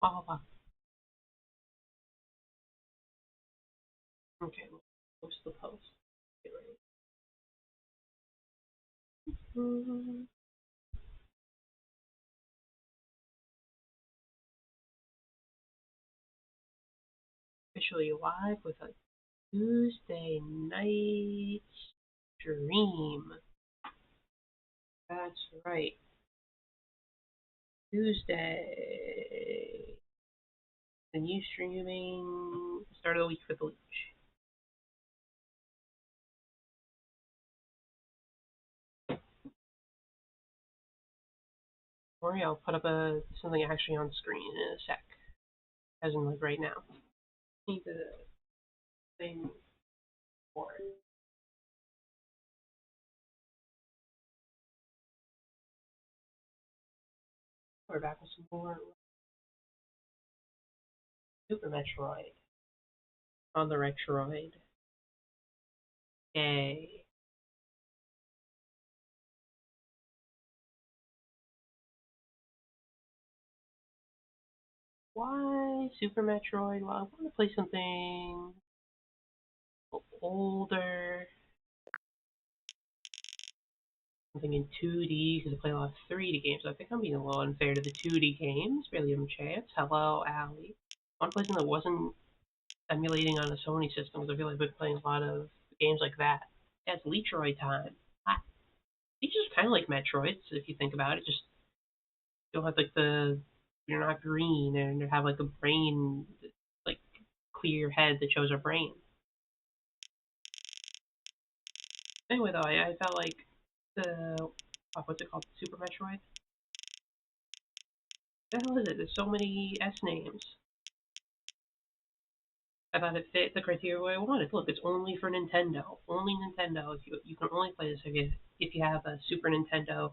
Oh, wow. Okay, we'll post the post. Get ready. Officially live with a Tuesday night stream. That's right. Tuesday. The new streaming start of the week for the Leech. Or yeah, I'll put up something actually on screen in a sec. As in like right now. Need the thing for it. We're back with some more Super Metroid. On the Retroid. Yay. Why Super Metroid? Well, I want to play something older, something in 2D, because I play a lot of 3D games. So I think I'm being a little unfair to the 2D games. Barely give them a chance. Hello, Allie. I want to play something that wasn't emulating on a Sony system, because I feel like I've been playing a lot of games like that. Yeah, it's Metroid time. It's just kind of like Metroid, so if you think about it. Just don't have like you're not green, and you have like a brain, like clear head that shows a brain. Anyway, though, I felt like what's it called? Super Metroid? What the hell is it? There's so many S names. I thought it fit the criteria I wanted. Look, it's only for Nintendo. Only Nintendo. You can only play this if you have a Super Nintendo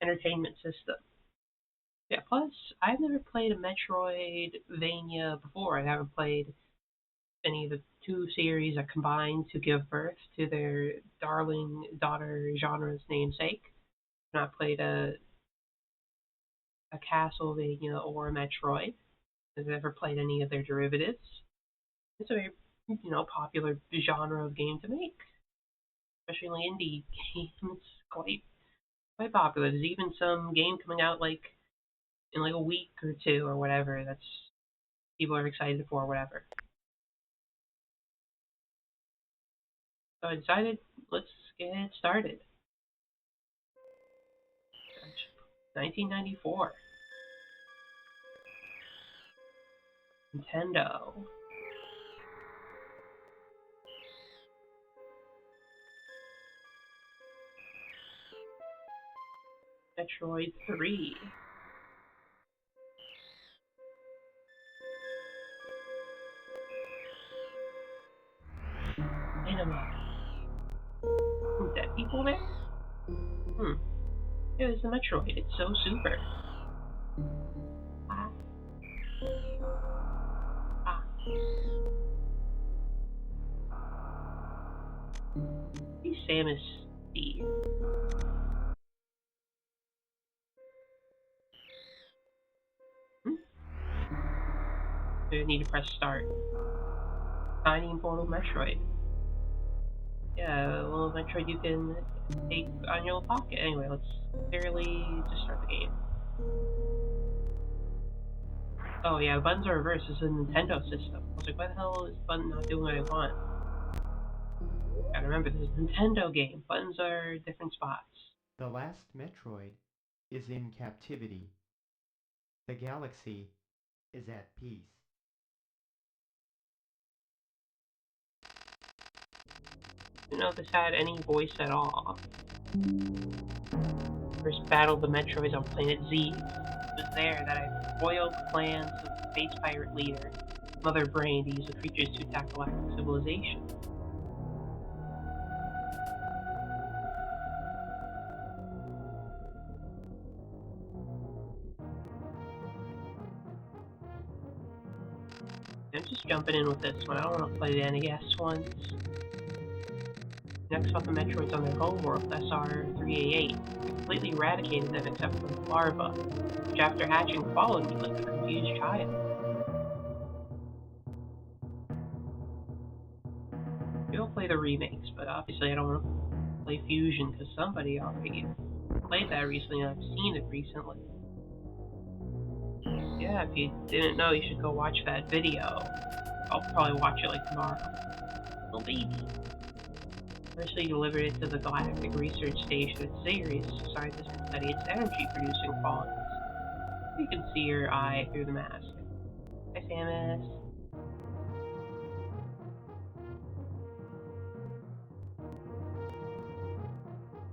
Entertainment System. Yeah. Plus, I've never played a Metroidvania before. I haven't played any of the two series that combined to give birth to their darling daughter genre's namesake. I've not played a Castlevania or a Metroid. I've never played any of their derivatives. It's a very, popular genre of game to make, especially indie games. Quite popular. There's even some game coming out like in like a week or two or whatever. That's people are excited for, or whatever. So I decided let's get started. 1994, Nintendo. Metroid 3. Cinema. Dead people there? Hmm. It was the Metroid. It's so super. Ah. Ah. Hey, Samus Steve. Hmm? I need to press start. Tiny and Portal Metroid. Yeah, a little Metroid you can take on your little pocket. Anyway, let's barely just start the game. Oh yeah, buttons are reversed. This is a Nintendo system. I was like, why the hell is button not doing what I want? Gotta remember, this is a Nintendo game. Buttons are different spots. The last Metroid is in captivity. The galaxy is at peace. I don't know if this had any voice at all. First battled the Metroids on Planet Z. It was there that I foiled the plans of the space pirate leader, Mother Brain, to use the creatures to attack galactic civilization. I'm just jumping in with this one. I don't want to play the NES ones. Next fought the Metroids on their homeworld, SR-388. I completely eradicated them except for the larva, which after hatching followed me like a confused child. I'll play the remakes, but obviously I don't want to play Fusion because somebody already played that recently and I've seen it recently. Yeah, if you didn't know, you should go watch that video. I'll probably watch it like tomorrow. Little baby. First, he delivered it to the Galactic Research Station at Sirius so scientists could study its energy-producing qualities. You can see her eye through the mask. Hi, Samus.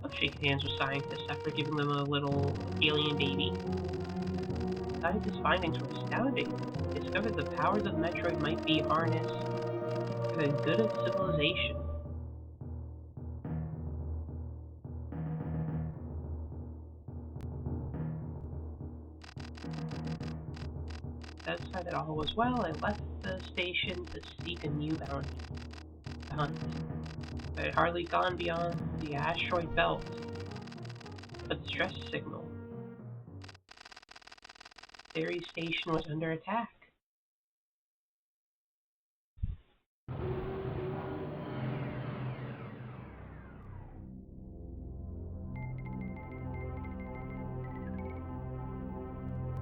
Love shaking hands with scientists after giving them a little alien baby. Scientists' findings were astounding. They discovered the powers of Metroid might be harnessed for the good of civilization. Satisfied that all was well, I left the station to seek a new bounty. The hunt. I had hardly gone beyond the asteroid belt, but the distress signal. Ceres station was under attack.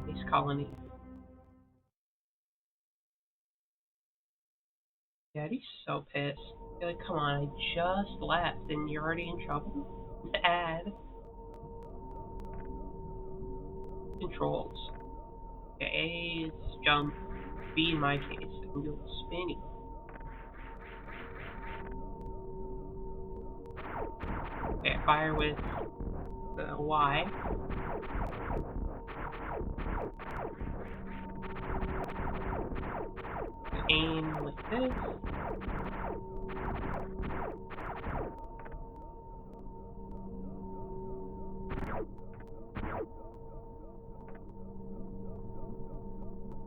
Space colony. Daddy's so pissed. You're like, come on, I just left and you're already in trouble? Dad. Controls. Okay, it's jump. B in my case. I can do a spinny. Okay, fire with the Y. Aim like this.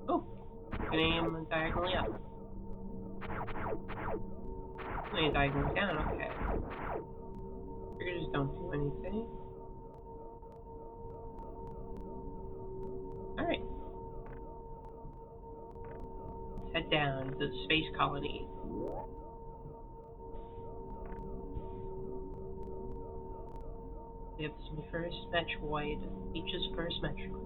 Oh, you can aim diagonally up. Aim diagonally down, okay. Triggers don't do anything. Alright. Let's head down to the space colony. It's my first Metroid. Peach's first Metroid.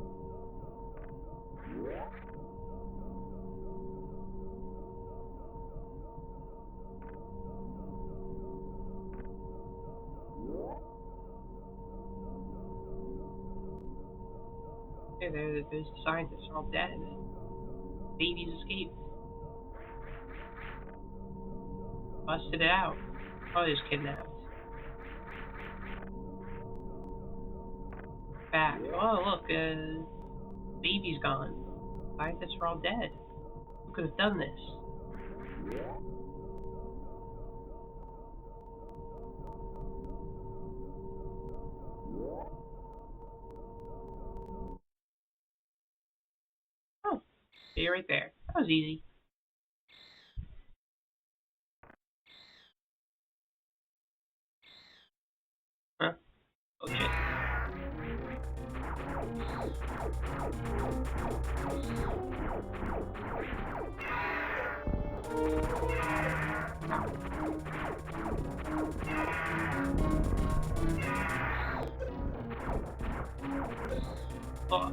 Okay, there's the scientists are all dead. Babies escaped. Busted it out. Probably just kidnapped. Back. Oh, look, baby's gone. Scientists are all dead. Who could have done this? Oh, see you right there. That was easy. Huh? Oh shit. Oh,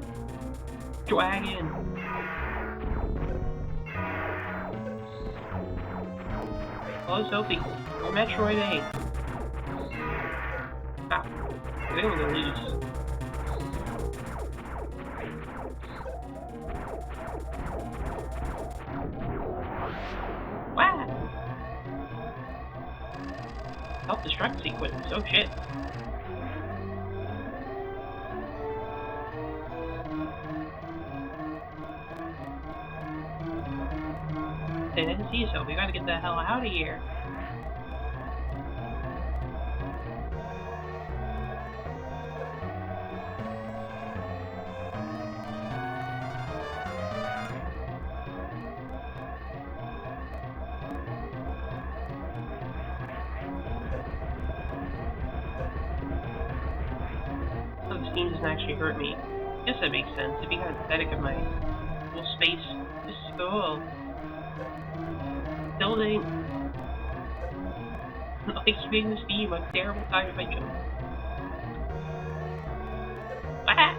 dragon! Oh, Sophie. Or Metroid 8. Ah, I think we're gonna lose. Wow! Self-destruct sequence. Oh shit. They didn't see so. We gotta get the hell out of here. team doesn't actually hurt me. I guess that makes sense. It'd be kind of pathetic if my whole space just oh building like keeping the steam. I'm terrible time if I jump. Ah!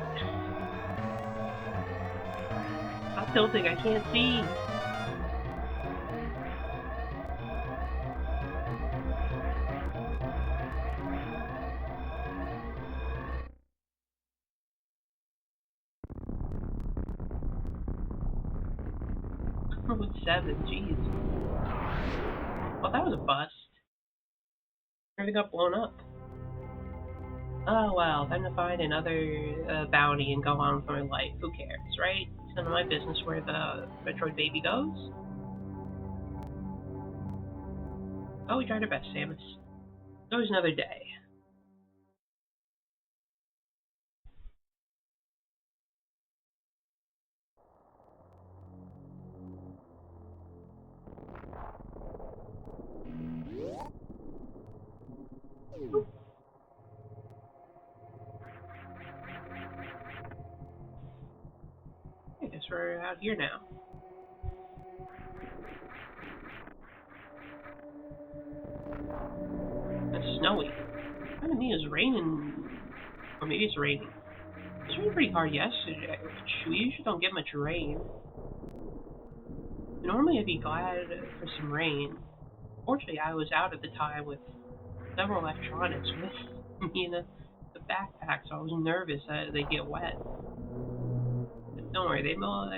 Stop tilting. I can't see. With 7, jeez. Well, that was a bust. Everything got blown up. Oh well, time to find another bounty and go on with my life. Who cares, right? It's none of my business where the Metroid baby goes. Oh, we tried our best, Samus. It's always another day. I guess we're out here now. It's snowy. Kind of neat. It's raining, or maybe it's raining. It was raining pretty hard yesterday, which we usually don't get much rain. Normally I'd be glad for some rain. Fortunately, I was out at the time with several electronics with me in the backpack, so I was nervous that they'd get wet. But don't worry, they will.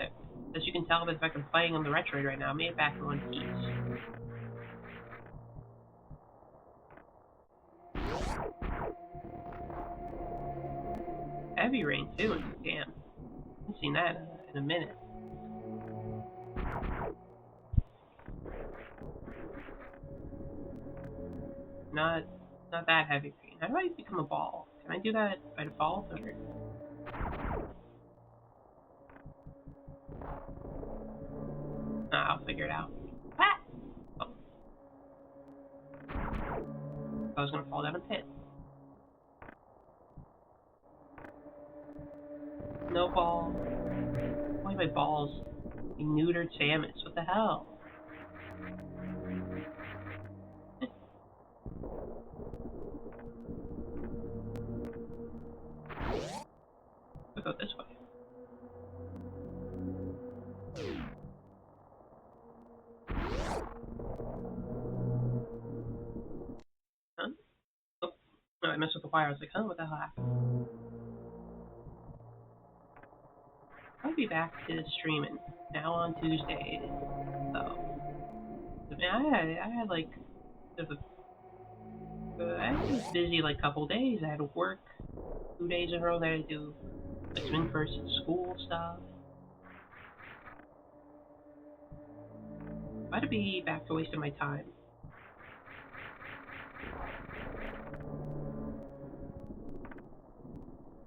As you can tell by the fact I'm playing on the Metroid right now, I made it back in one piece. Heavy rain too, and damn, I haven't seen that in a minute. Not that heavy rain. How do I become a ball? Can I do that by default, or? Nah, I'll figure it out. Ah! Oh, I was gonna fall down a pit. No ball. Why my balls? You neutered Samus. What the hell? I'll go this way. Huh? Oh, no, I messed with the wire. I was like, huh, what the hell happened? I'll be back to streaming now on Tuesdays. So, I mean, I had like sort of I was busy like couple days. I had to work 2 days in a row. I had to do like some in-person school stuff. I had to be back to wasting my time.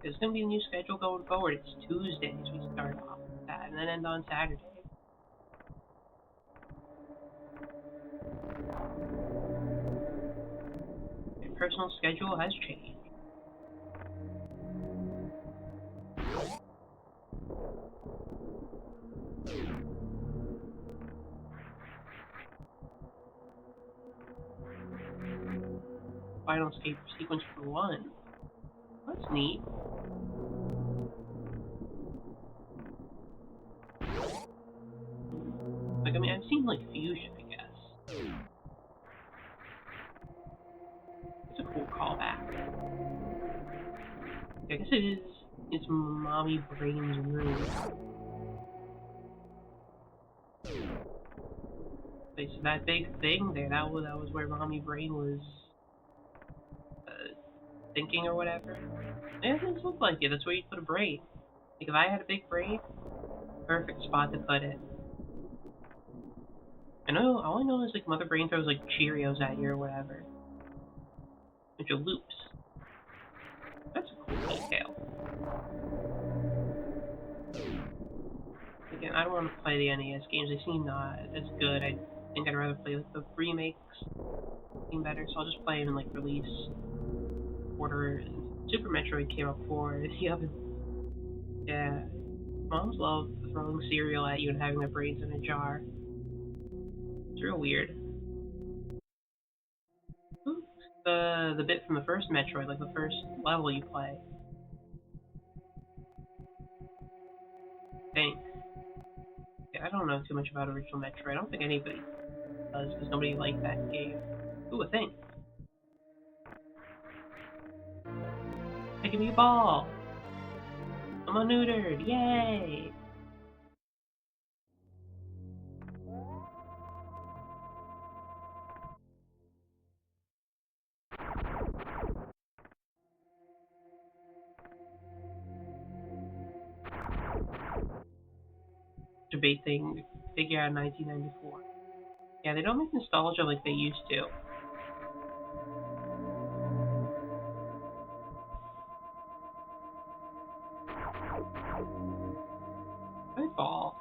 There's gonna be a new schedule going forward. It's Tuesdays we start off with that, and then end on Saturday. My personal schedule has changed. Final escape sequence for 1. That's neat. Like, I mean, I've seen like Fusion, I guess. It's a cool callback. I guess it is. It's Mommy Brain's room. Wait, so that big thing there, that was where Mommy Brain was thinking or whatever. Yeah, it doesn't look like it. That's where you put a brain. Like if I had a big brain, perfect spot to put it. I know. All I know is like Mother Brain throws like Cheerios at you or whatever. Bunch of loops. That's a cool detail. Again, I don't want to play the NES games. They seem not as good. I think I'd rather play like the remakes. Seem better, so I'll just play them in like release order and Super Metroid came up for the oven. Yeah, moms love throwing cereal at you and having their brains in a jar. It's real weird. Ooh, the bit from the first Metroid, like the first level you play. Thanks. Yeah, I don't know too much about original Metroid. I don't think anybody does because nobody liked that game. Ooh, a thing. Hey, give me a ball. I'm unneutered. Yay! Debate thing figure out in 1994. Yeah, they don't make nostalgia like they used to. Good ball.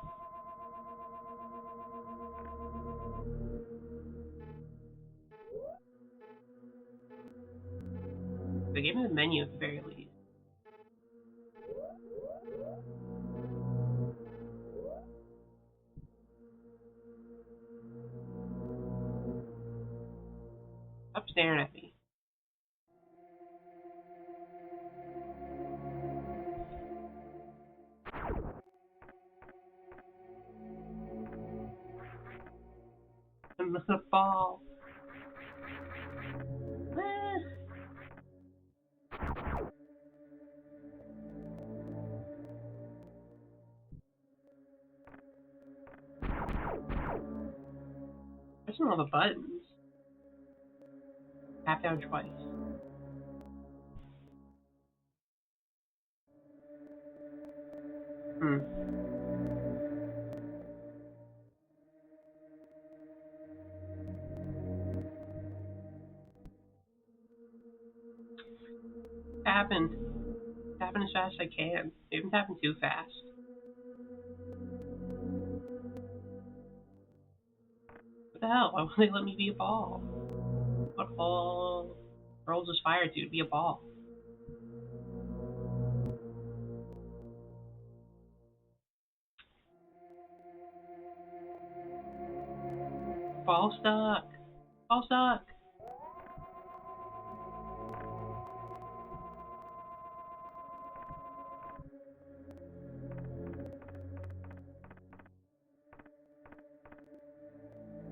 They gave me the menu at the very least. Stop staring at me. Another ball. Eh. Pressing all the buttons. Tap down twice. Hmm. Tapping. Tapping as fast as I can. Maybe I'm tapping too fast. What the hell? Why won't they let me be a ball? What all girls aspire to be a ball? Ball stuck. Ball stuck.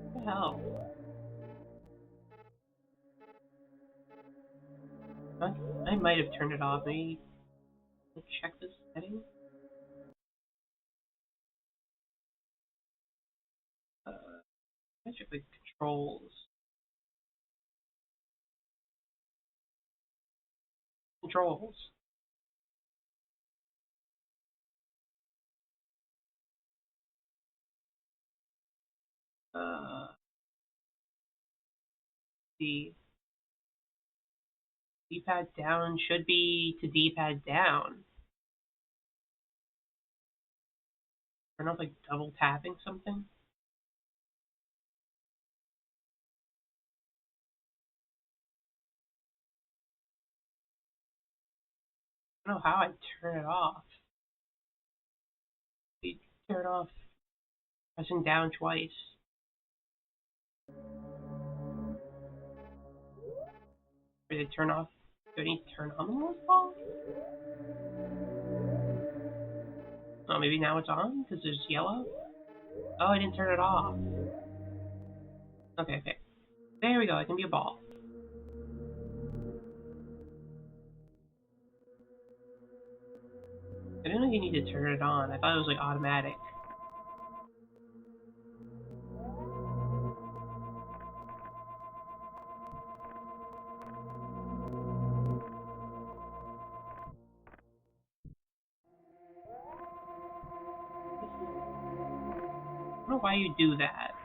What the hell? I might have turned it off. Maybe check this setting. I check the controls. Controls. Uh, the D-pad down should be to D-pad down. Turn off like double tapping something. I don't know how I turn it off. You turn it off pressing down twice. Or they turn off. Do I need to turn on the noise ball? Oh, maybe now it's on because there's yellow. Oh, I didn't turn it off. Okay, okay. There we go. I can be a ball. I didn't know you need to turn it on. I thought it was like automatic. I don't know why you do that.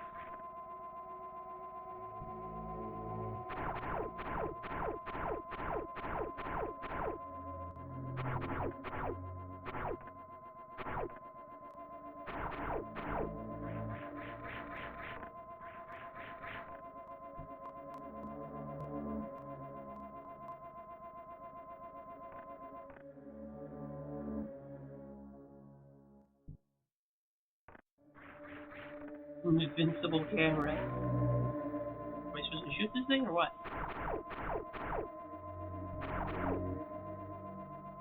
Invincible camera. Am I supposed to shoot this thing or what?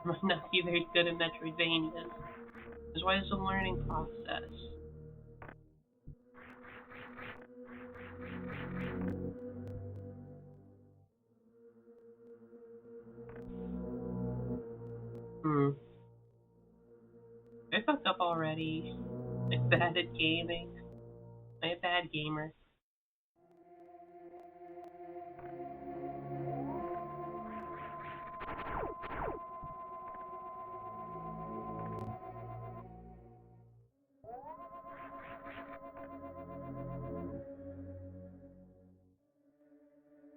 I might not be very good at Metroidvanias. That's why it's a learning process. I fucked up already. I'm bad at gaming. I'm a bad gamer.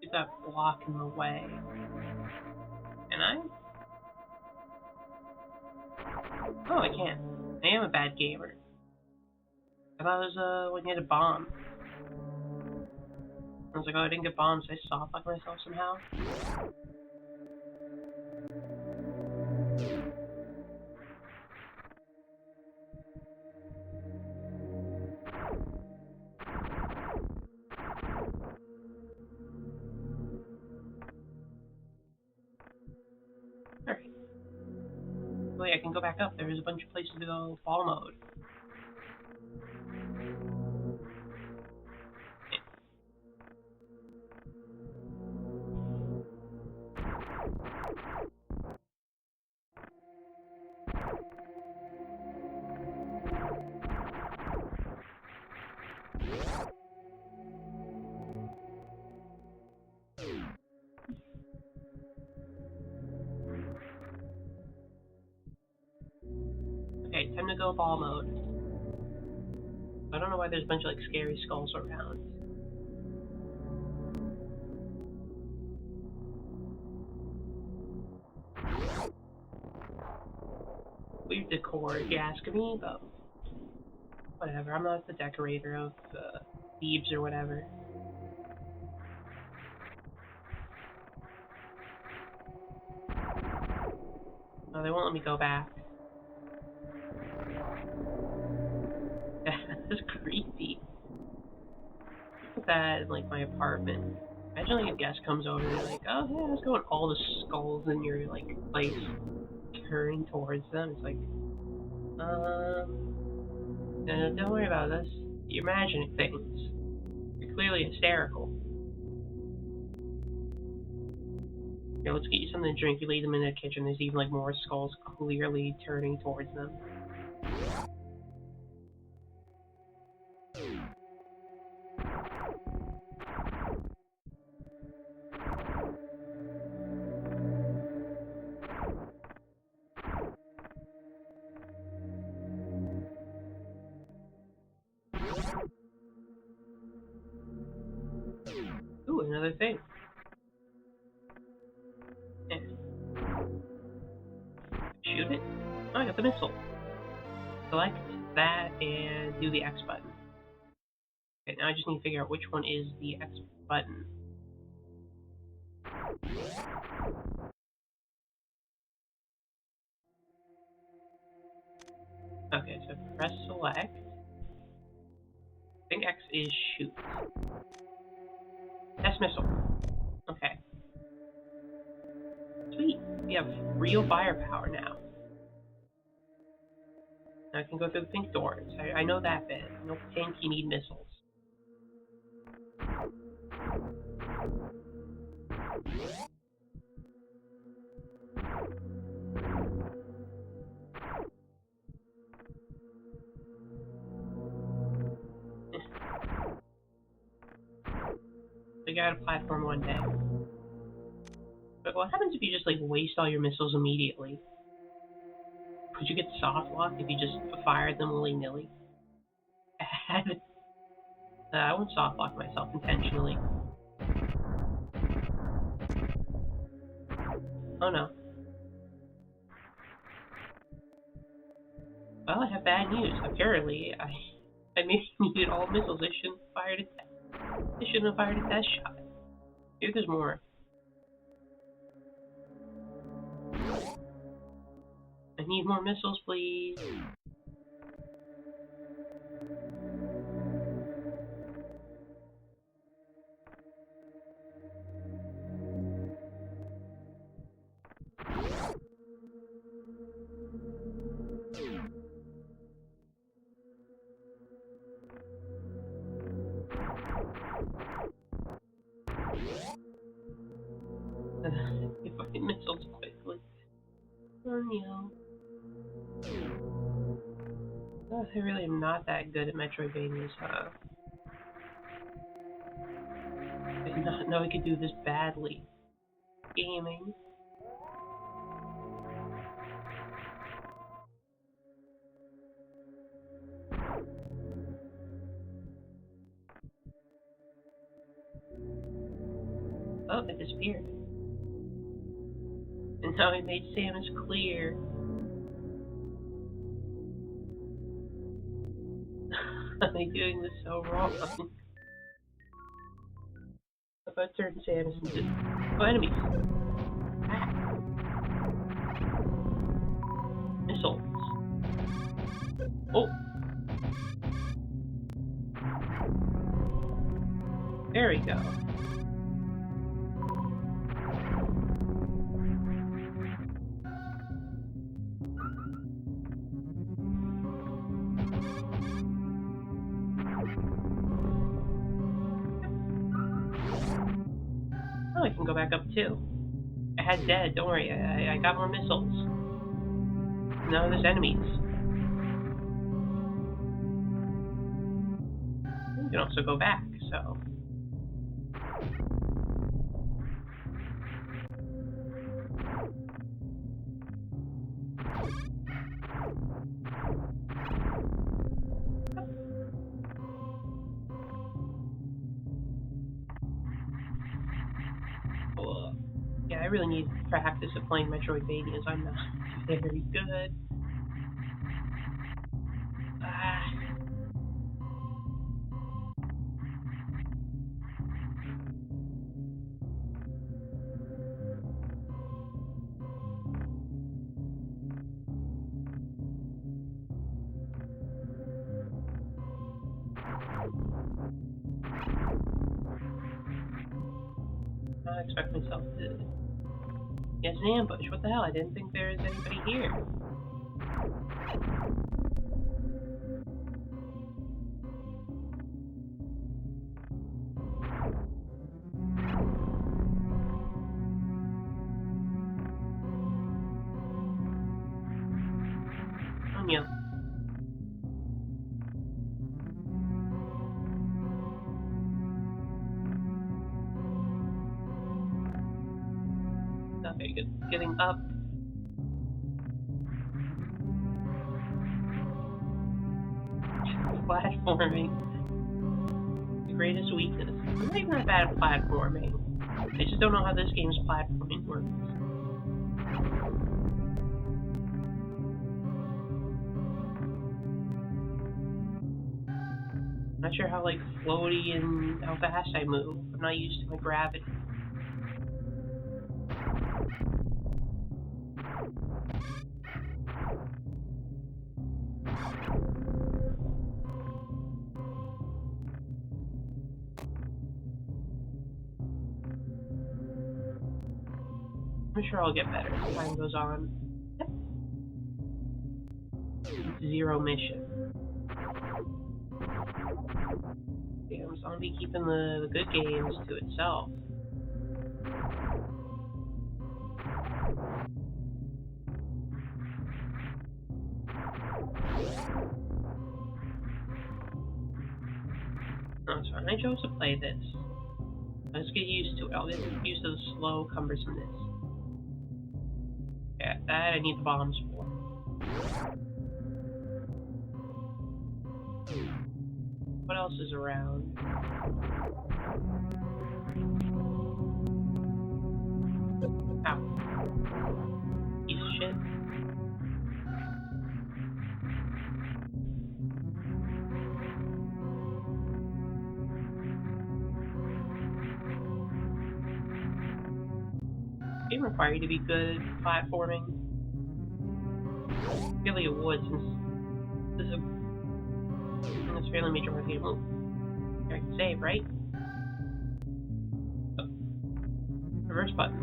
Is that block in the way? And oh, I can't. I am a bad gamer. I thought it was when you had a bomb. I was like, oh, I didn't get bombs. I soft lock myself somehow. Alright. Wait, I can go back up. There's a bunch of places to go ball mode. Okay, time to go ball mode. I don't know why there's a bunch of like scary skulls around. Weird decor, if you ask me, but whatever. I'm not the decorator of Thebes or whatever. Oh, they won't let me go back. That's creepy. Put that in like my apartment. Imagine like a guest comes over and they're like, oh yeah, let's go, and all the skulls in your like place turn towards them. It's like, no, don't worry about this. You're imagining things. You're clearly hysterical. Here, let's get you something to drink. You leave them in the kitchen. There's even like more skulls clearly turning towards them. Ooh, another thing. Eh. Shoot it. Oh, I got the missile. Select that and do the X button. Okay, now I just need to figure out which one is the X button. Okay, so press select. I think X is shoot. Test missile. Okay. Sweet. We have real firepower now. Now I can go through the pink doors. I know that bit. No tank, you need missiles. We got a platform one day. But what happens if you just like waste all your missiles immediately? Could you get soft locked if you just fired them willy-nilly? I won't soft lock myself intentionally. Oh no. Well, I have bad news. Apparently, I maybe needed all missiles. I shouldn't have fired a test shot. Maybe there's more. I need more missiles, please. Yo. Oh, I really am not that good at Metroidvanias, huh? I did not know I could do this badly. Gaming. Oh, it disappeared. And now I made Samus clear. Am I doing this so wrong? How about turn Samus into enemies? Ah, missiles. Oh, there we go. Oh, I can go back up too. I had dead, don't worry, I got more missiles. Now there's enemies. You can also go back, so. Ugh. Yeah, I really need practice at playing Metroidvanias. I'm not very good. Ah, I expect myself to get an ambush. What the hell? I didn't think there was anybody here. Anya. Not very good. Getting up. Platforming. The greatest weakness. I'm not even that bad at platforming. I just don't know how this game's platforming works. Not sure how like floaty and how fast I move. I'm not used to my gravity. I'm sure I'll get better as time goes on. Yep. Zero mission. Damn, zombie keeping the good games to itself. No, it's fine. I chose to play this. Let's get used to it. I'll get used to the slow cumbersomeness. Yeah, that I need the bombs for. What else is around? Ow. Piece of shit. Game require you to be good at platforming. Really it would, since this is a fairly major part of the game. Oh, I can save, right? Oh. Reverse button.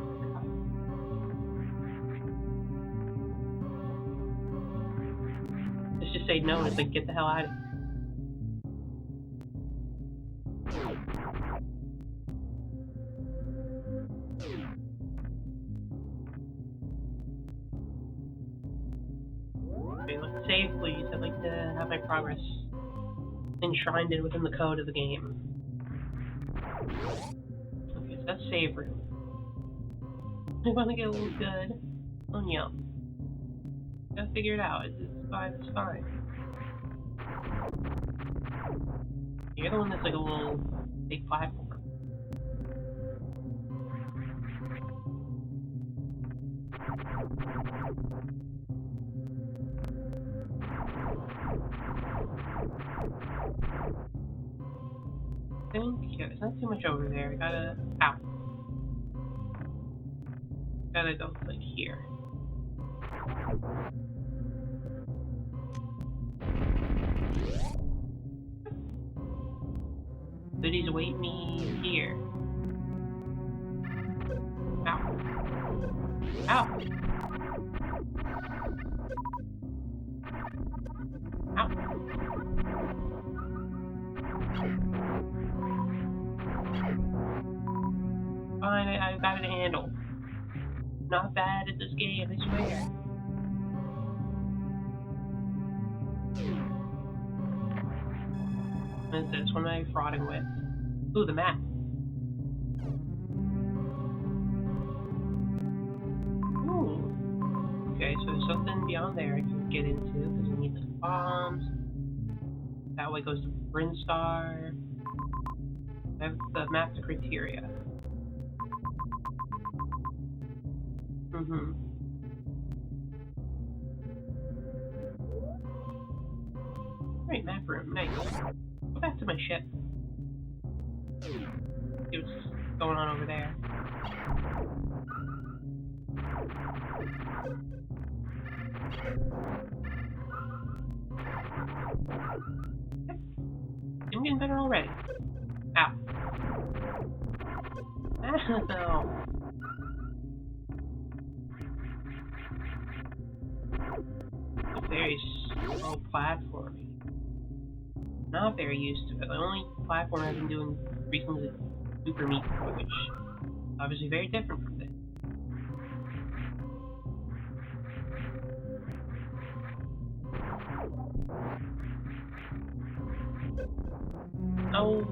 Let's just say no and it's like, get the hell out of here. my progress enshrined in within the code of the game. Okay, so that's save room. I want to get a little good. Oh, yeah. Gotta figure it out. It's fine, it's fine. You're the one that's like a little big platform. I think, yeah, there's not too much over there. I gotta, ow. Gotta go, like, here. Goodies await me here. Ow. Ow. Ow. Fine, I got it handled. Not bad at this game, I swear. What is this? What am I frauding with? Ooh, the map. Ooh. Okay, so there's something beyond there I can get into, because I need the bombs. That way goes to Brinstar. I have the map to criteria. Great, map room, nice. Go back to my ship. See what's going on over there. I'm getting better already. Ow. Ow. It's very slow platforming. Not very used to it. The only platform I've been doing recently is Super Meat Boy, which is obviously very different from this. Oh.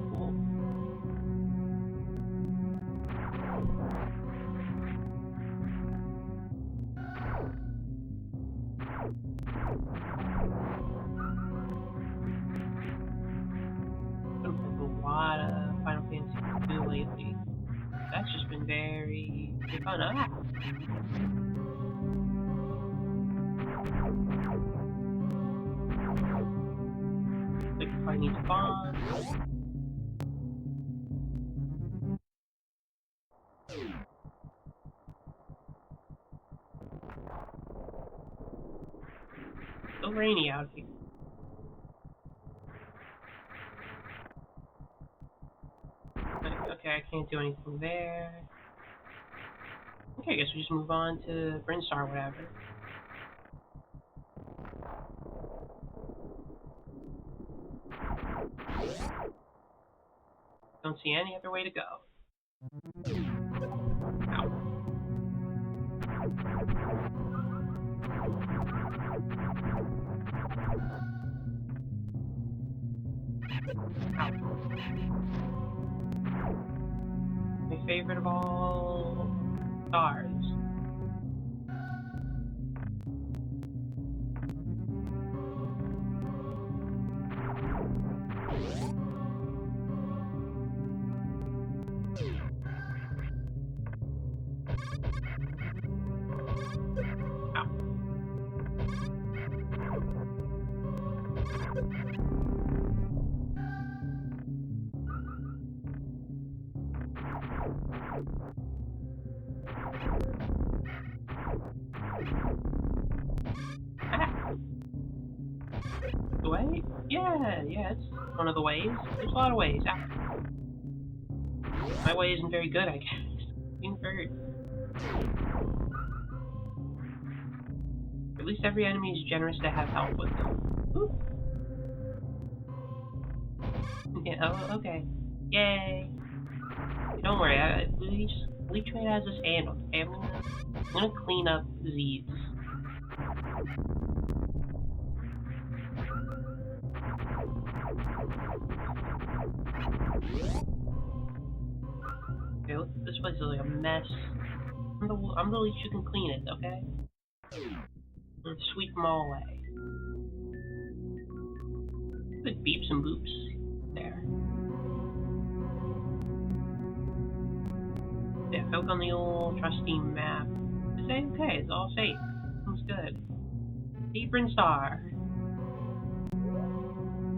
Been playing a lot of Final Fantasy 2 lately. That's just been very fun. Ah. Like if I need to bomb. Still rainy out here. Okay, I can't do anything there. Okay, I guess we just move on to Brinstar or whatever. Don't see any other way to go. Ow. Ow. My favorite of all stars. Ow. Ah. The way? Yeah, it's one of the ways. There's a lot of ways. Ah. My way isn't very good, I guess. Being hurt. At least every enemy is generous to have help with them. Ooh. Yeah, oh, okay. Yay. Don't worry, Bleach Trade has this handled. Okay, I'm gonna clean up these. place is like a mess. I'm the least you can clean it, okay? And sweep them all away. Good beeps and boops there. Yeah, poke on the old trusty map. Say okay, it's all safe. Seems good. See Brinstar.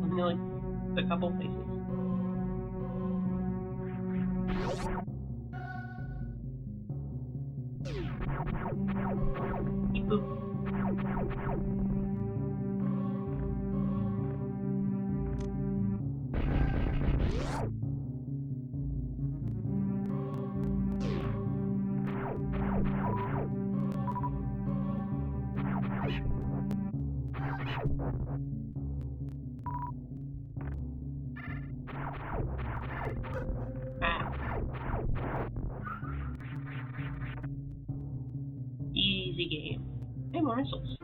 Only like a couple places. Beep boop. Ah. Easy game. Hey, more missiles.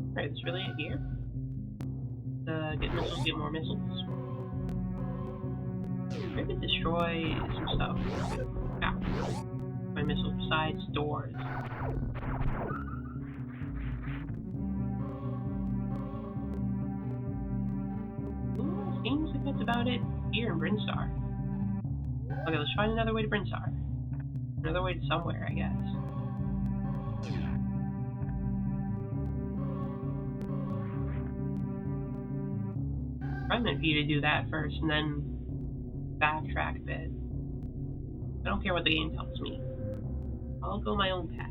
Alright, that's really it here. Get missiles, get more missiles. Maybe destroy some stuff. Ah. My missile besides doors. Ooh, seems like that's about it here in Brinstar. Okay, let's find another way to Brinstar. Another way to somewhere, I guess. I meant for you to do that first and then backtrack a bit. I don't care what the game tells me. I'll go my own path.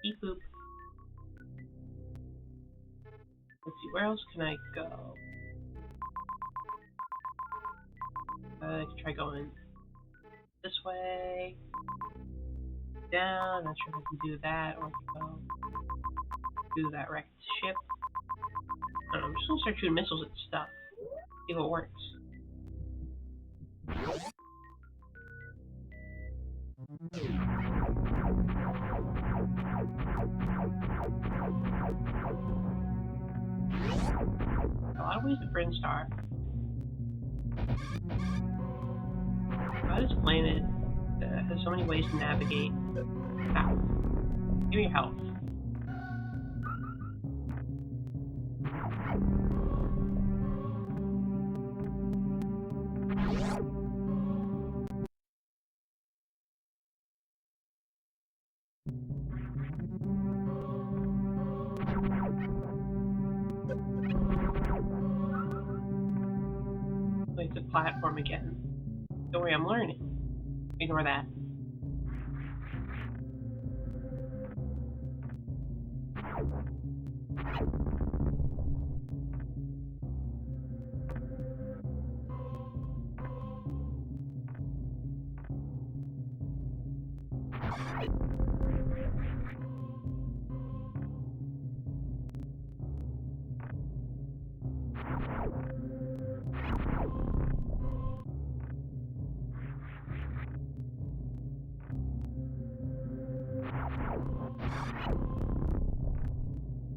Beep boop. Let's see, where else can I go? I could try going this way. Down, not sure if I can do that or go do that wrecked ship. I don't know, I'm just gonna start shooting missiles at stuff. See what works. A lot of ways to Brinstar. This planet has so many ways to navigate. Ow. Give me health. It's a platform again. Don't worry, I'm learning. Ignore that.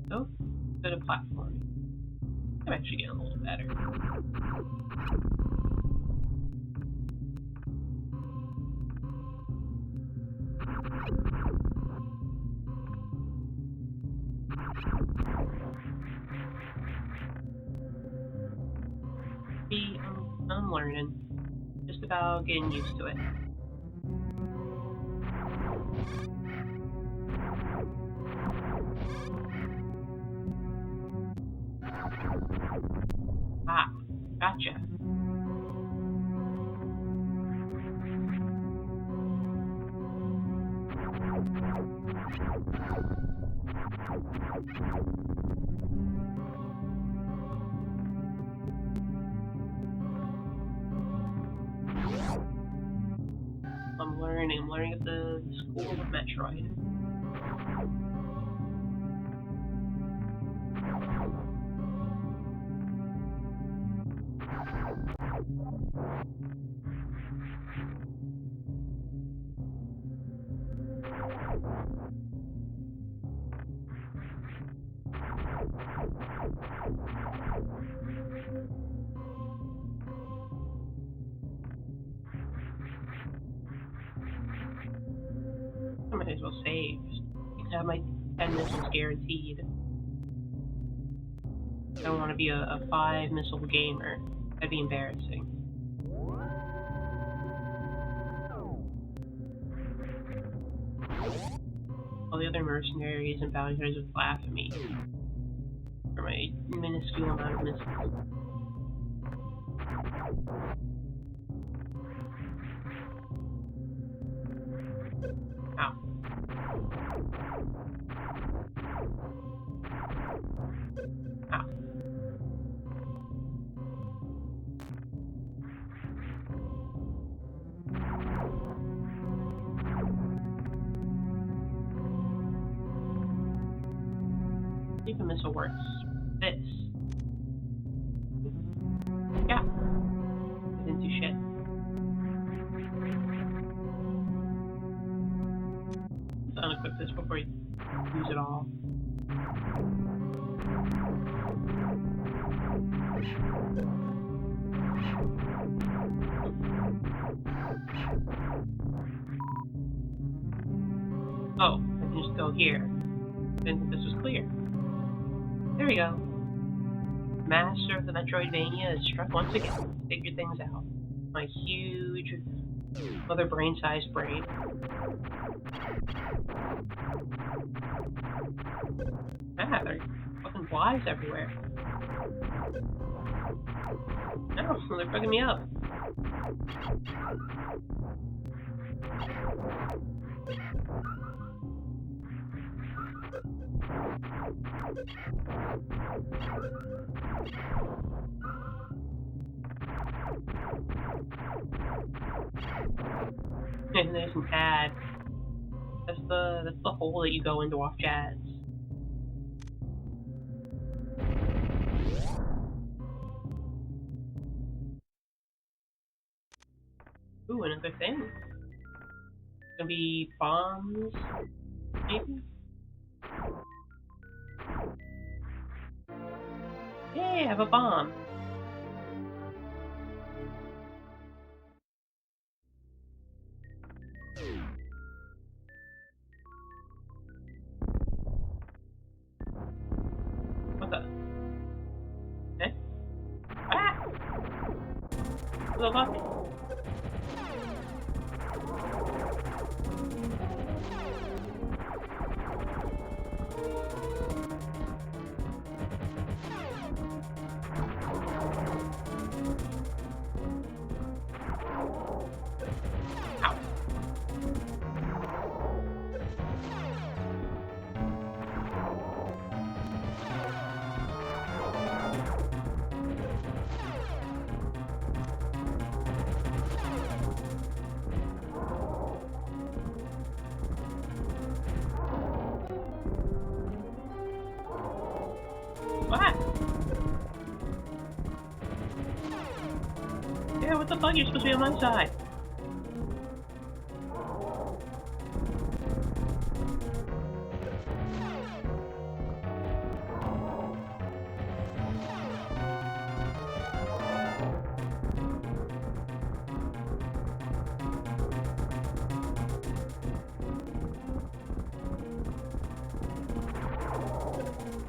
So, bit of platforming. I'm actually getting a little better. See, I'm learning. Just about getting used to it. Ah, gotcha. I'm learning at the school of Metroid. I might as well save. Have my 10 missiles guaranteed. I don't want to be a 5 missile gamer. That'd be embarrassing. All the other mercenaries and bounty hunters would laugh at me for my minuscule amount of missiles. Ow. Ow. I think a missile works. This. Yeah. I didn't do shit. Let's unequip this before you use it all. Oh, I can just go here. I didn't think this was clear. There we go. Master of the Metroidvania has struck once again. Figured things out. My huge, other brain-sized brain. Ah, there are fucking flies everywhere. No, they're fucking me up. And there's an ad. That's the hole that you go into off jazz. Ooh, another thing. Gonna be bombs, maybe? Yay, I have a bomb. What the? Eh? Ah! Little bucket. Ow. What? Yeah, what the fuck? You're supposed to be on my side.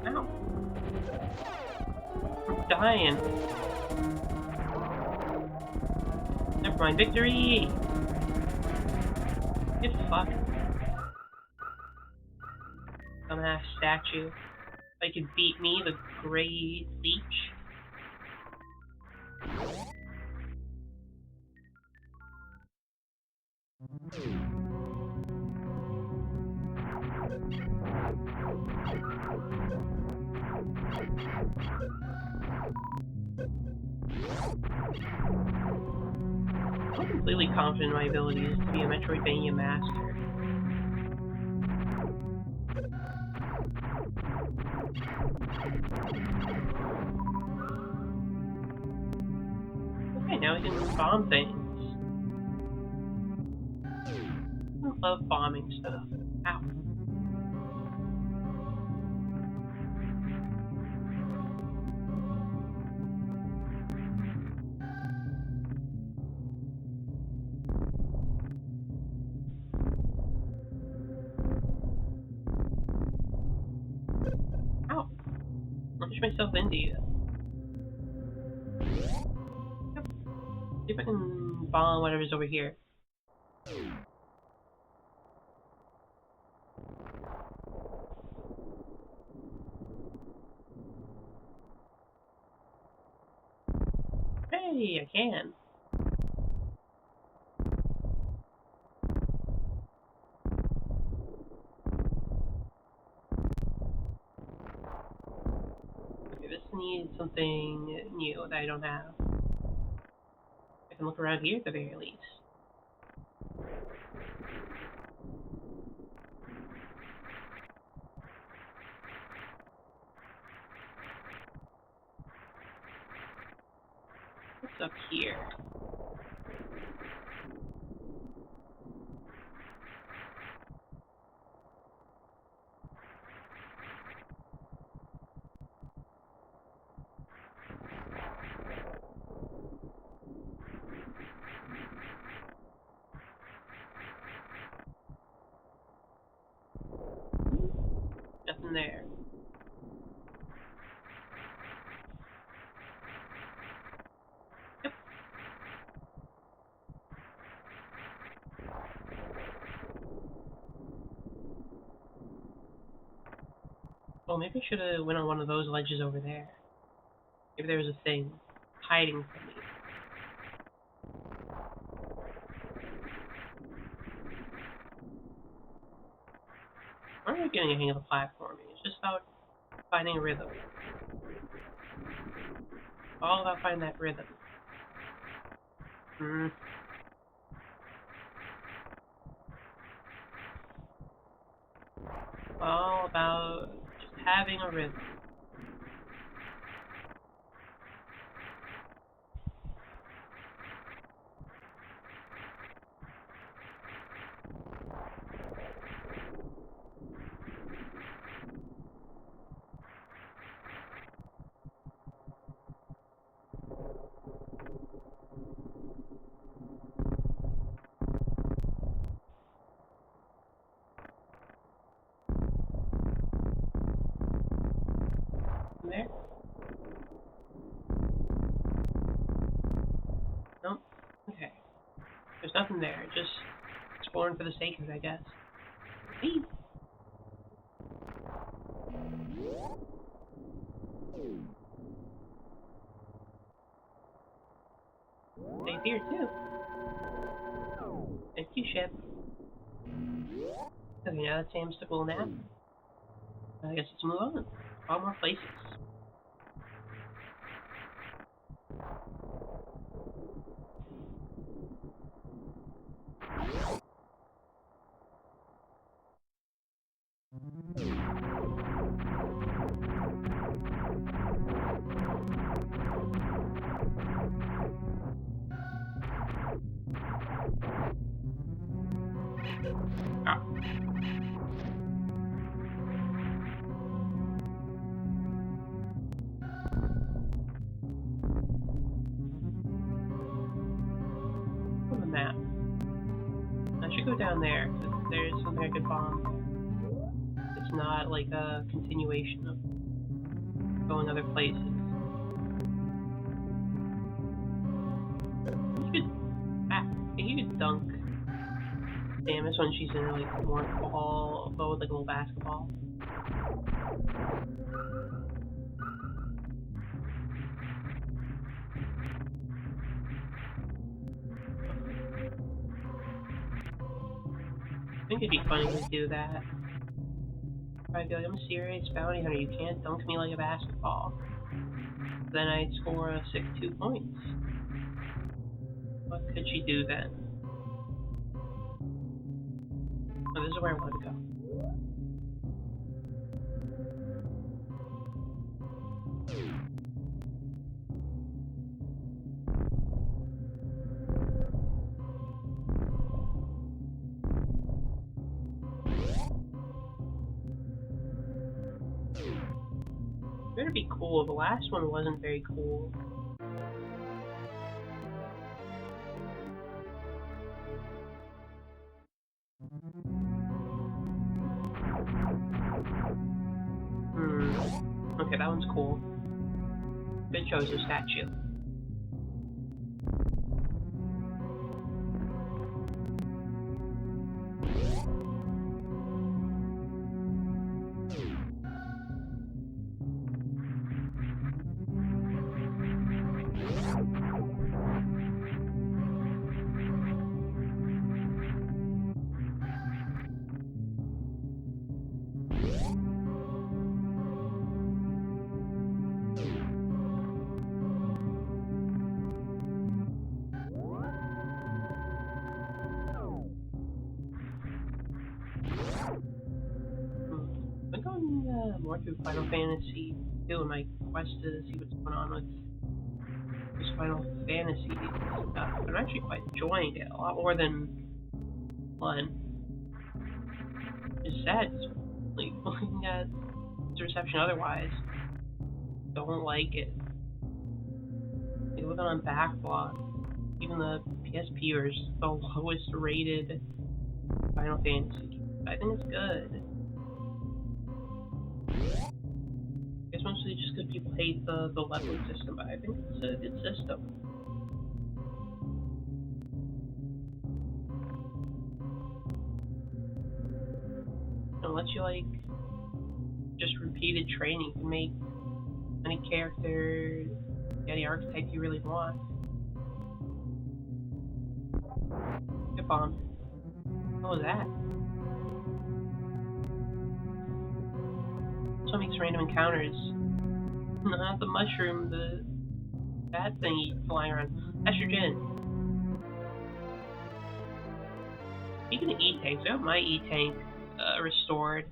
Ow. I'm dying. Never mind, victory! Get fucked. Dumbass statue. If you could beat me, the Great Leech. I'm completely confident in my abilities to be a Metroidvania master. Okay, now we can bomb things. don't love bombing stuff. Ow. Ow. Push myself into you. Yep. See if I can bomb whatever's over here. Hey, I can. Okay, this needs something new that I don't have. I can look around here at the very least. What's up here? Nothing there. Yep. Oh, maybe I should have went on one of those ledges over there. Maybe there was a thing hiding from me. I'm not getting a hang of the platforming. It's just about finding a rhythm. All about finding that rhythm. All about just having a rhythm. There? Nope. Okay. There's nothing there. Just exploring for the sake of it, I guess. Hey! Save here, too. Thank you, ship. Okay, now that Sam's took a little nap, I guess let's move on. All more places. Ah. On the map. I should go down there, because there's something I could bomb. It's not like a continuation of going other places. You could, I think you could dunk Samus when she's in like more ball mode, like a little basketball. I think it'd be funny to do that. I'd be like, I'm a serious bounty hunter, you can't dunk me like a basketball. Then I'd score 62 points. What could she do then? Oh, this is where I want to go. They're gonna be cool. The last one wasn't very cool. Okay, that one's cool. It shows a statue. I'm going more through Final Fantasy 2 in my quest to see what's going on with this Final Fantasy stuff. I'm actually quite enjoying it a lot more than 1. It's sad, like, looking at the reception otherwise. Don't like it. Like, looking on backlog, even the PSP is the lowest rated Final Fantasy game. I think it's good. I guess mostly just because people hate the leveling system, but I think it's a good system. It lets you, like, just repeated training to make any character, any archetype you really want. Good bomb. What was that? So makes random encounters. Not the mushroom, the bad thing flying around. Estrogen. Speaking of E-tanks, I got my E-tank restored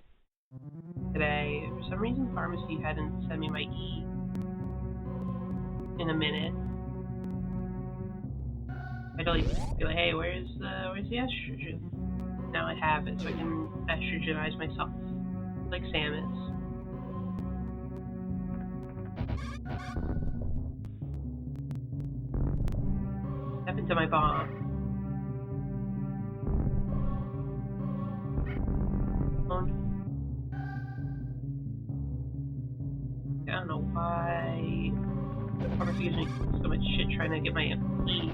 today. For some reason, Pharmacy hadn't sent me my E in a minute. I had to be like, hey, where's the estrogen? Now I have it, so I can estrogenize myself, like Samus. Step into my bomb. I don't know why Pharmacy gives me so much shit trying to get my E.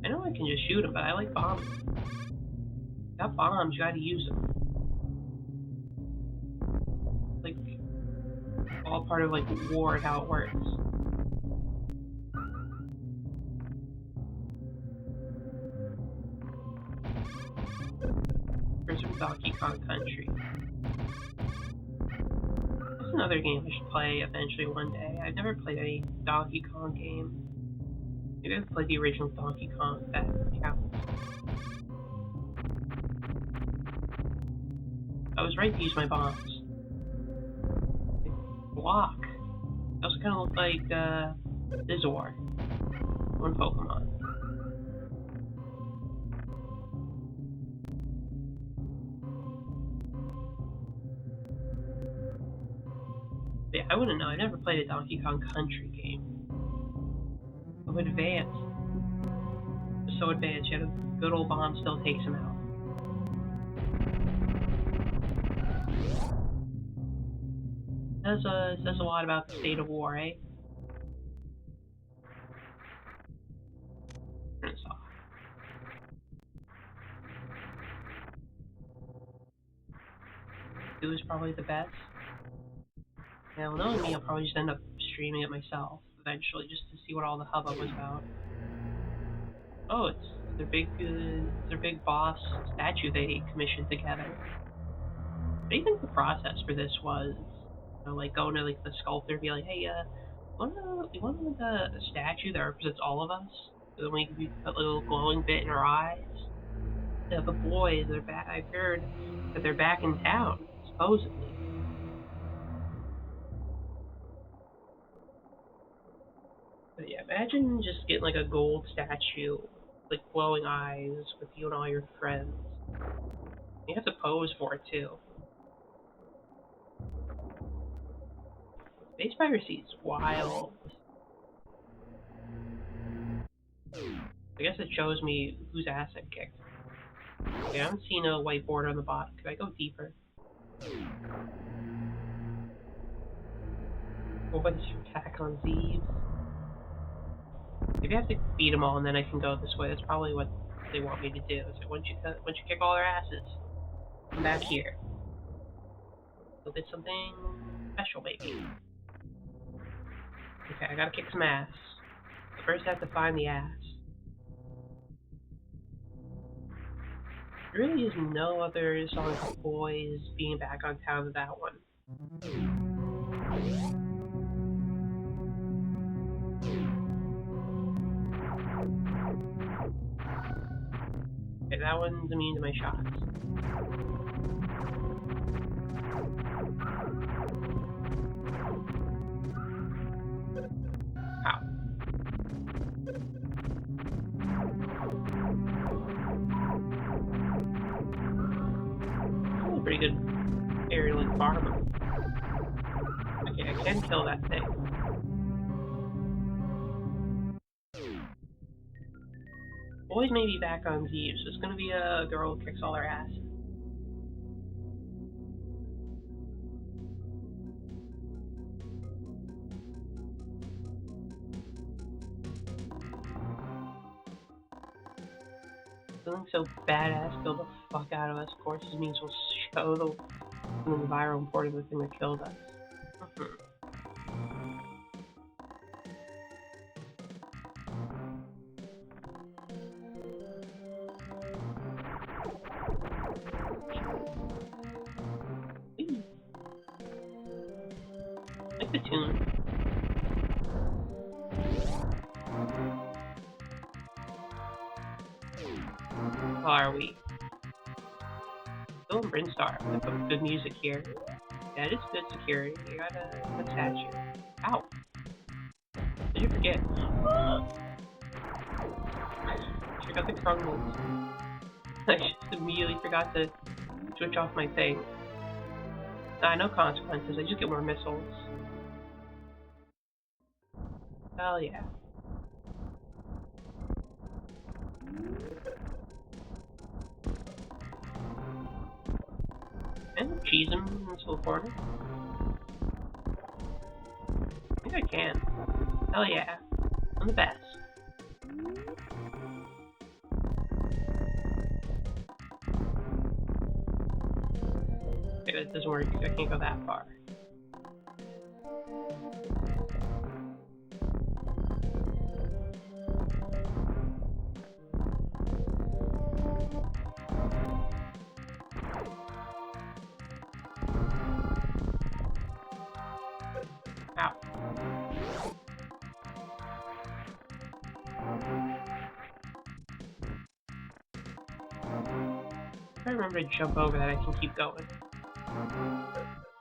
I know I can just shoot him, but I like bombs. You got bombs, you gotta use them. Like, all part of, like, war and how it works. First from Donkey Kong Country. That's another game I should play eventually one day. I've never played any Donkey Kong game. Maybe I've played the original Donkey Kong, that counts. I was right to use my bombs. They block. They also kind of look like Scizor, one Pokemon. But yeah, I wouldn't know. I never played a Donkey Kong Country game. So advanced. It's so advanced, yet a good old bomb still takes him out. It says a lot about the state of war, eh? Turn this off. Two is probably the best. Now, knowing me, I'll probably just end up streaming it myself eventually, just to see what all the hubbub was about. Oh, it's their big boss statue they commissioned together. What do you think the process for this was? You know, like going to like the sculptor and be like, hey, you want like a statue that represents all of us? So then we put a little glowing bit in our eyes. Yeah, the boys, they're back. I've heard that they're back in town, supposedly. But yeah, imagine just getting like a gold statue like glowing eyes with you and all your friends. You have to pose for it too. Space piracy is wild. I guess it shows me whose ass I kicked. Okay, I haven't seen a white border on the bottom. Could I go deeper? What is your attack on thieves? Maybe I have to beat them all and then I can go this way. That's probably what they want me to do. So once you kick all their asses, come back here. You'll get something special, maybe. Okay, I gotta kick some ass. But first I have to find the ass. There really is no other song of boys being back on town than that one. Okay, that one's immune to my shots. Ow. That's a pretty good aerial and farmer. Okay, I can kill that thing. Boys may be back on Thieves. It's gonna be a girl who kicks all her ass. Something so badass killed the fuck out of us. Of course, this means we'll show the viral report of the thing that killed us. Whee! Like the tune. How are we? Still in Brinstar. With some good music here. That is good security. You got a statue. Ow! Did you forget? Check out the crumbles. I just immediately forgot to switch off my thing. Nah, no consequences. I just get more missiles. Hell yeah. And cheese him in this little corner. I think I can. Hell yeah. I'm the best. Okay, that doesn't work. I can't go that far. Ow. If I remember to jump over that, I can keep going.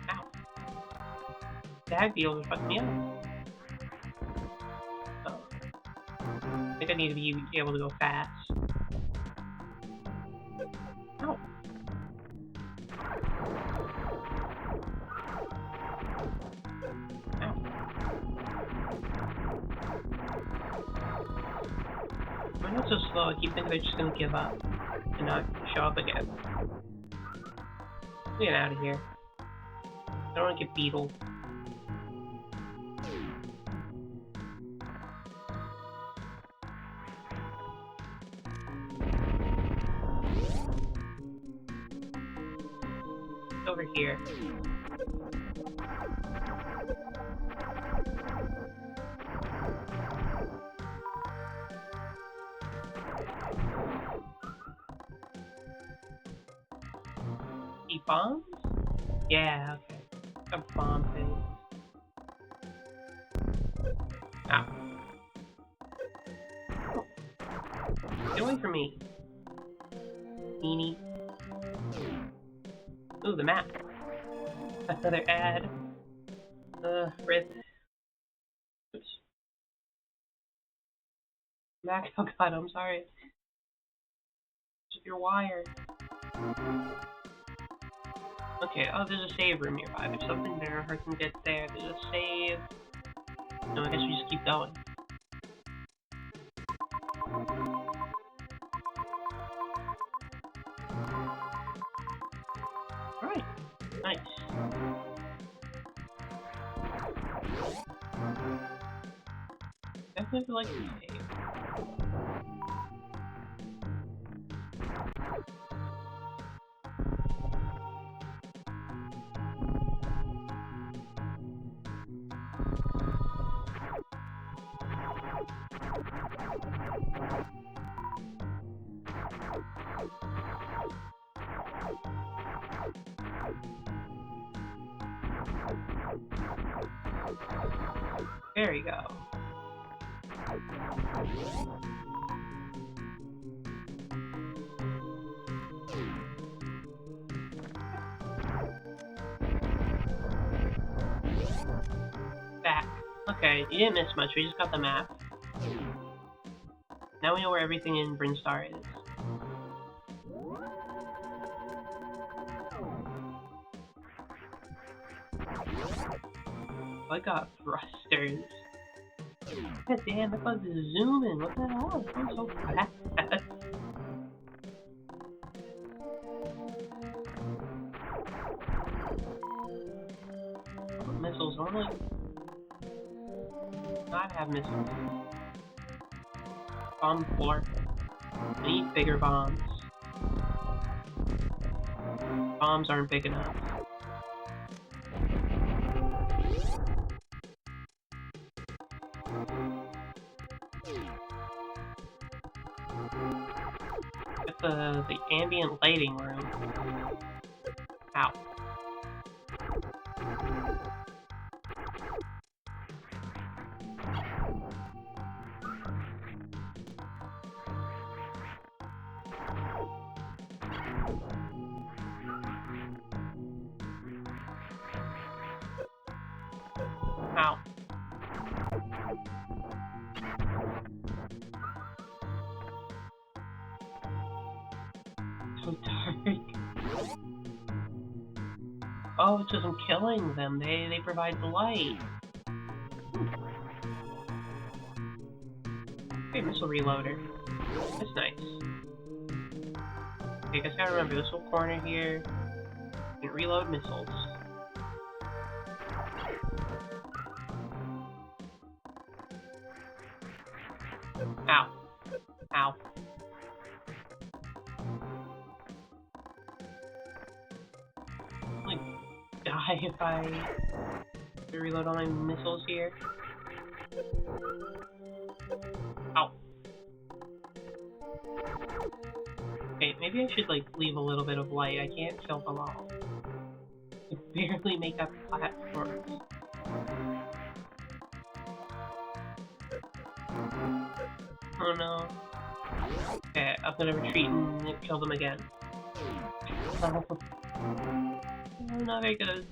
Ow. Dag deals are fucking me up. Oh. I think I need to be able to go fast. Ow. Ow. Why not so slow? I keep thinking they're just gonna give up and not show up again. Get out of here. I don't want to get beetled. It's over here. Eat bombs? Yeah, okay. A bomb thing. Ow. Get away from me. Meanie. Ooh, the map. Another ad. Rip. Oops. Mac, oh god, I'm sorry. your wire. Okay, oh, there's a save room nearby. There's something there. I can get there. There's a save. No, I guess we just keep going. Alright. Nice. Definitely like to save. There we go. Back. Okay, you didn't miss much. We just got the map. Now we know where everything in Brinstar is. I got thrusters. God damn, that was zooming. What the hell? It's going so fast. Missiles. I want to like not have missiles. Bomb floor. I need bigger bombs. Bombs aren't big enough. Get the ambient lighting room. Ow. Ow. So dark. Oh, it's just I'm killing them. They provide the light. Okay, missile reloader. That's nice. Okay, guys gotta remember this little corner here. You can reload missiles. Ow. Ow. Like, die if I reload all my missiles here. Ow. Okay, maybe I should, like, leave a little bit of light. I can't kill them all. I barely make up platforms. Oh no. Okay, I'm gonna retreat and kill them again. Oh, not very good.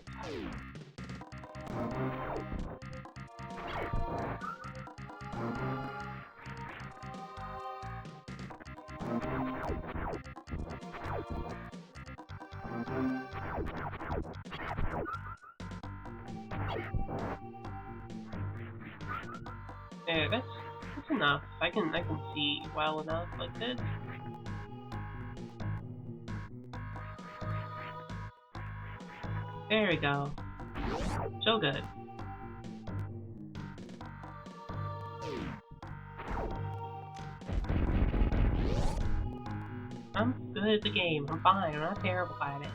Yeah, that's enough. I can see well enough like this. There we go. So good. I'm good at the game. I'm fine. I'm not terrible at it.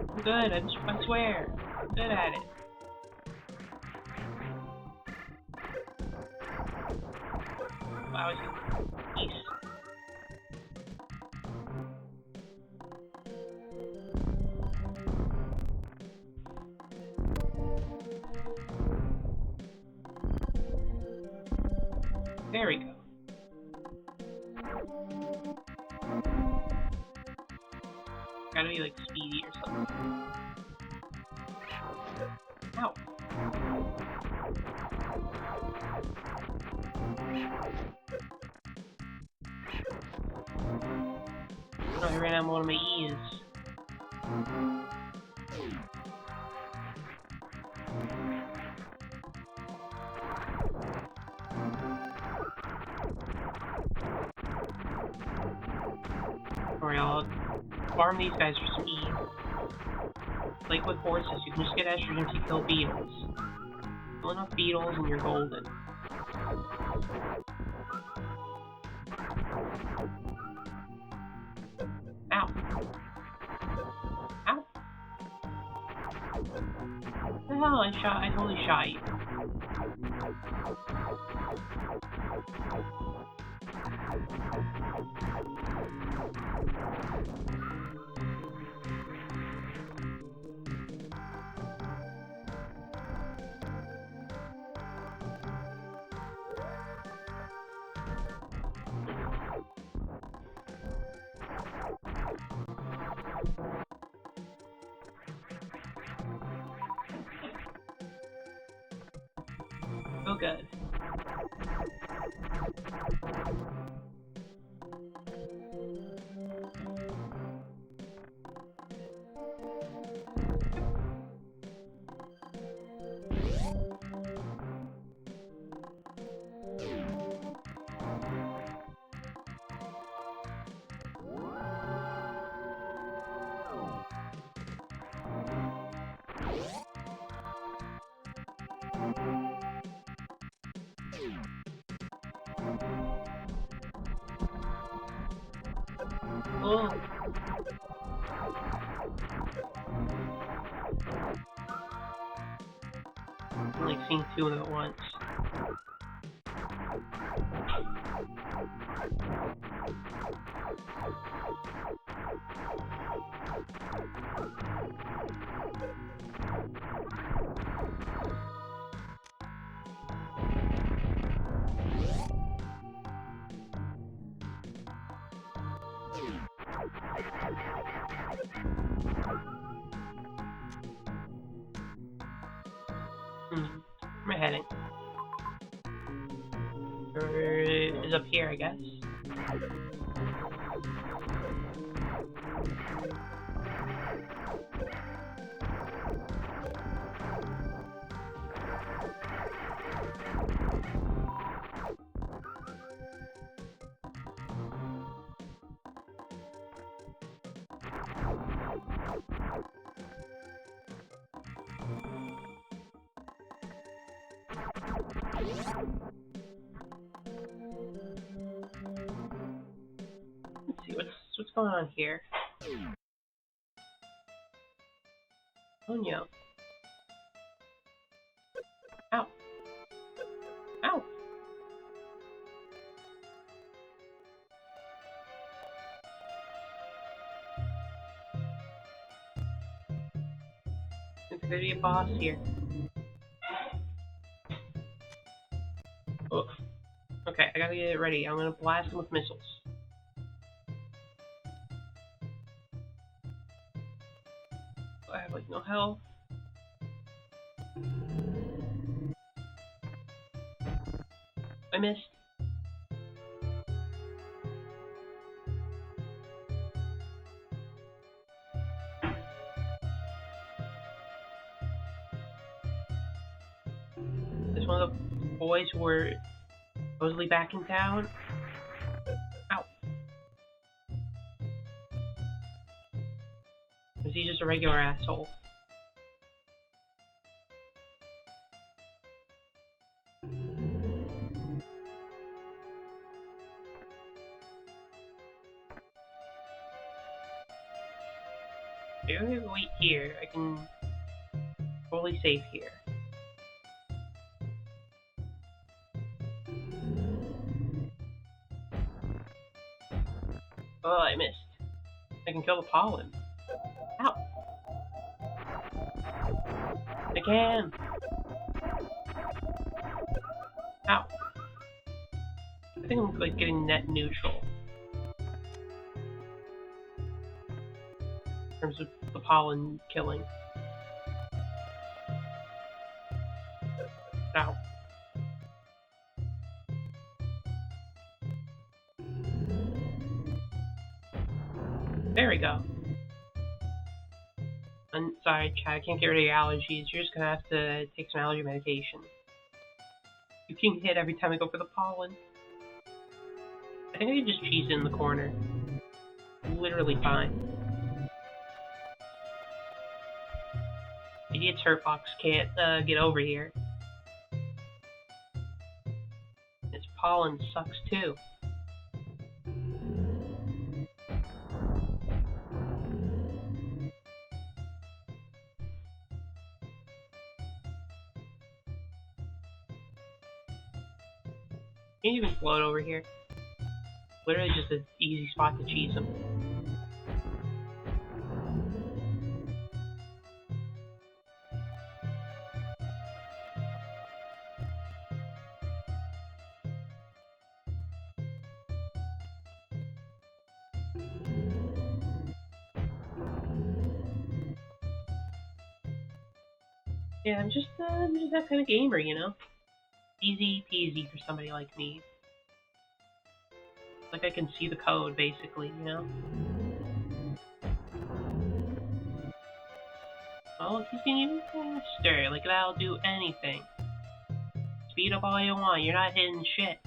I'm good. I swear. I'm good at it. Wow, peace. Gotta be like speedy or something. Ow. Oh, I ran out of one of my E's. Alright, I'll farm these guys for some E. Like with horses, you can just get estrogen to kill beetles. Kill enough beetles and you're golden. Ow. Ow. What the hell? I totally shot you. Oh, good. Oh. I'm like seeing two of them at once. Where am I heading? Is up here, I guess. Let's see what's going on here. Oh no. Ow. Ow. There's gonna be a boss here. Oh. Okay, I gotta get it ready. I'm gonna blast him with missiles. I have like no health. I missed. This one of the boys who were supposedly back in town. Ow. Is he just a regular asshole? I'm gonna wait here. I can totally save here. Oh, I missed. I can kill the pollen. Ow! I can! Ow! I think I'm like getting net neutral in terms of the pollen killing. Ow. There we go. I'm sorry, Chad, I can't get rid of your allergies. You're just gonna have to take some allergy medication. You can hit every time I go for the pollen. I think I can just cheese it in the corner. Literally fine. Idiot Hurtbox can't get over here. This pollen sucks too. Can't even float over here. Literally just an easy spot to cheese them. Yeah, I'm just that kind of gamer, you know? Easy peasy for somebody like me. Like I can see the code, basically, you know? Oh, he's getting even faster. Like, that'll do anything. Speed up all you want, you're not hitting shit.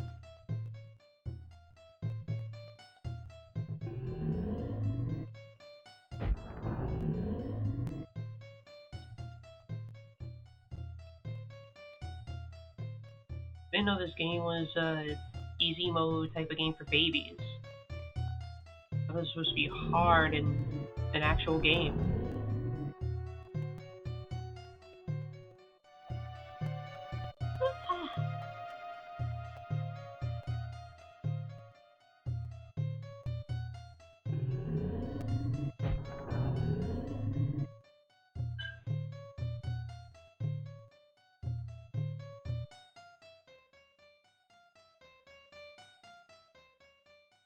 I didn't know this game was easy mode type of game for babies. I thought it was supposed to be hard and an actual game.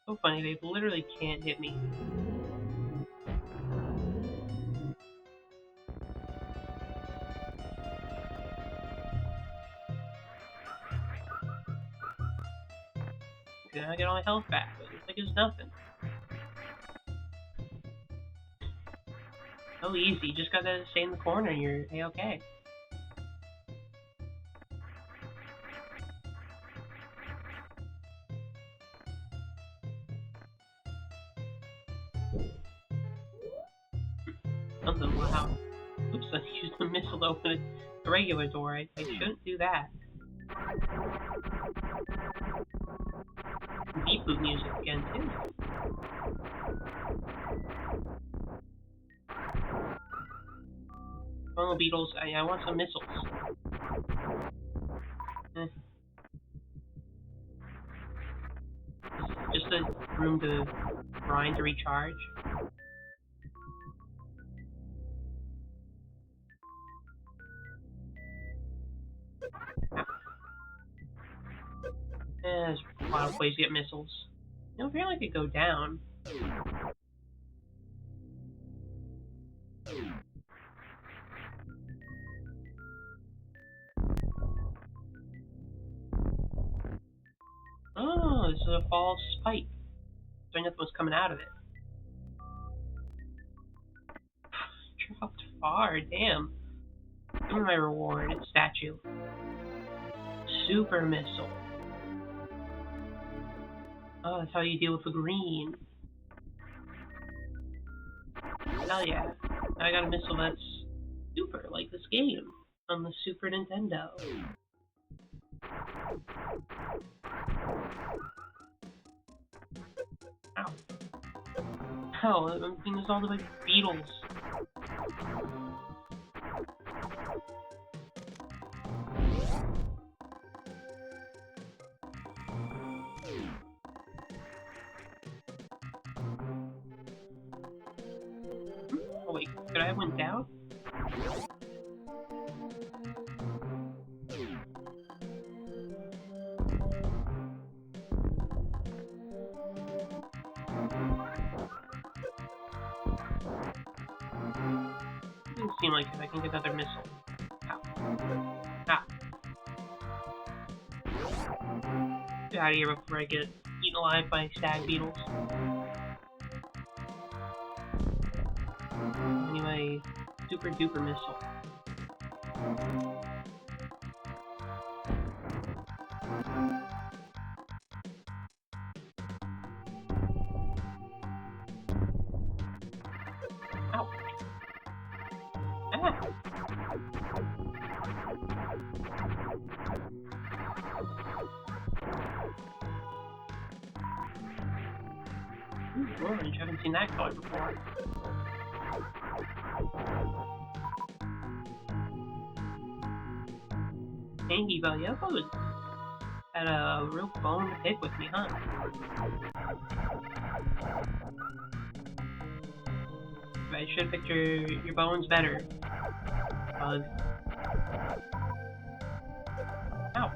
So funny, they literally can't hit me. Then I get all my health back. It's like it's nothing. So easy, you just gotta stay in the corner and you're A-okay. Something, wow. Oops, I used the missile to open a regular door. I shouldn't do that. Beep boop music again, too. Come on, Beatles, I want some missiles. Eh. Just a room to grind to recharge. There's a lot of ways to get missiles. You know, I feel like I could go down. Oh, this is a false pipe. So nothing was coming out of it. Dropped far, damn. Give me my reward, it's statue. Super missile. Oh, that's how you deal with the green. Hell yeah. Now I got a missile that's super, like this game. On the Super Nintendo. Ow. Ow, I'm being assaulted by beetles. Oh wait, could I have went down? seem like if I can get another missile. Ow. Ow. Get out of here before I get eaten alive by stag beetles. Anyway, super duper missile. Ow. Ah. Ooh, orange. I haven't seen that color before. Tangy Bell Yoko had a real bone to pick with me, huh? I should picture your bones better, bug. Ow.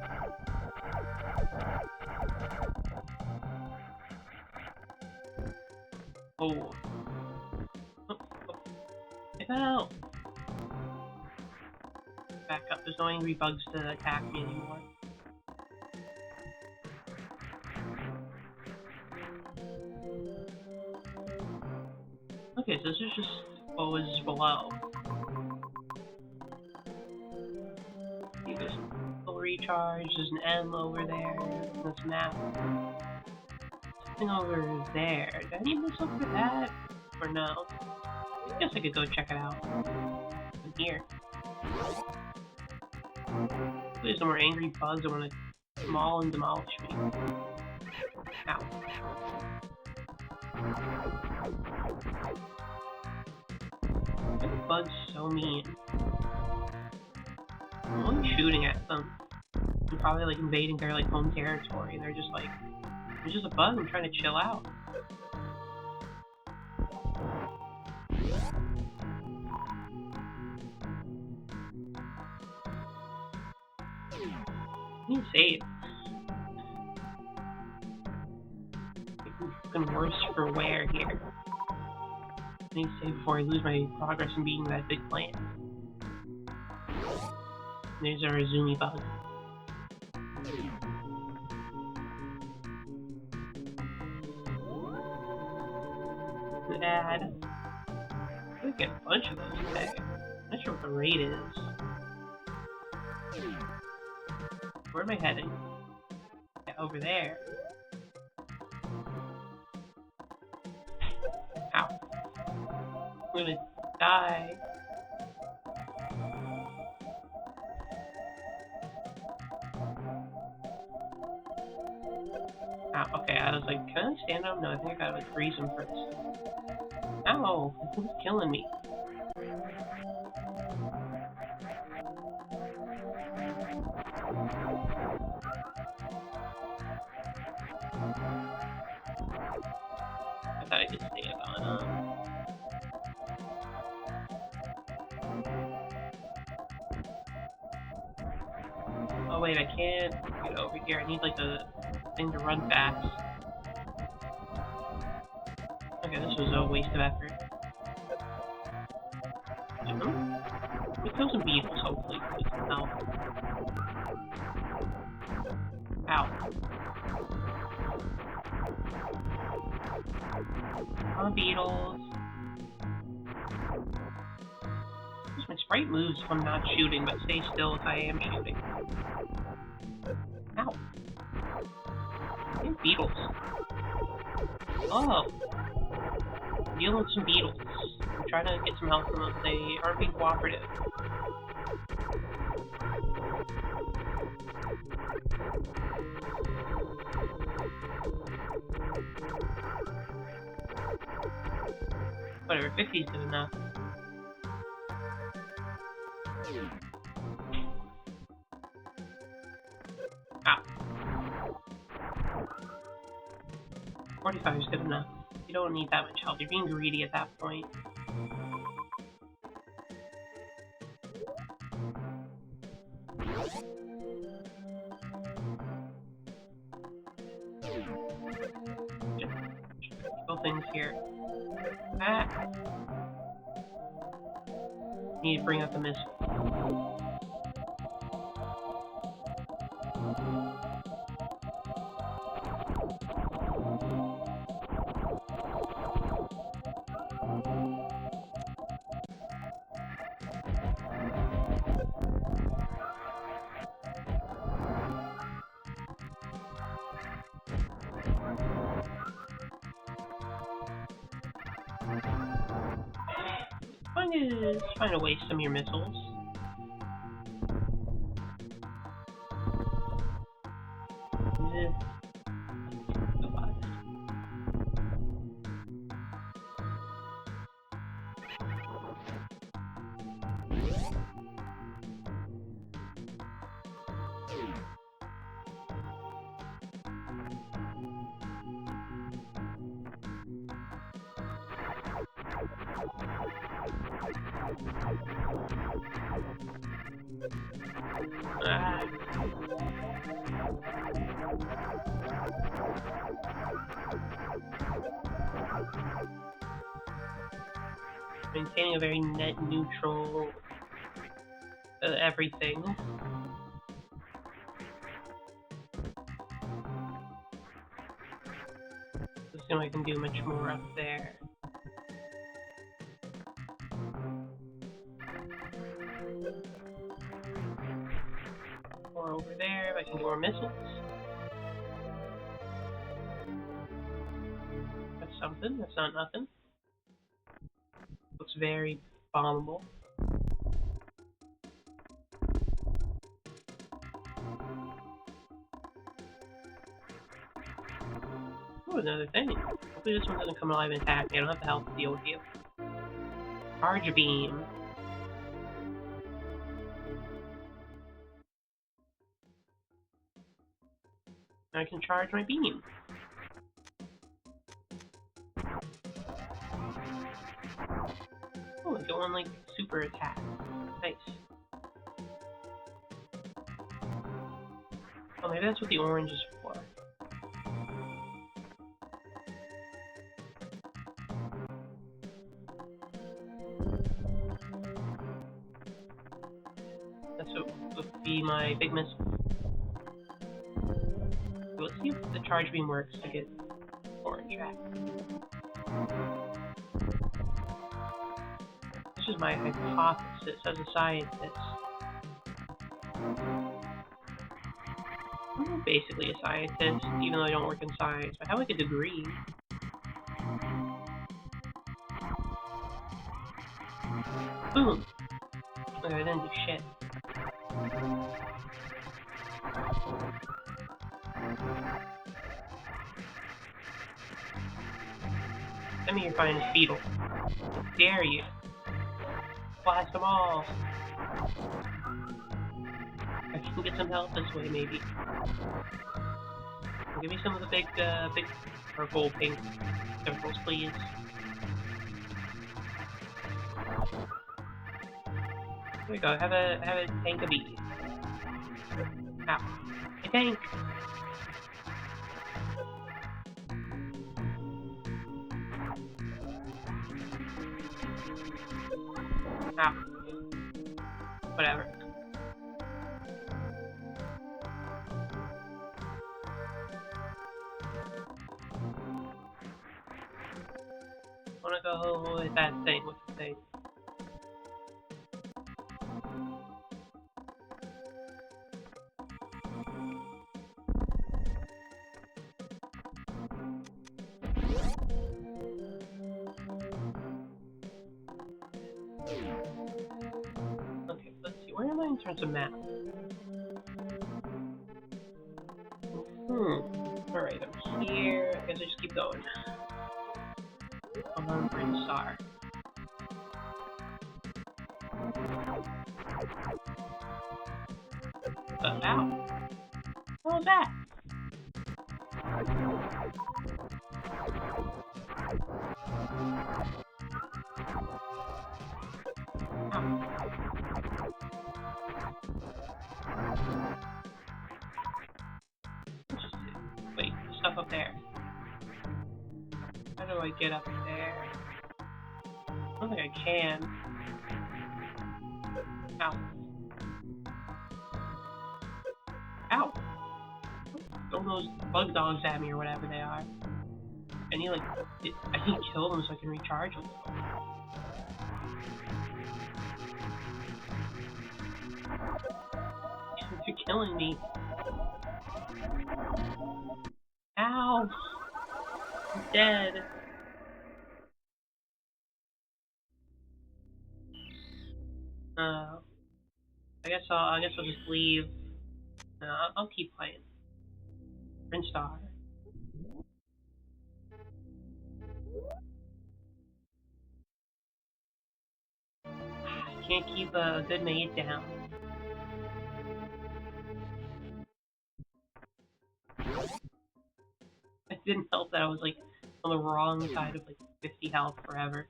Oh. Oh, oh. It fell! Back up. There's no angry bugs to attack me anymore. Okay, so this is just what was below. There's full recharge, there's an M over there, this map. Something over there. Do I need this over that? Or no? I guess I could go check it out. From here. There's no more angry bugs that want to maul and demolish me. Ow. Why are the bugs so mean? I'm only shooting at them. I'm probably like invading their like home territory and they're just like, it's just a bug, I'm trying to chill out. I need to save. Fucking worse for wear here. I need to save before I lose my progress in beating that big plant. There's our Izumi bug. Add. I get a bunch of those today. I'm not sure what the rate is. Where am I heading? Yeah, over there. Ow. I'm gonna die. Ow, okay, I was like, can I stand up? No, I think I gotta like freeze him first. Ow, this is killing me. I thought I could stand on him. Oh wait, I can't get over here. I need like a thing to run fast. Okay, this was a waste of effort. We kill some beetles, hopefully, with some help. Ow. Come on, beetles. My sprite moves if I'm not shooting, but stay still if I am shooting. Ow. Hey, beetles. Oh. I'm dealing with some beetles. I'm trying to get some help from them. They aren't being cooperative. Whatever, 50 is good enough. Ah. 45 is good enough. You don't need that much help. You're being greedy at that point. Just things here. Ah. need to bring up the missile. Find a waste some of your missiles. Maintaining a very net neutral everything. Let's see if I can do much more up there. Or over there, if I can get more missiles. That's something, that's not nothing. Looks very bombable. Oh, another thing. Hopefully this one doesn't come alive and attack me. I don't have the health to deal with you. Charge beam. Now I can charge my beam. Oh, I go on like super attack. Nice. Oh, maybe that's what the orange is for. That's what would be my big missile. So let's see if the charge beam works to get orange back. This is my hypothesis as a scientist. I'm basically a scientist, even though I don't work in science. I have like a degree. Boom! Okay, I didn't do shit. Send me your finest beetle. Dare you? Blast them all! I can get some health this way, maybe. Give me some of the big purple, pink circles, please. There we go. Have a tank of bees. Ow! A tank. Ow. Whatever. I wanna go with that thing. What's the thing? Okay, let's see. Where am I in terms of map? Alright, I'm here. I guess I just keep going. I'm on Green Star. Ow. What was that? Wait, there's stuff up there. How do I get up there? I don't think I can. Ow. Ow. Throw those bug dogs at me or whatever they are. I need to kill them so I can recharge a little. They're killing me. Ow! I'm dead. I guess I'll just leave. I'll keep playing. Prince Star. I can't keep a good maid down. It didn't help that I was on the wrong side of 50 health forever.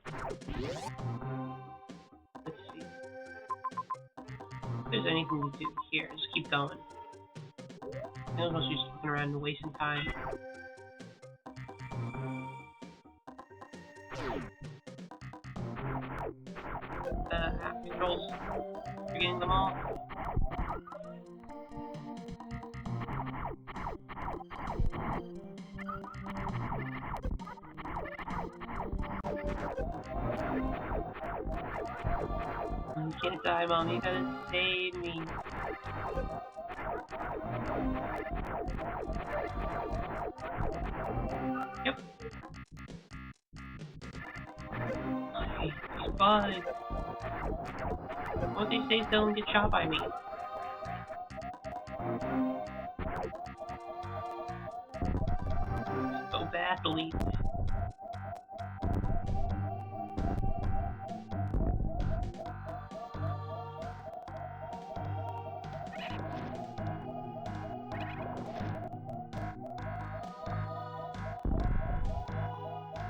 Let's see. If there's anything to do here, just keep going. I don't know if she's just looking around and wasting time. Controls. You're getting them all. You can't die, Mom. You gotta save me. Yep. I hate these bugs. Won't they stay still and get shot by me? So badly.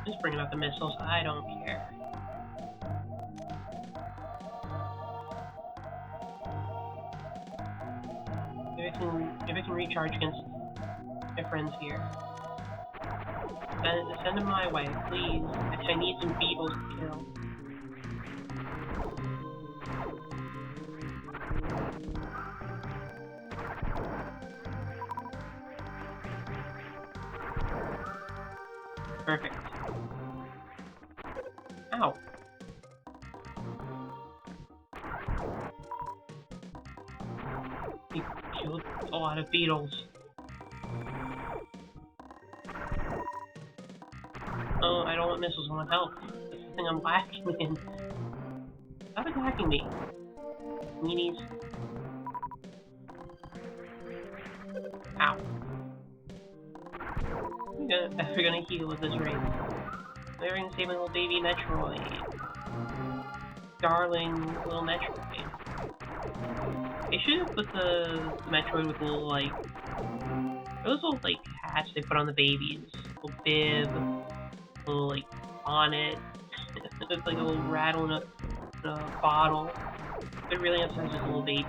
Just bringing out the missiles. I don't care. If I can recharge against my friends here. Send them my way, please. I need some beetles to kill. Perfect. Ow. He killed a lot of beetles. Oh, I don't want missiles, I want health. That's the thing I'm lacking in. Stop attacking me. Meanies. Ow. I'm never gonna heal at this rate. I'm never gonna save my little baby Metroid. Darling little Metroid. They should have put the Metroid with those little hats they put on the babies. Little bib, little bonnet. It's like a little rattle in a bottle. It really emphasizes a little baby.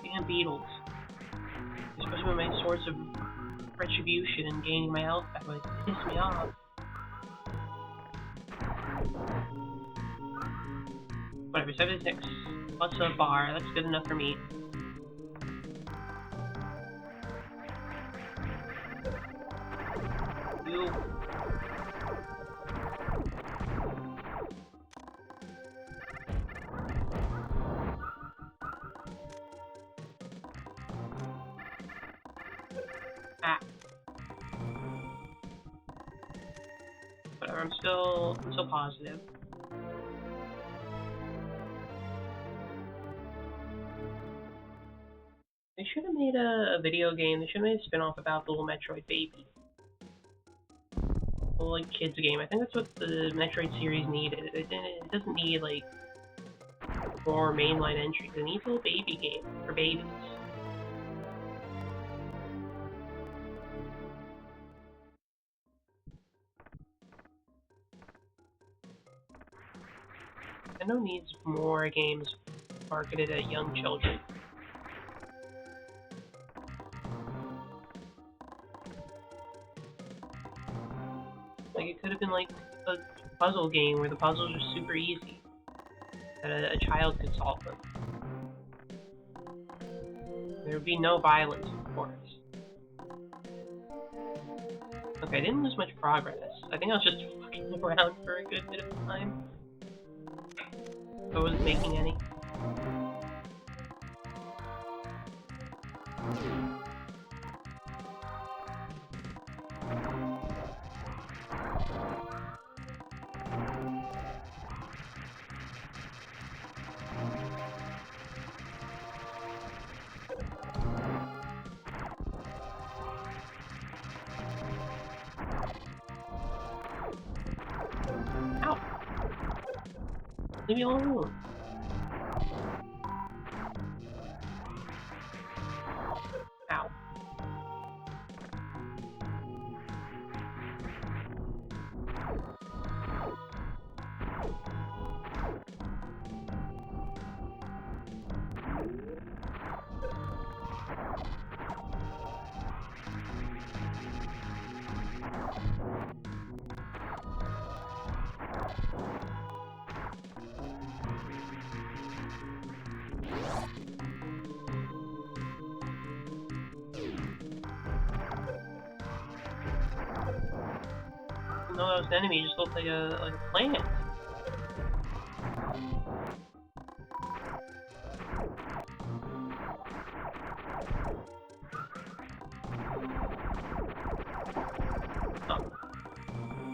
Damn beetles. Especially when my source of retribution and gaining my health back would piss me off. Whatever, 76 plus a bar, that's good enough for me. You. Ah. Whatever, I'm still positive. They should have made a video game. They should have made a spin-off about the little Metroid baby. A little kids game. I think that's what the Metroid series needed. It doesn't need more mainline entries. It needs a little baby game for babies. Nintendo needs more games marketed at young children. Like, it could have been like a puzzle game where the puzzles are super easy, that a child could solve them. There would be no violence, of course. Okay, I didn't lose much progress. I think I was just fucking around for a good bit of time. I wasn't making any. Ow! Leave me alone. Ow. No, that was an enemy. It just looked like a plant. Oh.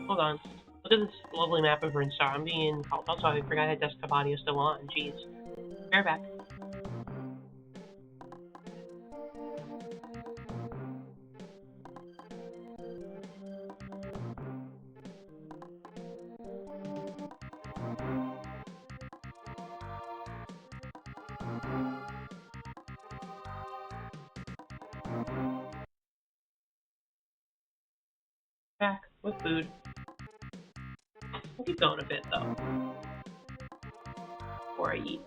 Hold on. Look at this lovely map of Rinstar. I'm being called. Also, I forgot I had desktop audio still on. Jeez. Be right back. Back with food. We'll keep going a bit though before I eat.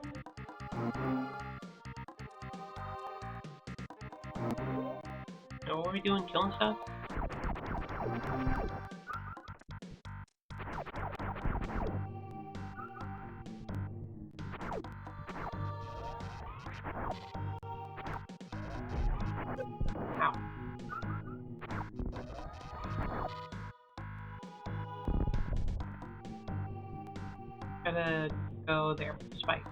Now, what are we doing? Killing stuff? Ow. Gotta go there with the spikes.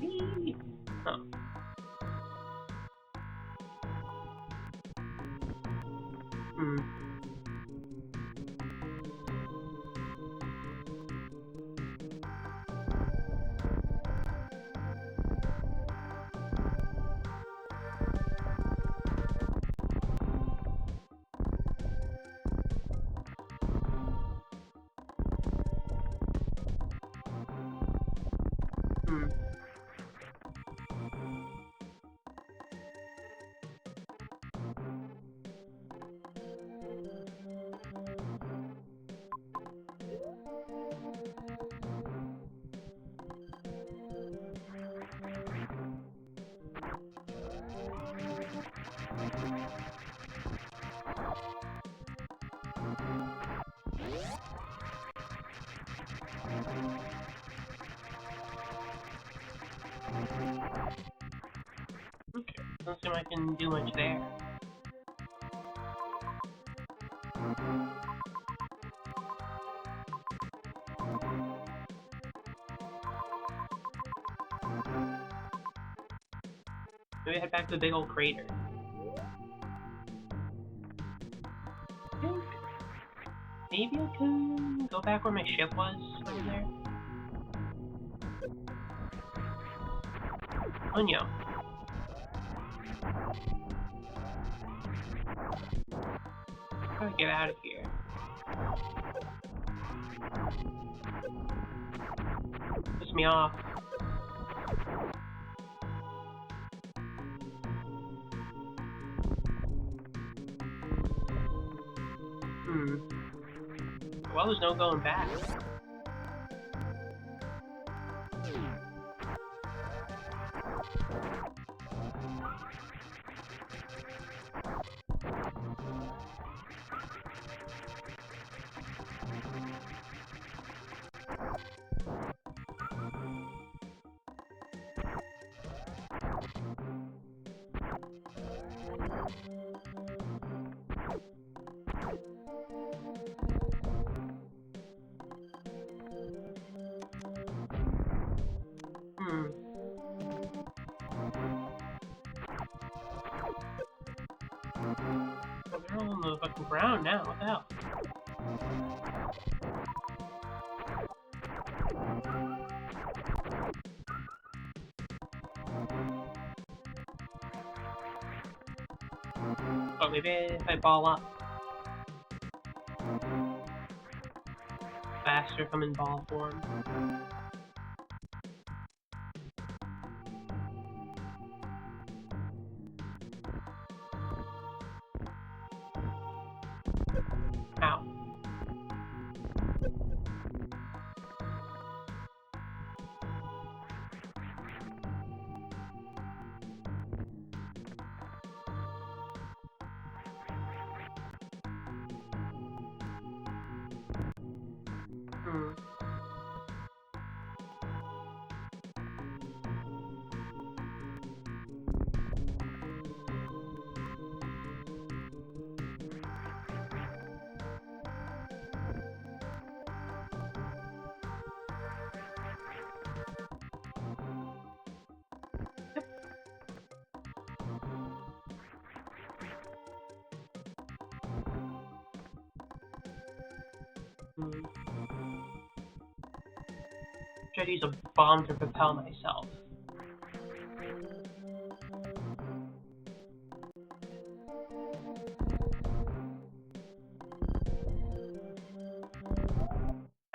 Whee! Oh. Hmm. Hmm. Okay. Doesn't seem like I can do much there. Maybe head back to the big old crater. I think maybe I can go back where my ship was over there. Onyo. How do I get out of here? Piss me off. Hmm. Well, there's no going back. Hmm. Oh, they're all on the fucking ground now. What the hell? Oh, maybe if I ball up faster, come in ball form. Ow. Hmm. Hmm. Should I use a bomb to propel myself?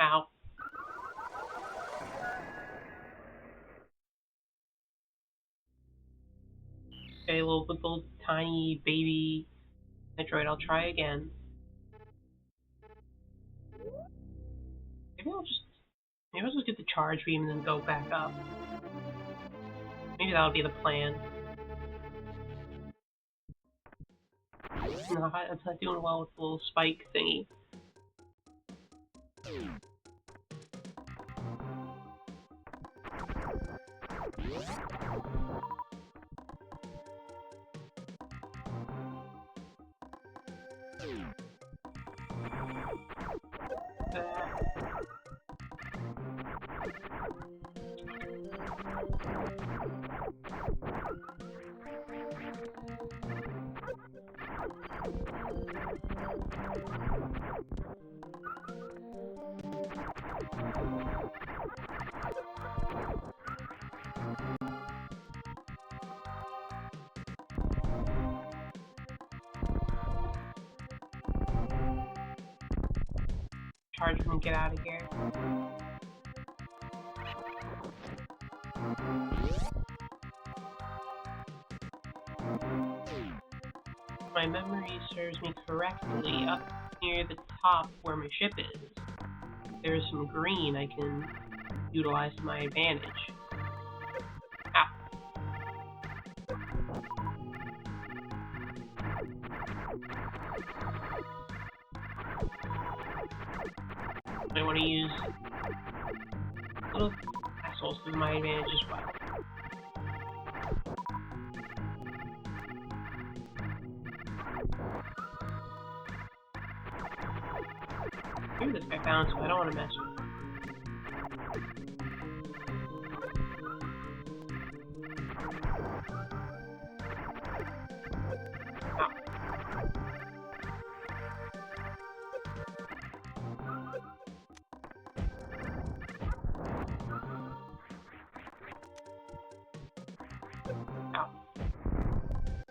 Ow. Okay, little tiny baby Metroid. I'll try again. Maybe I'll just get the charge beam and then go back up. Maybe that'll be the plan. No, I'm not doing well with the little spike thingy. Charge and get out of here. If my memory serves me correctly, up near the top where my ship is, there's some green I can utilize to my advantage. Ow. I want to use little assholes to my advantage as well. Maybe this guy bounced, but I don't want to mess with him. Ow. Ow.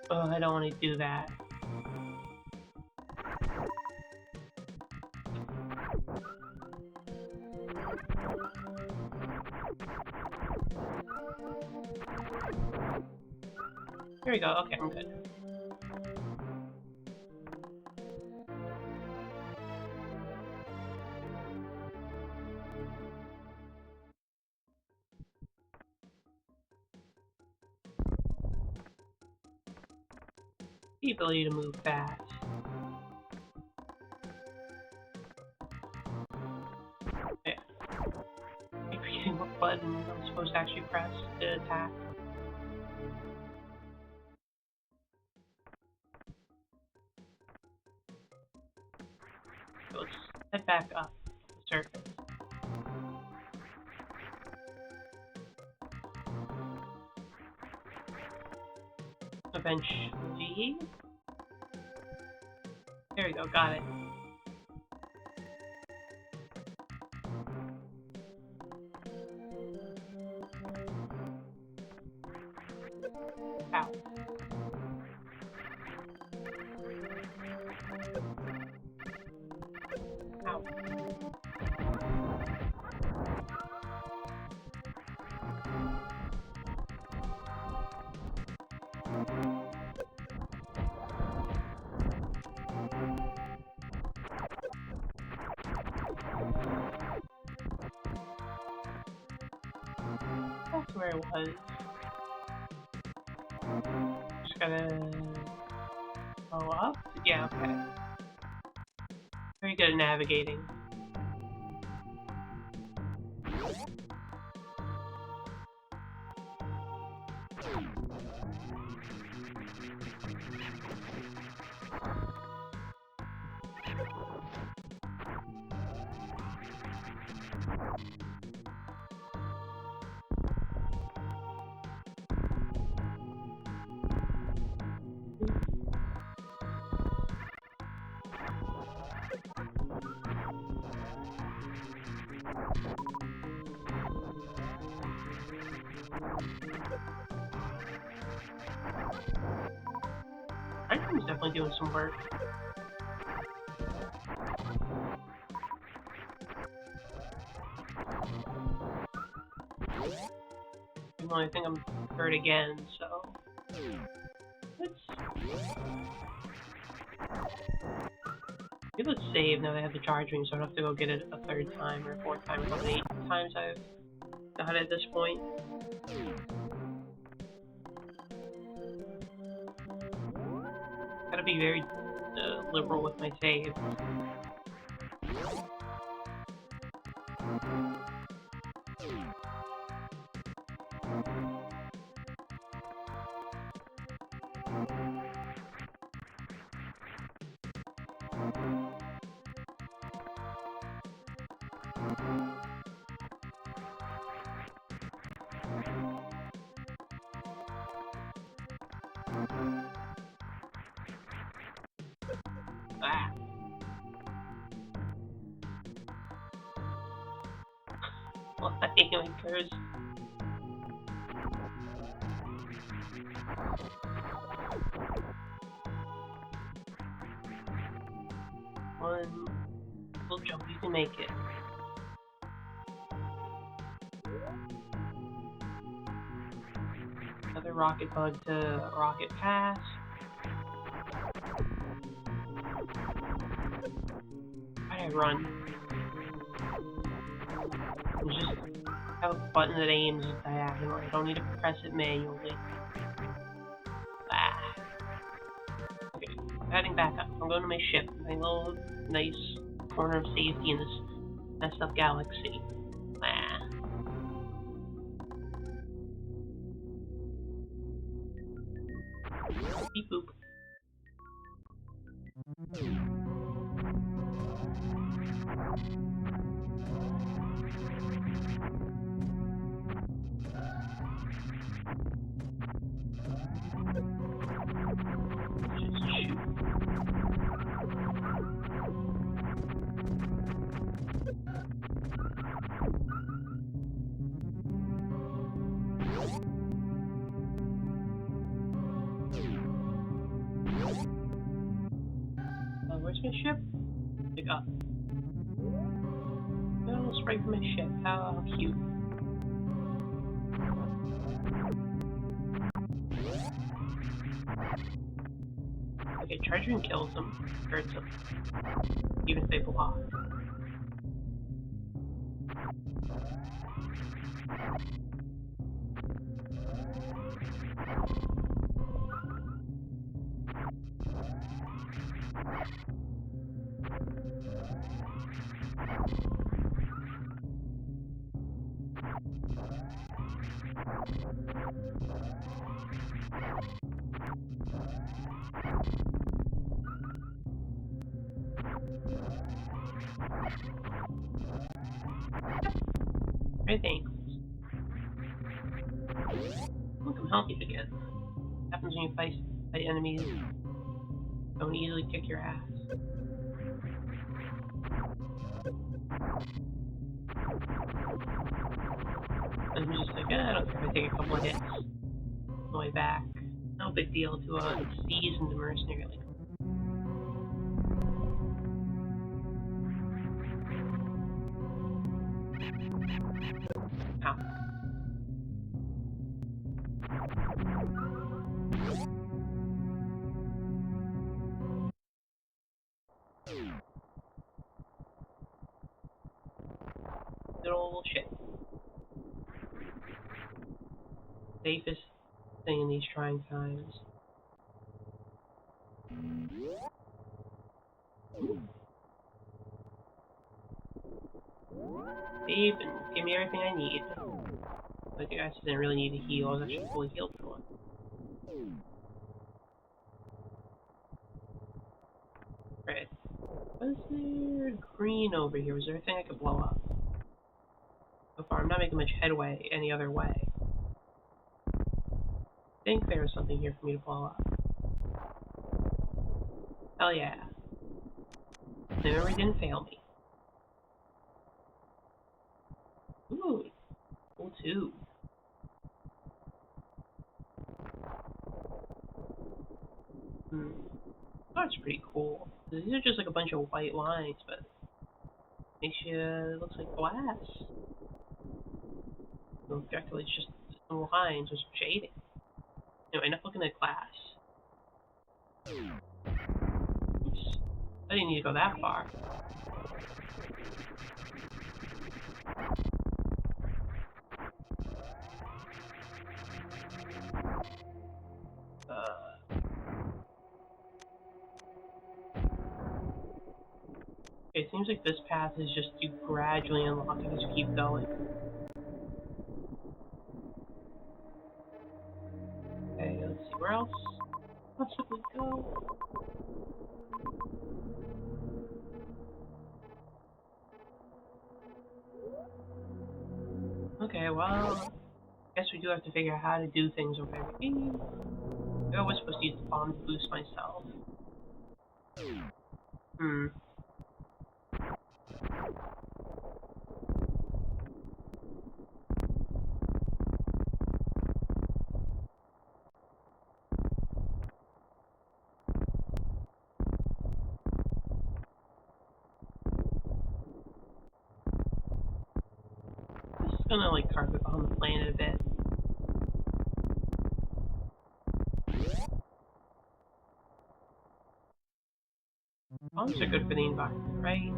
Oh, I don't want to do that. Here we go. Okay, I'm good. The ability to move fast. Yeah. I'm forgetting what button I'm supposed to actually press to attack. So let's head back up the surface. Eventually. There we go, got it. Ow. Ow. That's where it was. Just gotta go up? Yeah, okay. Very good at navigating. Item's definitely doing some work. The only thing I'm hurt again, so let's save now that I have the charge ring, so I don't have to go get it a third time or a fourth time, or how many times I've got it at this point. Gotta be very liberal with my save. Ah. Well, I think it occurs. One little jump, you can make it. Another rocket bug to rocket pass. Why did I run? Just have a button that aims diagonally. I don't need to press it manually. Ah. Okay, heading back up. I'm going to my ship. My little nice corner of safety in this messed up galaxy. Ah. Beep boop. Just shoot. Where's my ship? Pick up. A little spray from my ship. How cute. Okay, charging kills them. Hurts them. Even if they block. Right, thanks. Look, I'm healthy again. Happens when you fight enemies. Don't easily kick your ass. And I'm just like, I don't care if I take a couple of hits on the way back. No big deal to a seasoned mercenary like. Ow. Good old shit. Safest thing in these trying times. Save and give me everything I need. Like, I guess I didn't really need to heal. I was actually fully healed for one. Right. Was there green over here? Was there a thing I could blow up? So far, I'm not making much headway any other way. I think there was something here for me to blow up. Hell yeah. The memory didn't fail me. Ooh, cool too. Oh, that's pretty cool. These are just like a bunch of white lines, but makes you, it looks like glass. So effectively, it's just some lines with some shading. Anyway, enough looking at glass. Oops. I didn't need to go that far. It seems like this path is just you gradually unlock it as you keep going. Okay, let's see, where else possibly go? Okay, well, I guess we do have to figure out how to do things over every game. I was supposed to use the bomb to boost myself. Just gonna like carpet bomb the planet a bit. Bombs are good for the environment, right?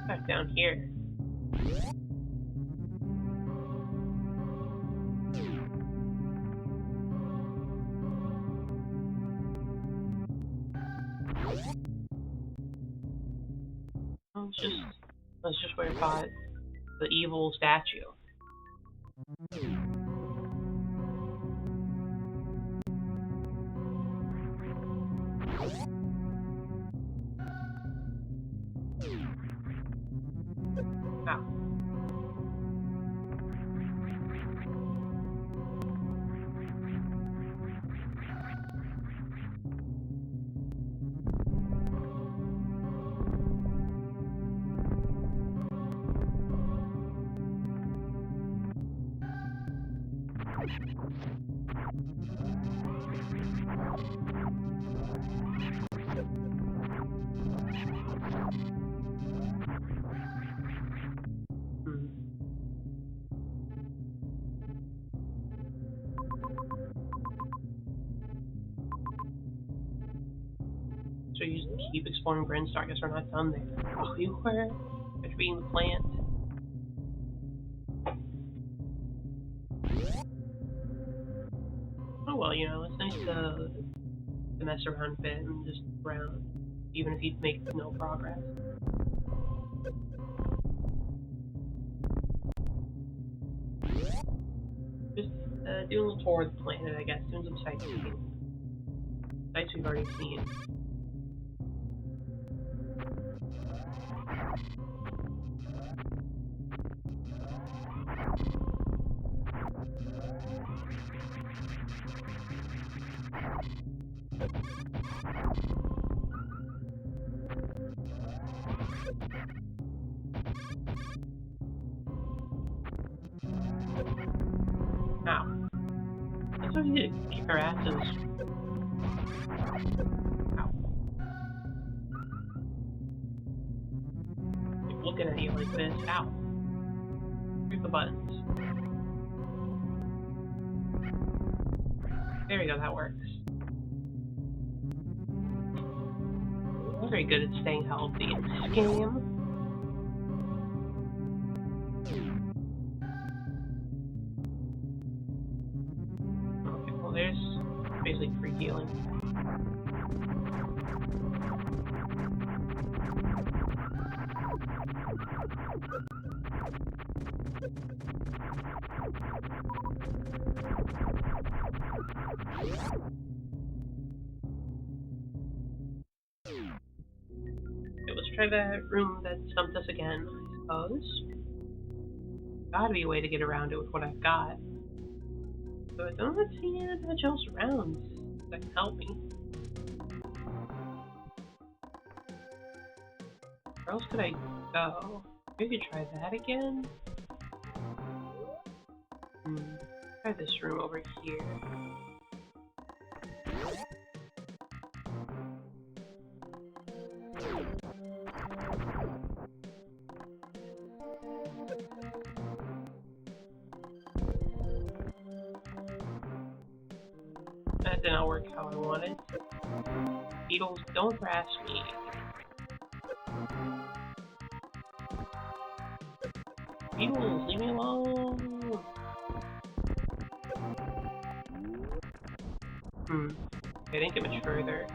Back down here. Let's just worry about the evil statue. Ow. So you just keep exploring Brinstar. I guess we're not done there. Oh, you were after being the plant. Oh well, it's nice to mess around a bit and just around, even if you make no progress. Just doing a little tour of the planet, I guess, doing some sightseeing. Sights we've already seen. Ow. That's what we did. Kick our asses. Ow. Keep looking at you like this. Ow. Shoot the buttons. There we go, that works. I'm very good at staying healthy in this game. Okay, well there's basically free healing. Okay, let's try that room that stumped us again, I suppose. Gotta be a way to get around it with what I've got. But I don't see much else around that can help me. Where else could I go? Maybe try that again? Try this room over here. That did not work how I wanted. Beetles, don't harass me. Beetles, leave me alone! I didn't get much further.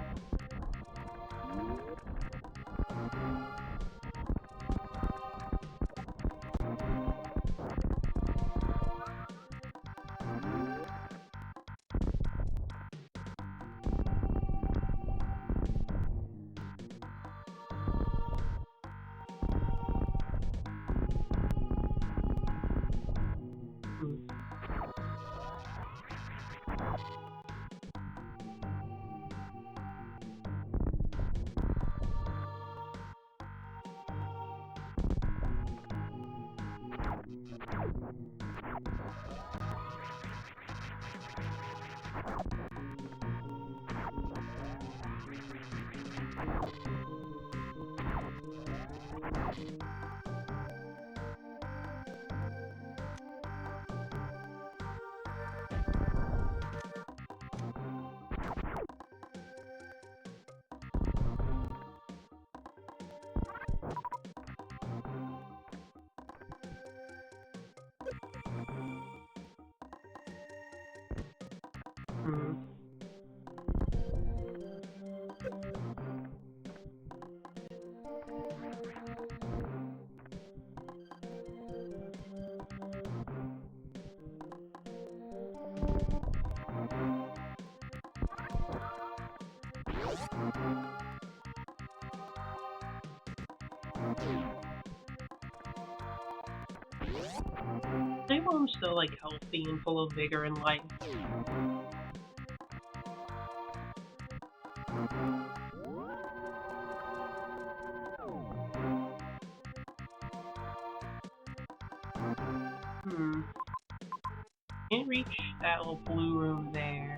Maybe I'm still like healthy and full of vigor and life. Can't reach that little blue room there.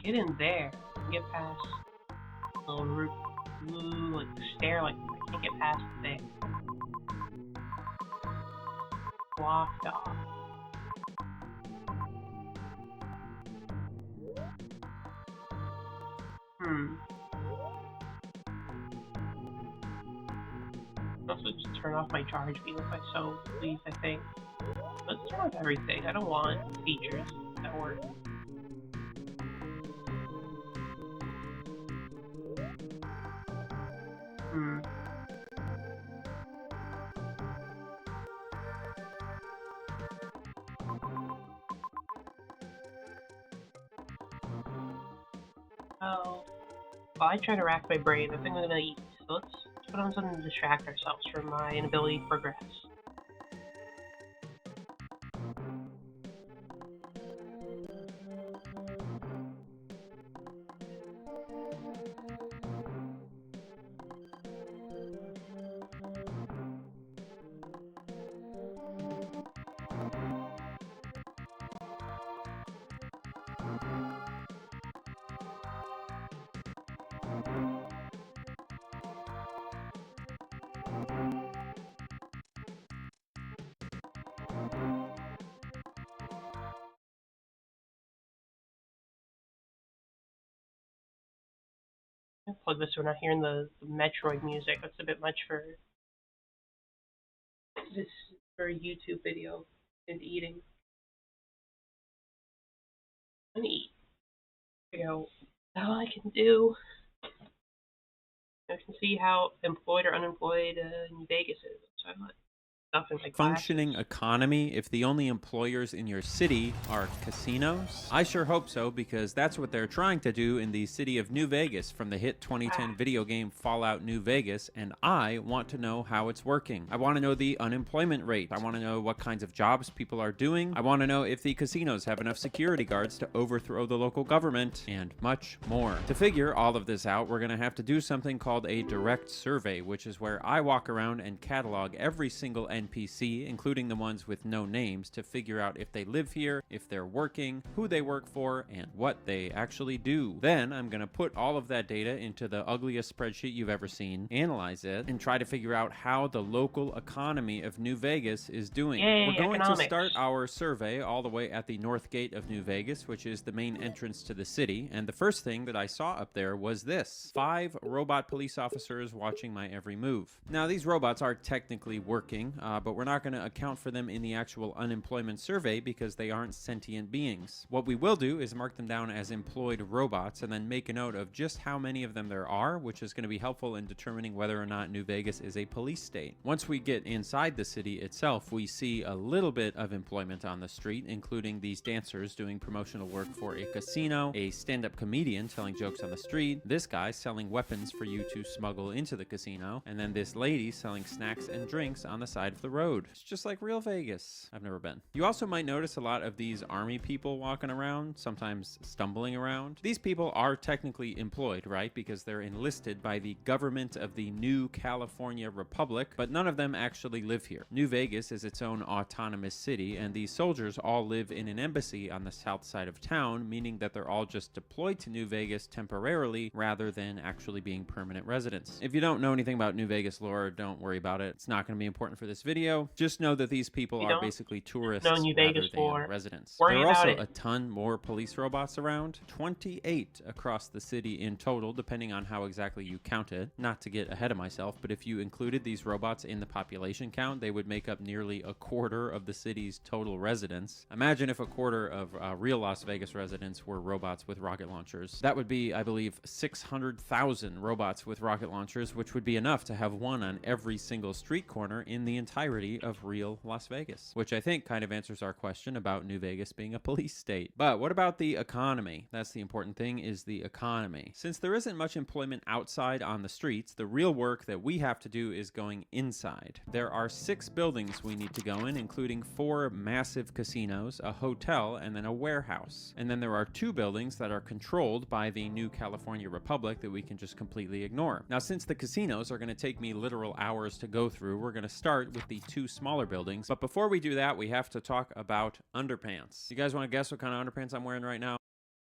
Get in there. Get past the little roof, blue like stair. Like I can't get past there. Blocked off. turn off my charge beam if I so please, I think. But turn off everything. I don't want features that work. Hmm. Oh. Well, I try to rack my brain. I think I'm gonna eat. So let's put on something to distract ourselves from my inability to progress. I'll plug this so we're not hearing the Metroid music. That's a bit much for this for a YouTube video and eating. I'm gonna eat. All I can do. I can see how employed or unemployed in Vegas is. So I want stuff in my Functioning glasses. economy if the only employers in your city are casinos? I sure hope so, because that's what they're trying to do in the city of New Vegas from the hit 2010 video game Fallout New Vegas, and I want to know how it's working. I want to know the unemployment rate. I want to know what kinds of jobs people are doing. I want to know if the casinos have enough security guards to overthrow the local government, and much more. To figure all of this out, we're going to have to do something called a direct survey, which is where I walk around and catalog every single NPC, including the ones with no names, to figure out if they live here, if they're working, who they work for, and what they actually do. Then I'm going to put all of that data into the ugliest spreadsheet you've ever seen, analyze it, and try to figure out how the local economy of New Vegas is doing. Yay, We're going economics. to start our survey all the way at the north gate of New Vegas, which is the main entrance to the city, and the first thing that I saw up there was this: 5 robot police officers watching my every move. Now, these robots are technically working, but we're not going to account for them in the actual unemployment survey because they aren't sentient beings. What we will do is mark them down as employed robots and then make a note of just how many of them there are, which is going to be helpful in determining whether or not New Vegas is a police state. Once we get inside the city itself, we see a little bit of employment on the street, including these dancers doing promotional work for a casino, a stand-up comedian telling jokes on the street, this guy selling weapons for you to smuggle into the casino, and then this lady selling snacks and drinks on the side of the road. It's just like real Vegas. I've never been. You also might notice a lot of these army people walking around, sometimes stumbling around. These people are technically employed, right? Because they're enlisted by the government of the New California Republic, but none of them actually live here. New Vegas is its own autonomous city, and these soldiers all live in an embassy on the south side of town, meaning that they're all just deployed to New Vegas temporarily rather than actually being permanent residents. If you don't know anything about New Vegas lore, don't worry about it. It's not going to be important for this video. Just know that these people are basically tourists New rather Vegas than lore, residents. worry There are about also it. a ton more police robots around, 28 across the city in total, depending on how exactly you count it. Not to get ahead of myself, but if you included these robots in the population count, they would make up nearly a quarter of the city's total residents. Imagine if a quarter of real Las Vegas residents were robots with rocket launchers. That would be, I believe, 600,000 robots with rocket launchers, which would be enough to have one on every single street corner in the entirety of real Las Vegas, which I think kind of answers our question about New Vegas being a police state. But what about the economy? That's the important thing, is the economy. Since there isn't much employment outside on the streets, the real work that we have to do is going inside. There are 6 buildings we need to go in, including 4 massive casinos, a hotel, and then a warehouse. And then there are 2 buildings that are controlled by the New California Republic that we can just completely ignore. Now, since the casinos are going to take me literal hours to go through, we're going to start with the 2 smaller buildings. But before we do that, we have to talk about underpants. You guys want to guess what kind of underpants I'm wearing right now?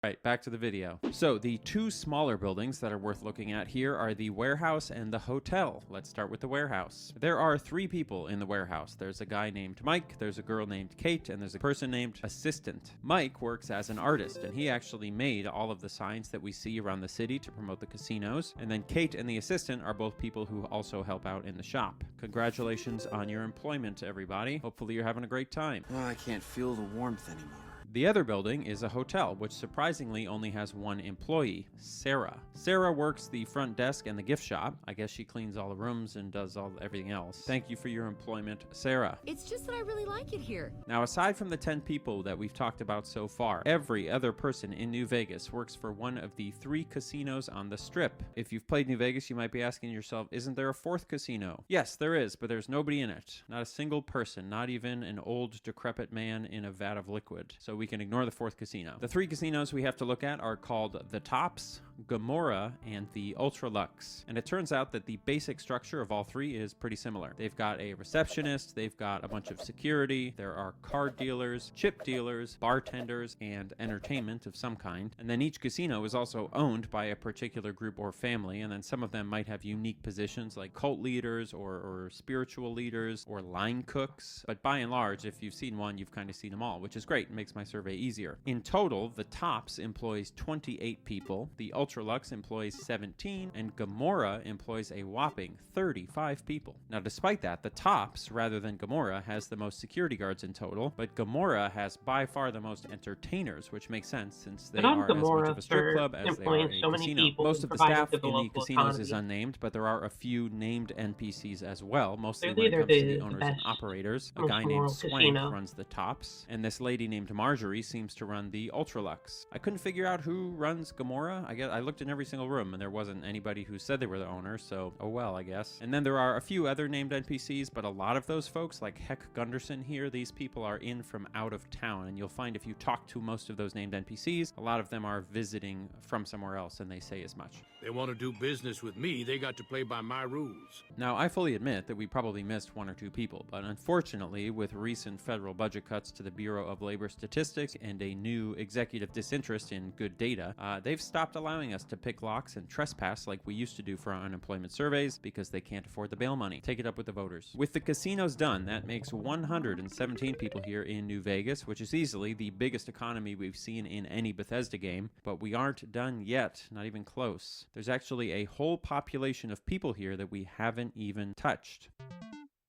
Right, back to the video. So the two smaller buildings that are worth looking at here are the warehouse and the hotel. Let's start with the warehouse. There are 3 people in the warehouse. There's a guy named Mike, there's a girl named Kate, and there's a person named Assistant. Mike works as an artist, and he actually made all of the signs that we see around the city to promote the casinos. And then Kate and the assistant are both people who also help out in the shop. Congratulations on your employment, everybody. Hopefully you're having a great time. Oh, I can't feel the warmth anymore. The other building is a hotel, which surprisingly only has 1 employee, Sarah. Sarah works the front desk and the gift shop. I guess she cleans all the rooms and does everything else. Thank you for your employment, Sarah. It's just that I really like it here. Now, aside from the 10 people that we've talked about so far, every other person in New Vegas works for one of the 3 casinos on the Strip. If you've played New Vegas, you might be asking yourself, isn't there a 4th casino? Yes, there is, but there's nobody in it. Not a single person, not even an old, decrepit man in a vat of liquid. So we can ignore the 4th casino. The 3 casinos we have to look at are called the Tops, Gomorrah, and the Ultralux. And it turns out that the basic structure of all 3 is pretty similar. They've got a receptionist, they've got a bunch of security, there are card dealers, chip dealers, bartenders, and entertainment of some kind. And then each casino is also owned by a particular group or family, and then some of them might have unique positions like cult leaders or spiritual leaders or line cooks. But by and large, if you've seen one, you've kind of seen them all, which is great. It makes my survey easier. In total, the Tops employs 28 people, the Ultralux employs 17, and Gomorrah employs a whopping 35 people. Now, despite that, the Tops, rather than Gomorrah, has the most security guards in total, but Gomorrah has by far the most entertainers, which makes sense since they are as much of a strip club as they are a casino. Most of the staff in the casinos is unnamed, but there are a few named NPCs as well, mostly when it comes to the owners and operators. A guy named Swank runs the Tops, and this lady named Marjorie seems to run the Ultralux. I couldn't figure out who runs Gomorrah. I looked in every single room and there wasn't anybody who said they were the owner, so oh well, I guess. And then there are a few other named NPCs, but a lot of those folks, like Heck Gunderson here, these people are in from out of town, and you'll find if you talk to most of those named NPCs, a lot of them are visiting from somewhere else, and they say as much. They want to do business with me, they got to play by my rules. Now, I fully admit that we probably missed 1 or 2 people, but unfortunately, with recent federal budget cuts to the Bureau of Labor Statistics and a new executive disinterest in good data, they've stopped allowing us to pick locks and trespass like we used to do for our unemployment surveys because they can't afford the bail money. Take it up with the voters. With the casinos done, that makes 117 people here in New Vegas, which is easily the biggest economy we've seen in any Bethesda game, but we aren't done yet, not even close. There's actually a whole population of people here that we haven't even touched.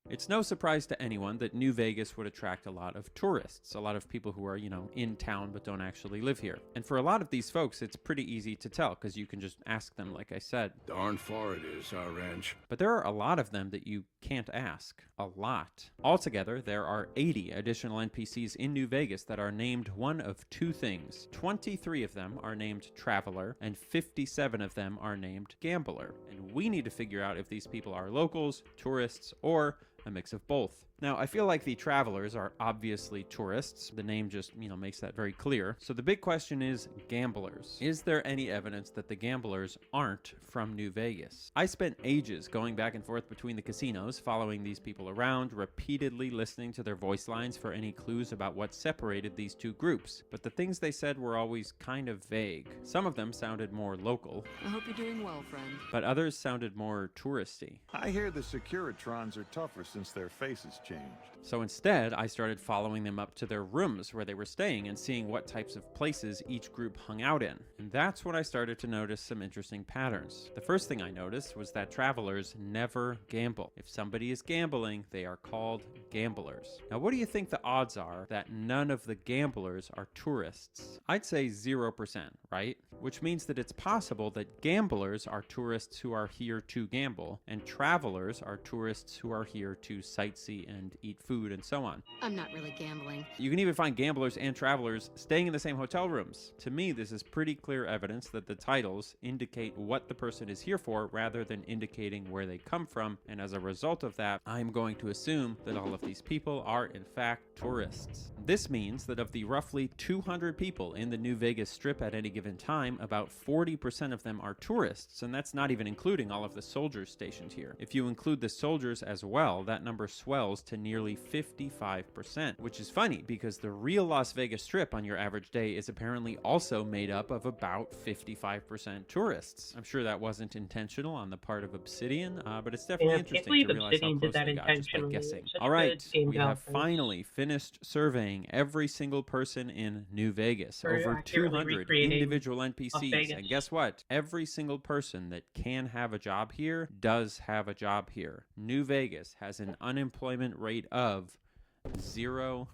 It's no surprise to anyone that New Vegas would attract a lot of tourists, a lot of people who are, in town but don't actually live here. And for a lot of these folks, it's pretty easy to tell because you can just ask them, like I said. Darn far it is, our ranch. But there are a lot of them that you can't ask. A lot. Altogether, there are 80 additional NPCs in New Vegas that are named one of 2 things. 23 of them are named Traveler, and 57 of them are named Gambler. And we need to figure out if these people are locals, tourists, or a mix of both. Now, I feel like the Travelers are obviously tourists. The name just, makes that very clear. So the big question is gamblers. Is there any evidence that the gamblers aren't from New Vegas? I spent ages going back and forth between the casinos, following these people around, repeatedly listening to their voice lines for any clues about what separated these 2 groups. But the things they said were always kind of vague. Some of them sounded more local. I hope you're doing well, friend. But others sounded more touristy. I hear the Securitrons are tougher since their faces changed. So instead, I started following them up to their rooms where they were staying and seeing what types of places each group hung out in. And that's when I started to notice some interesting patterns. The first thing I noticed was that travelers never gamble. If somebody is gambling, they are called gamblers. Now, what do you think the odds are that none of the gamblers are tourists? I'd say 0%, right? Which means that it's possible that gamblers are tourists who are here to gamble, and travelers are tourists who are here to sightsee and eat food and so on. I'm not really gambling. You can even find gamblers and travelers staying in the same hotel rooms. To me, this is pretty clear evidence that the titles indicate what the person is here for rather than indicating where they come from, and as a result of that, I'm going to assume that all of these people are in fact tourists. This means that of the roughly 200 people in the New Vegas Strip at any given time, about 40% of them are tourists, and that's not even including all of the soldiers stationed here. If you include the soldiers as well, that number swells to nearly 55%, which is funny because the real Las Vegas Strip on your average day is apparently also made up of about 55% tourists. I'm sure that wasn't intentional on the part of Obsidian, but it's definitely Yeah, I can't interesting believe to realize how Obsidian did close that they got just by intentionally. guessing. They're such All good right, game we have developers. finally finished surveying every single person in New Vegas. For Over accurately 200 recreating individual Las NPCs. Vegas. And guess what? Every single person that can have a job here does have a job here. New Vegas has an unemployment rate of 0%.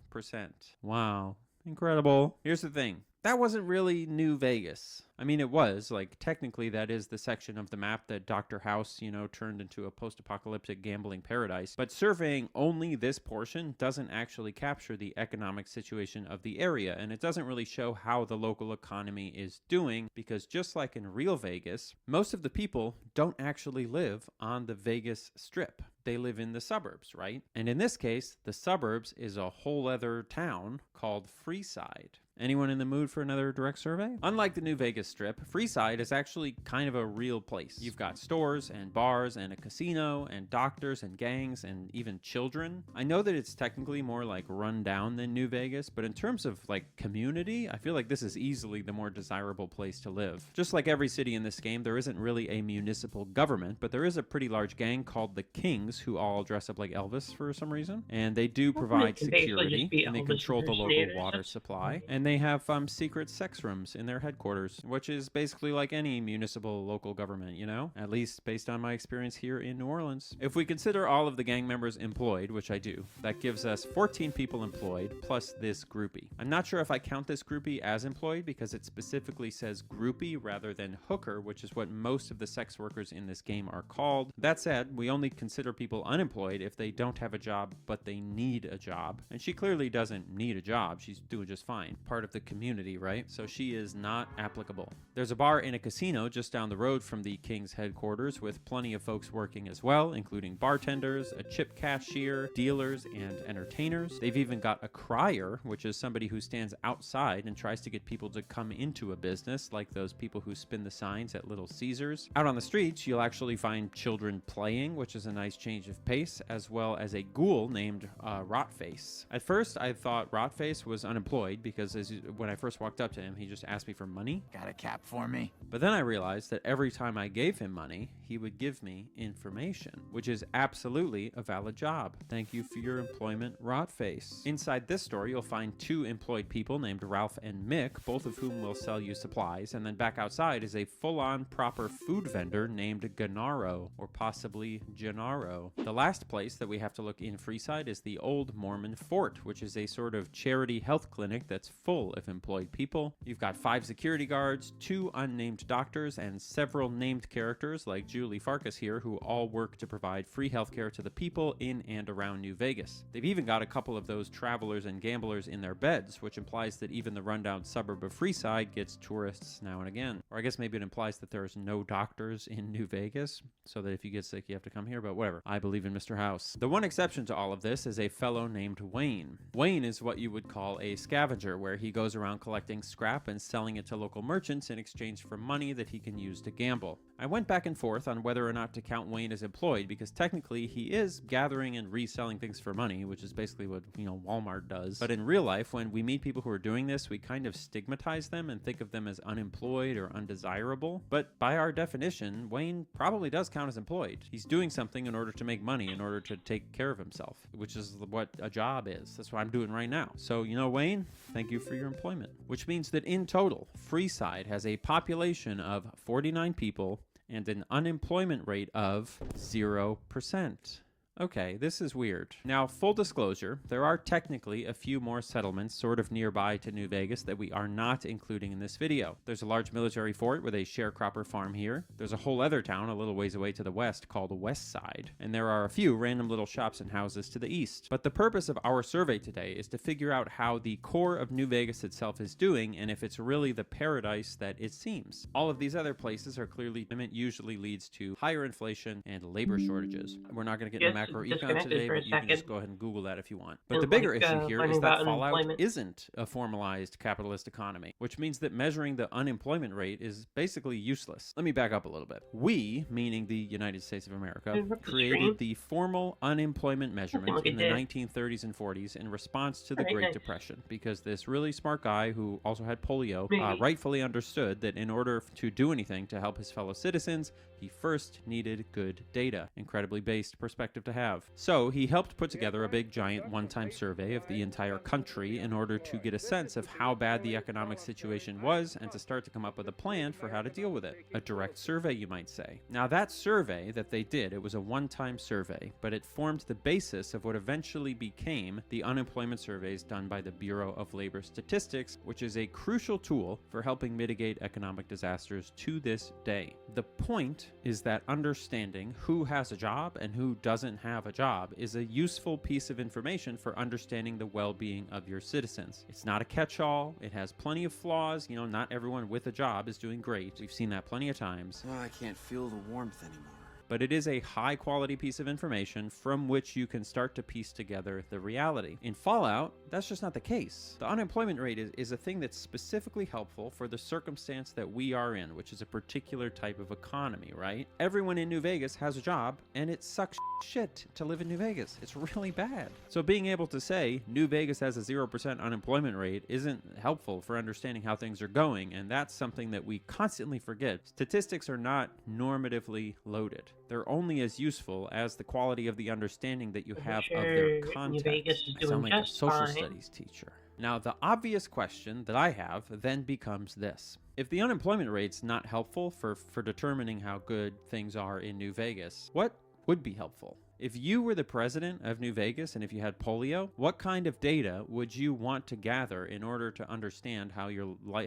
Wow. Incredible. Here's the thing. That wasn't really New Vegas. I mean, it was. Like, technically, that is the section of the map that Dr. House, turned into a post-apocalyptic gambling paradise. But surveying only this portion doesn't actually capture the economic situation of the area, and it doesn't really show how the local economy is doing, because just like in real Vegas, most of the people don't actually live on the Vegas Strip. They live in the suburbs, right? And in this case, the suburbs is a whole other town called Freeside. Anyone in the mood for another direct survey? Unlike the New Vegas Strip, Freeside is actually kind of a real place. You've got stores and bars and a casino and doctors and gangs and even children. I know that it's technically more like run down than New Vegas, but in terms of like community, I feel like this is easily the more desirable place to live. Just like every city in this game, there isn't really a municipal government, but there is a pretty large gang called the Kings who all dress up like Elvis for some reason. And they do provide They can basically security, just be and they Elvis control the local impersonators. water That's supply. And they have secret sex rooms in their headquarters, which is basically like any municipal local government, at least based on my experience here in New Orleans. If we consider all of the gang members employed, which I do, that gives us 14 people employed plus this groupie. I'm not sure if I count this groupie as employed because it specifically says groupie rather than hooker, which is what most of the sex workers in this game are called. That said, we only consider people unemployed if they don't have a job but they need a job. And she clearly doesn't need a job. She's doing just fine. Part of the community, right? So she is not applicable. There's a bar in a casino just down the road from the King's headquarters with plenty of folks working as well, including bartenders, a chip cashier, dealers, and entertainers. They've even got a crier, which is somebody who stands outside and tries to get people to come into a business, like those people who spin the signs at Little Caesars. Out on the streets, you'll actually find children playing, which is a nice change of pace, as well as a ghoul named Rotface. At first, I thought Rotface was unemployed because when I first walked up to him, he just asked me for money. Got a cap for me? But then I realized that every time I gave him money, he would give me information, which is absolutely a valid job. Thank you for your employment, Rotface. Inside this store, you'll find two employed people named Ralph and Mick, both of whom will sell you supplies, and then back outside is a full-on proper food vendor named Gennaro, or possibly Gennaro. The last place that we have to look in Freeside is the Old Mormon Fort, which is a sort of charity health clinic that's full of employed people. You've got 5 security guards, 2 unnamed doctors, and several named characters like Julie Farkas here who all work to provide free healthcare to the people in and around New Vegas. They've even got a couple of those travelers and gamblers in their beds, which implies that even the rundown suburb of Freeside gets tourists now and again. Or I guess maybe it implies that there's no doctors in New Vegas, so that if you get sick you have to come here, but whatever. I believe in Mr. House. The one exception to all of this is a fellow named Wayne. Wayne is what you would call a scavenger, where he goes around collecting scrap and selling it to local merchants in exchange for money that he can use to gamble. I went back and forth on whether or not to count Wayne as employed, because technically he is gathering and reselling things for money, which is basically what, Walmart does. But in real life, when we meet people who are doing this, we kind of stigmatize them and think of them as unemployed or undesirable. But by our definition, Wayne probably does count as employed. He's doing something in order to make money, in order to take care of himself, which is what a job is. That's what I'm doing right now. So, Wayne, thank you for your employment. Which means that in total, Freeside has a population of 49 people and an unemployment rate of 0%. Okay, this is weird. Now, full disclosure, there are technically a few more settlements sort of nearby to New Vegas that we are not including in this video. There's a large military fort with a sharecropper farm here. There's a whole other town a little ways away to the west called West Side. And there are a few random little shops and houses to the east. But the purpose of our survey today is to figure out how the core of New Vegas itself is doing and if it's really the paradise that it seems. All of these other places are clearly, usually leads to higher inflation and labor shortages. We're not going to get into or Econ disconnected today, for a but you can just second. go ahead and Google that if you want. But It the was bigger like, issue here learning is that about Fallout unemployment. isn't a formalized capitalist economy, which means that measuring the unemployment rate is basically useless. Let me back up a little bit. We, meaning the United States of America, Interrupt the created stream? the formal unemployment measurement like in it the did. 1930s and 40s in response to the Alright, Great nice. Depression, because this really smart guy who also had polio Maybe. rightfully understood that in order to do anything to help his fellow citizens, he first needed good data. Incredibly based perspective to have. So he helped put together a big giant one-time survey of the entire country in order to get a sense of how bad the economic situation was and to start to come up with a plan for how to deal with it. A direct survey, you might say. Now that survey that they did, it was a one-time survey, but it formed the basis of what eventually became the unemployment surveys done by the Bureau of Labor Statistics, which is a crucial tool for helping mitigate economic disasters to this day. The point is that understanding who has a job and who doesn't have a job is a useful piece of information for understanding the well-being of your citizens. It's not a catch-all. It has plenty of flaws. You know, not everyone with a job is doing great. We've seen that plenty of times. Oh, I can't feel the warmth anymore. But it is a high-quality piece of information from which you can start to piece together the reality. In Fallout, that's just not the case. The unemployment rate is a thing that's specifically helpful for the circumstance that we are in, which is a particular type of economy, right? Everyone in New Vegas has a job, and it sucks shit to live in New Vegas. It's really bad. So being able to say New Vegas has a 0% unemployment rate isn't helpful for understanding how things are going, and that's something that we constantly forget. Statistics are not normatively loaded. They're only as useful as the quality of the understanding that you have of their Sure, context. New Vegas is I doing sound like a just social fine. studies teacher. Now, the obvious question that I have then becomes this. If the unemployment rate's not helpful for determining how good things are in New Vegas, what would be helpful? If you were the president of New Vegas and if you had polio, what kind of data would you want to gather in order to understand how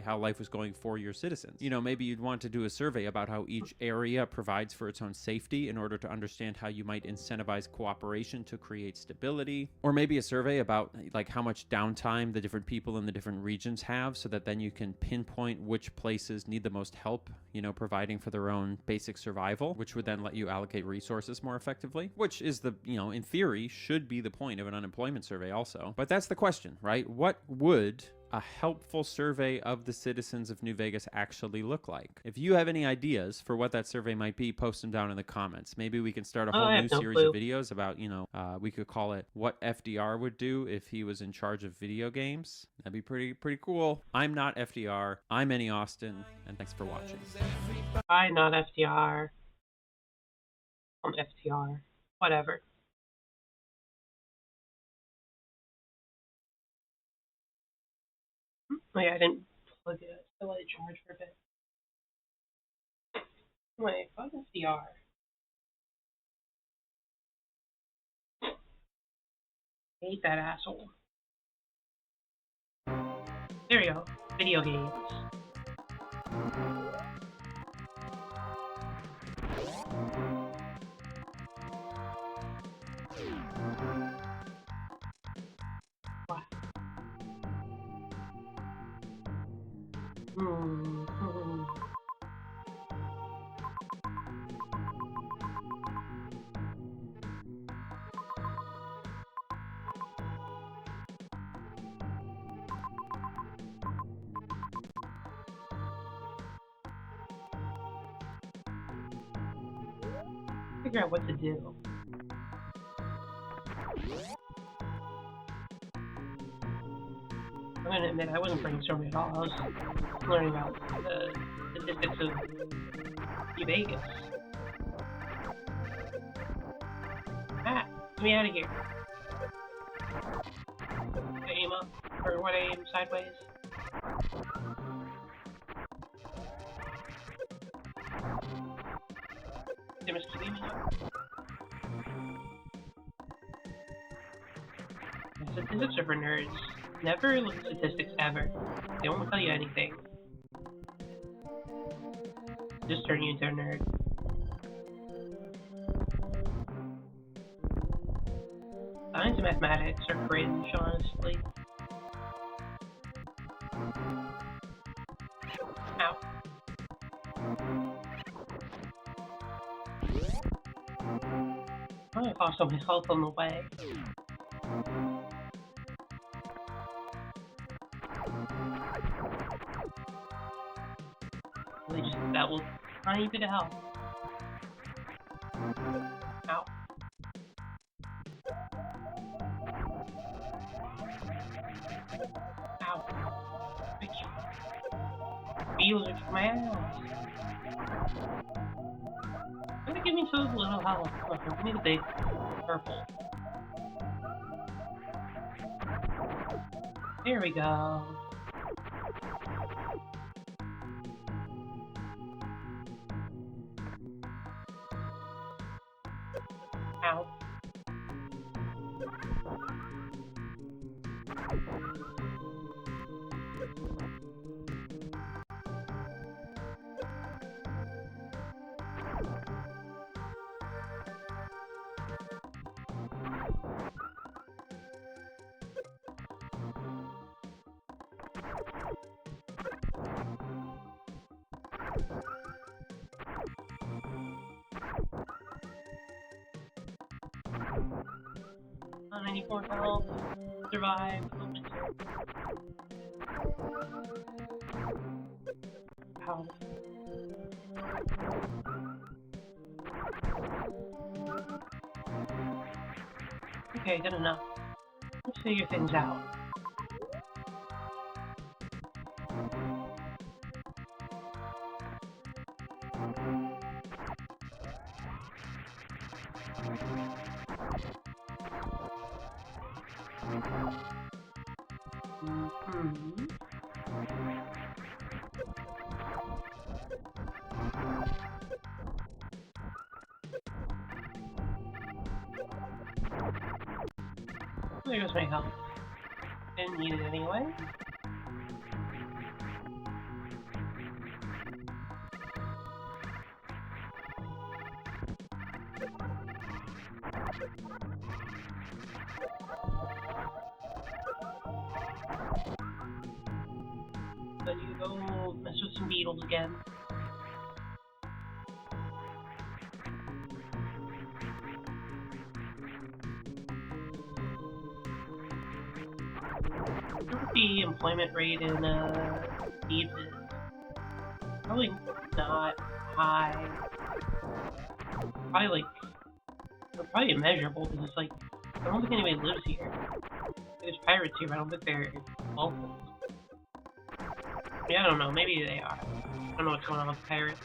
how life was going for your citizens? You know, maybe you'd want to do a survey about how each area provides for its own safety in order to understand how you might incentivize cooperation to create stability, or maybe a survey about like how much downtime the different people in the different regions have, so that then you can pinpoint which places need the most help, you know, providing for their own basic survival, which would then let you allocate resources more effectively, which is the, you know, in theory should be the point of an unemployment survey also. But that's the question, right? What would a helpful survey of the citizens of New Vegas actually look like? If you have any ideas for what that survey might be, post them down in the comments. Maybe we can start a whole I new have no series clue. of videos about, you know, we could call it what FDR would do if he was in charge of video games. That'd be pretty cool. I'm not FDR. I'm Annie Austin, and thanks for watching. I'm not FDR. I'm FTR. Whatever. Oh yeah, I didn't plug it. I let it charge for a bit. Wait, fuck FDR. Hate that asshole. There we go. Video games. What? Figure out what to do. I'm gonna admit I wasn't brainstorming at all. I was learning about the statistics of New Vegas. Ah, get me out of here. Would I aim up? Or would I aim sideways? They must keep aiming up. Statistics are for nerds. Never look at statistics ever. They won't tell you anything. Just turn you into a nerd. Science and mathematics are cringe, honestly. Ow. Oh. cost so much health on the way. They just that little tiny bit of health. Ow. Ow. Wheels are my ass. Why they give me so little health? Oh, I need a big purple. There we go. Ow. I need more health. Survive the winter. Ow. Okay, good enough. Let's figure things out. Mm-hmm. There goes my health. Didn't need it anyway. So you go mess with some beetles again. What's the employment rate in Thebes is? Probably not high. Probably like, probably immeasurable because it's like, I don't think anybody lives here. There's pirates here, but I don't think they're locals. Yeah, I don't know, maybe they are. I don't know what's going on with pirates.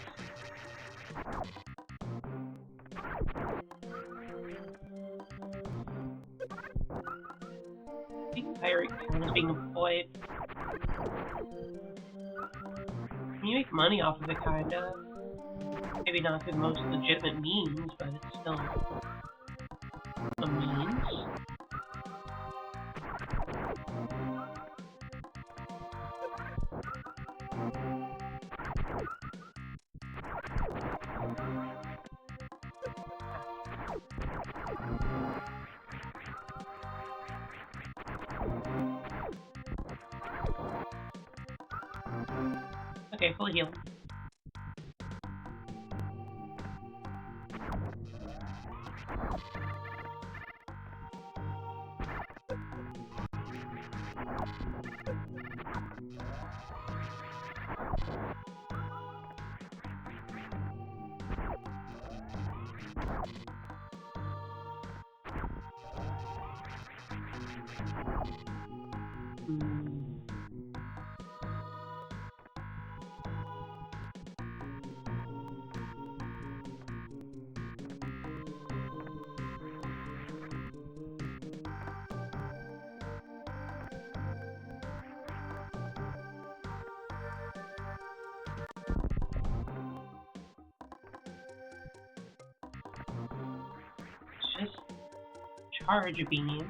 I think pirate town is being employed. You make money off of it, kinda. Maybe not through the most legitimate means, but it's still a means. Okay, fully healed. Just charge a beam.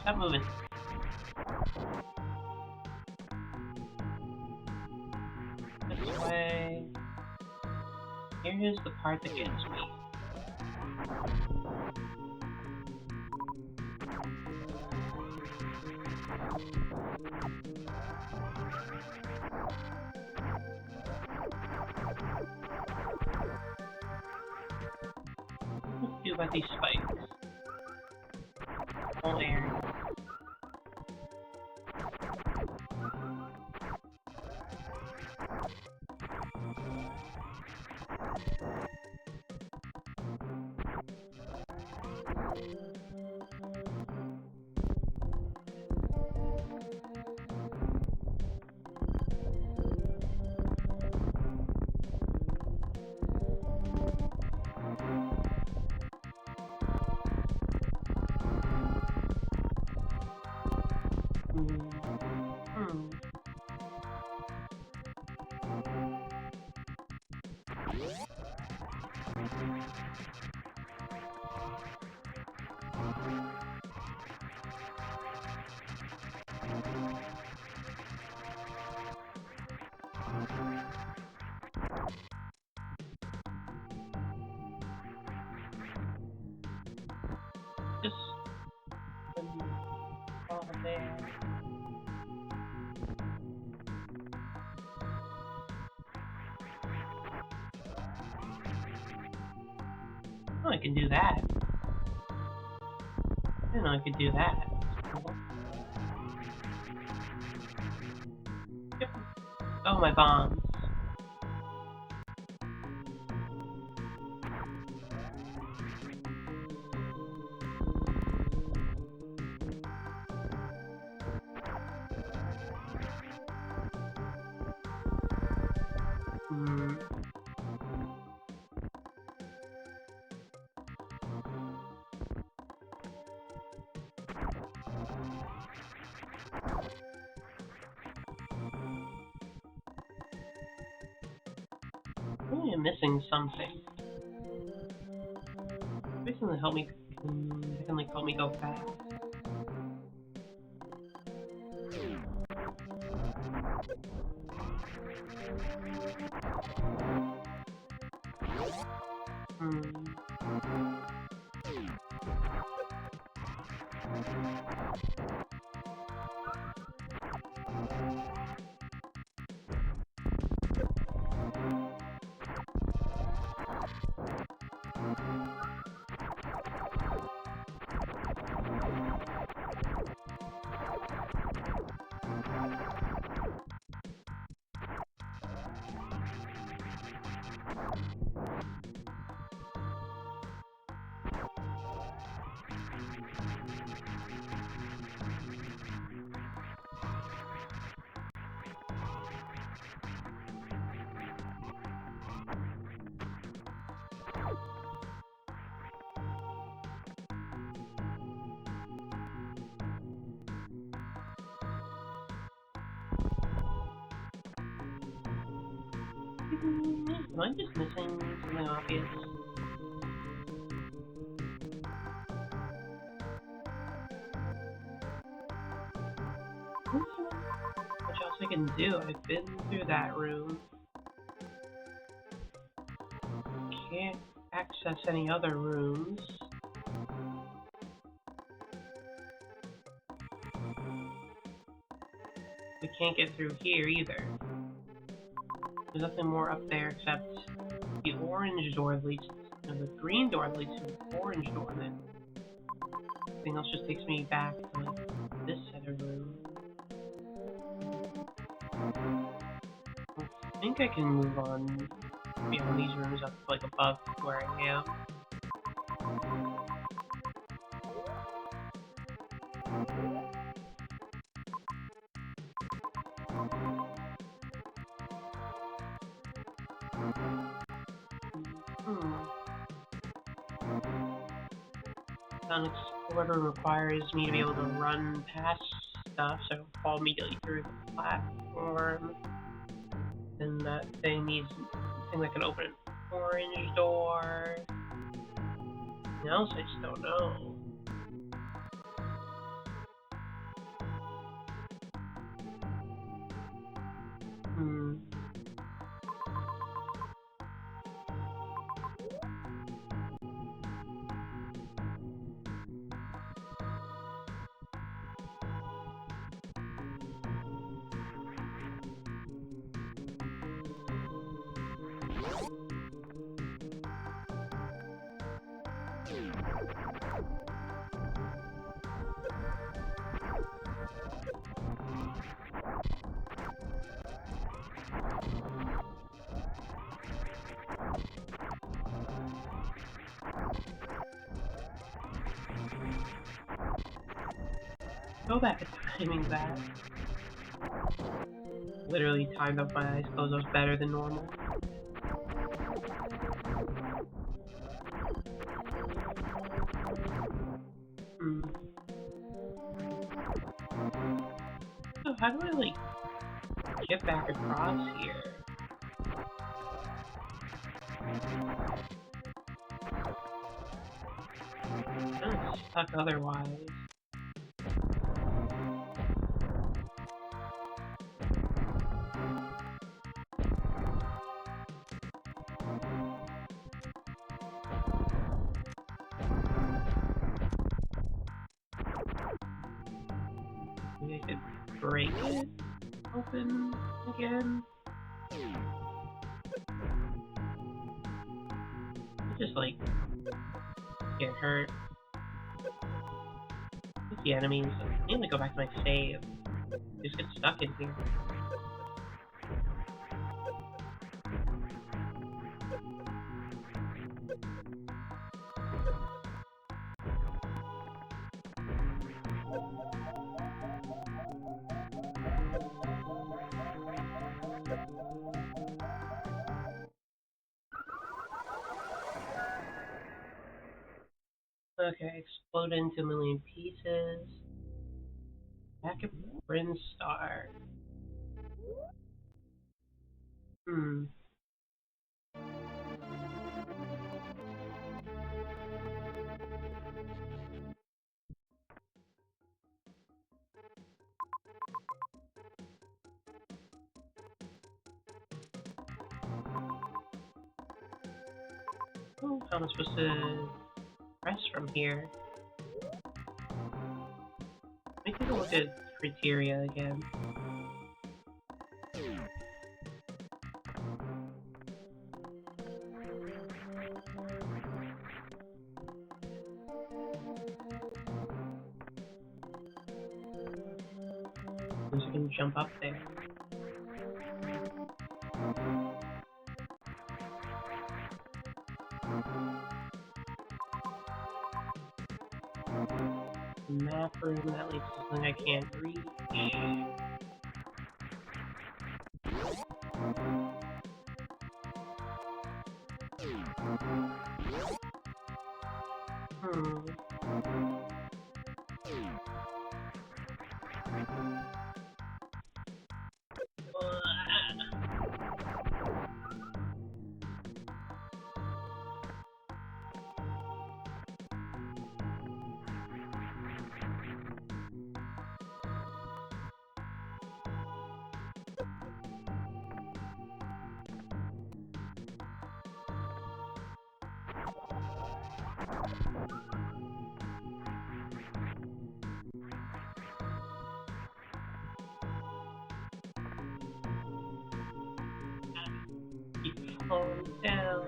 Stop moving. This way. Here's the part that gets me. What do about these spikes? Whole area. Just fall there. Oh, I can do that. I didn't know I could do that. Yep. Oh, my bombs. I'm missing something. Maybe something to help me. That can like help me go fast. Am I just missing something obvious? What else I can do? I've been through that room. Can't access any other rooms. We can't get through here either. There's nothing more up there except the orange door that leads, no, the green door that leads to the orange door, and then everything else just takes me back to like this set of rooms. I think I can move on beyond these rooms up like above where I am. Hmm. Sound Explorer requires me to be able to run past stuff, so it'll fall immediately through the platform. Then that thing needs a thing that can open an orange door. Anything else? I just don't know. Hmm. Go back at timing that. Literally timed up my eyes closed. I was better than normal. Hmm. So how do I like get back across here? I'm kind of stuck otherwise. Maybe I could break it open again. I just like get hurt. With the enemies. I need to go back to my save. Just get stuck in here. Okay, explode into a million pieces. Back at Brinstar. Hmm. Oh, how am I supposed to press from here? Let me take a look at criteria again. Because I can jump up there. Map room that leads to something I can't reach. Hmm. Keep falling down.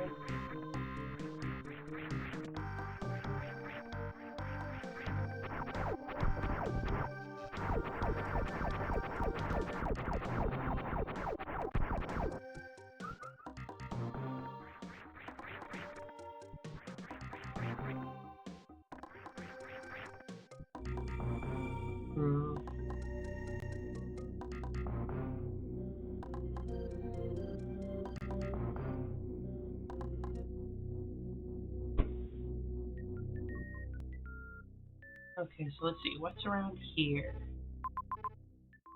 Okay, so let's see. What's around here?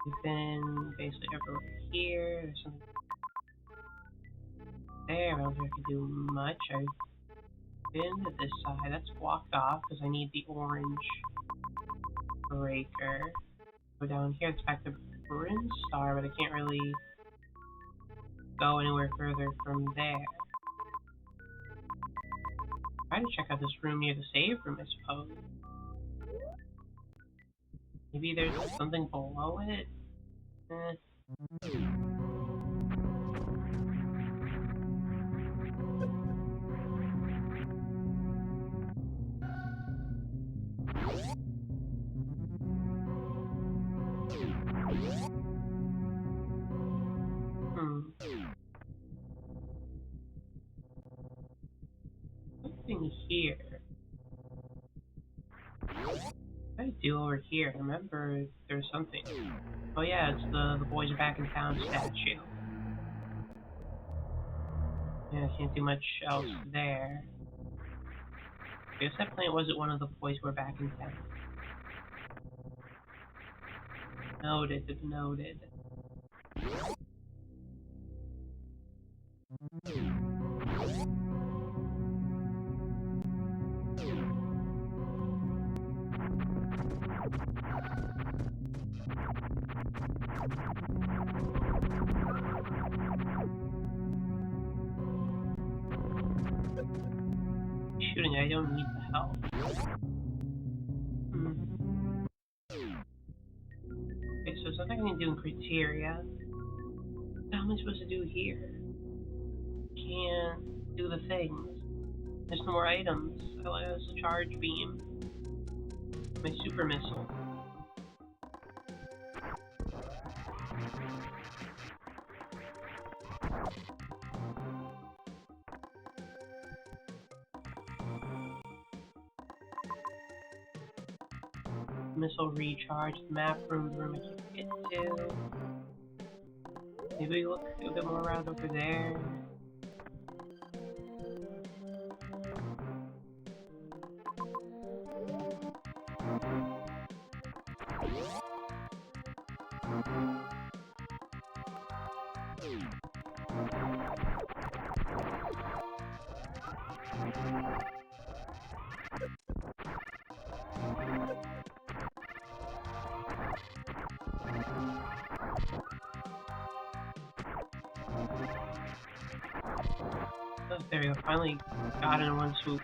We've been basically everywhere here. There's something there. I don't think I can do much. I've been to this side. That's blocked off because I need the orange breaker. Go down here. It's back to Bryn Star, but I can't really go anywhere further from there. Try to check out this room near the save room, I suppose. Maybe there's something below it? Something here. What did I do over here? I remember there's something. Oh yeah, it's the boys are back in town statue. Yeah, I can't do much else there. I guess that plant wasn't one of the boys who were back in town. Noted, noted. Shooting, I don't need the help. Okay, so something I can do in criteria. What am I supposed to do here? Can't do the things. There's no more items. There's a charge beam. My super missile. Missile recharge, the map room, the room I can't get to. Maybe we look a bit more around over there. Oh, there we go, finally got it in one swoop.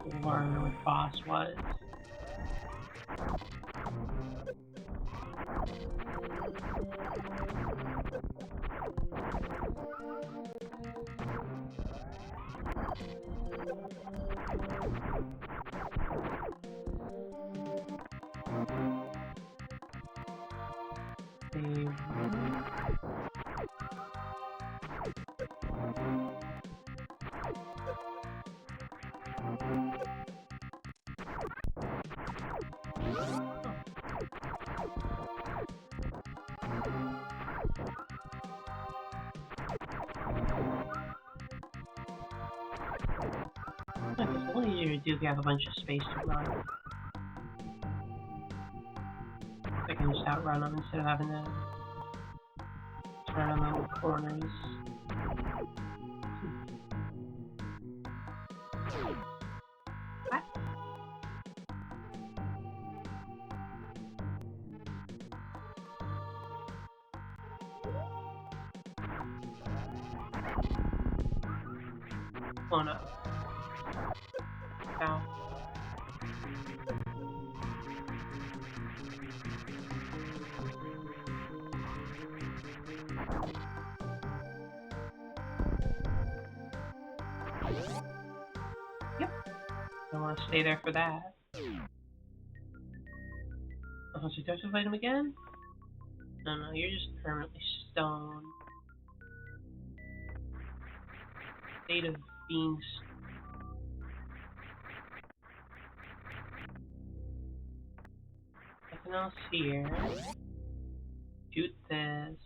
Explore where the boss was. Save. It's a little easier to do if you have a bunch of space to run. I can just outrun them instead of having to turn on the corners. What? Oh no. Ow. Yep. I want to stay there for that. Oh, so do I fight him again? No, you're just permanently stoned. State of being nothing else here. Shoot this.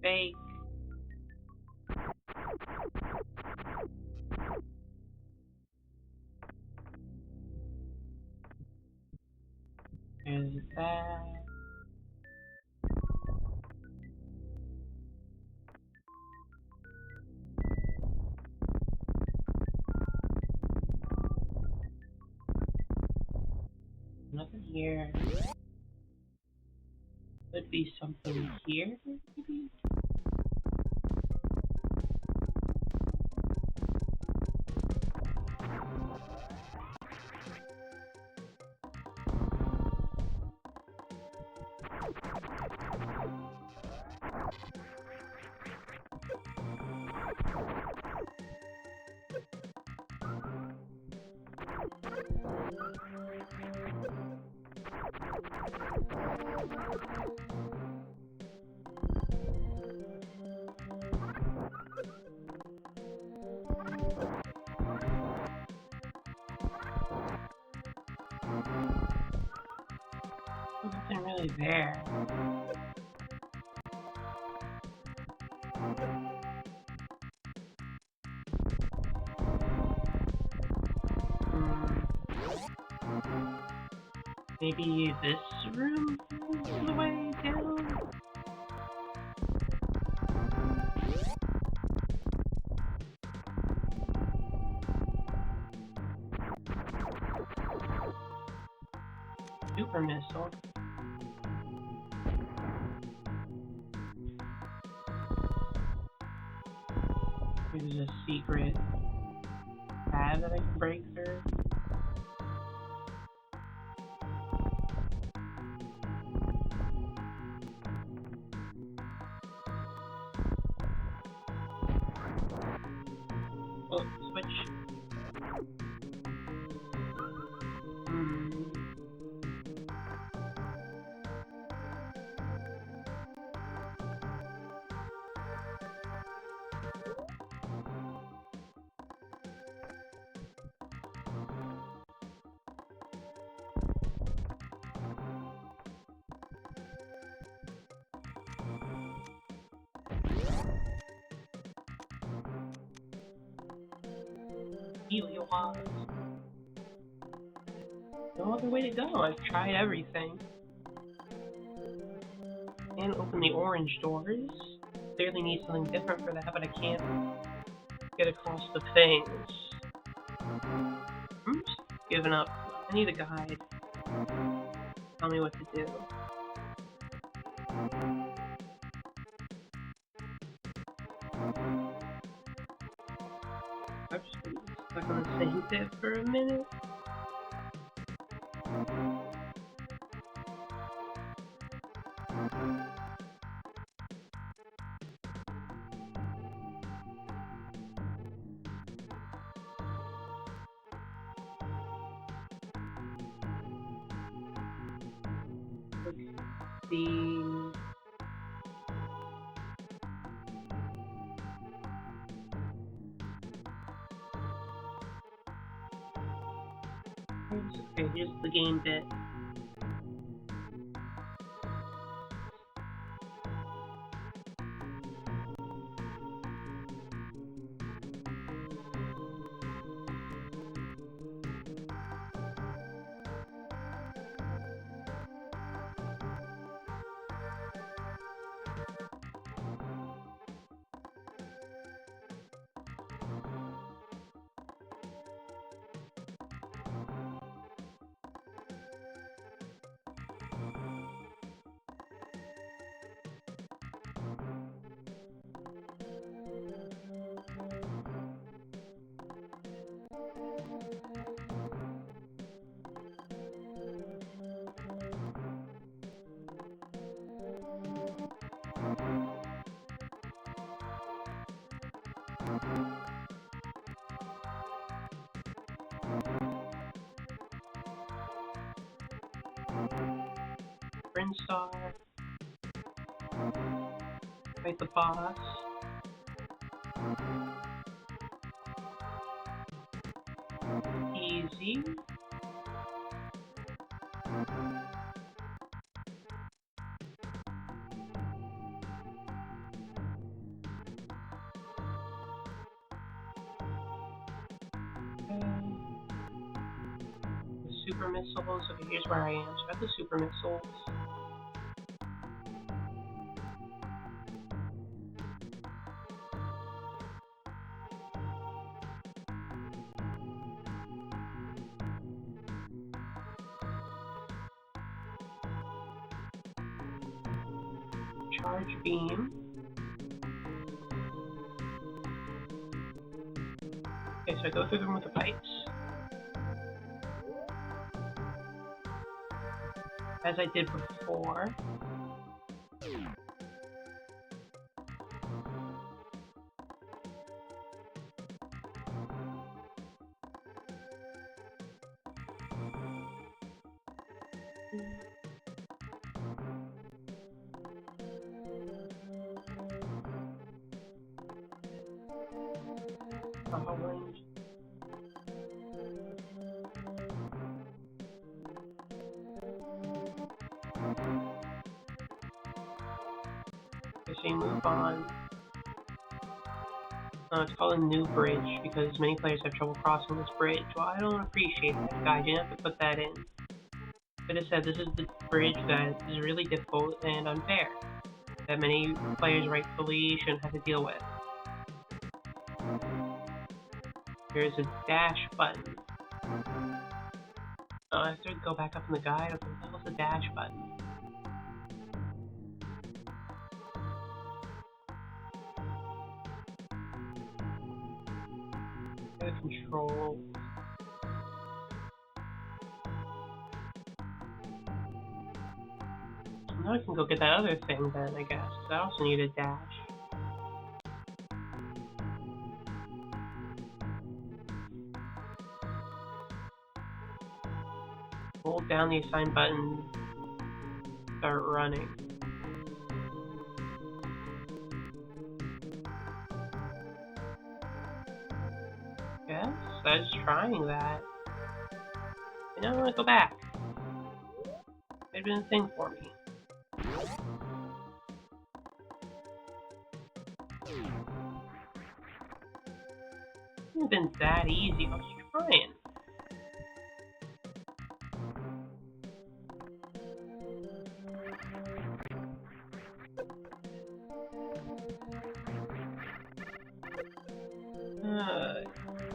Fake. There's that. Nothing here. Could be something here, maybe? Nothing really there. Maybe this room is the way down? Super missile. There's a secret pad that I can break through. Oh, switch. Really was. No other way to go. I've tried everything. Can't open the orange doors. Clearly need something different for that, but I can't get across the things. I'm just giving up. I need a guide. Tell me what to do. I've just been stuck on the same bit for a minute. The okay, here's the game bit. star. Fight the boss. Easy. The super missiles. Okay, here's where I am. So I got the super missiles. Charge beam. Okay, so I go through them with the pipes. As I did before. Orange. Okay, so you move on. It's called a new bridge because many players have trouble crossing this bridge. Well, I don't appreciate that, guys. You have to put that in. But it said this is the bridge that is really difficult and unfair, that many players rightfully shouldn't have to deal with. There's a dash button. I have to go back up in the guide. Okay, what the hell's the dash button? Control. Now I can go get that other thing then, I guess. I also need a dash. Hold down the assign button. Start running. Guess I was trying that. And now I want to go back. It'd been a thing for me. It hasn't been that easy. I was trying.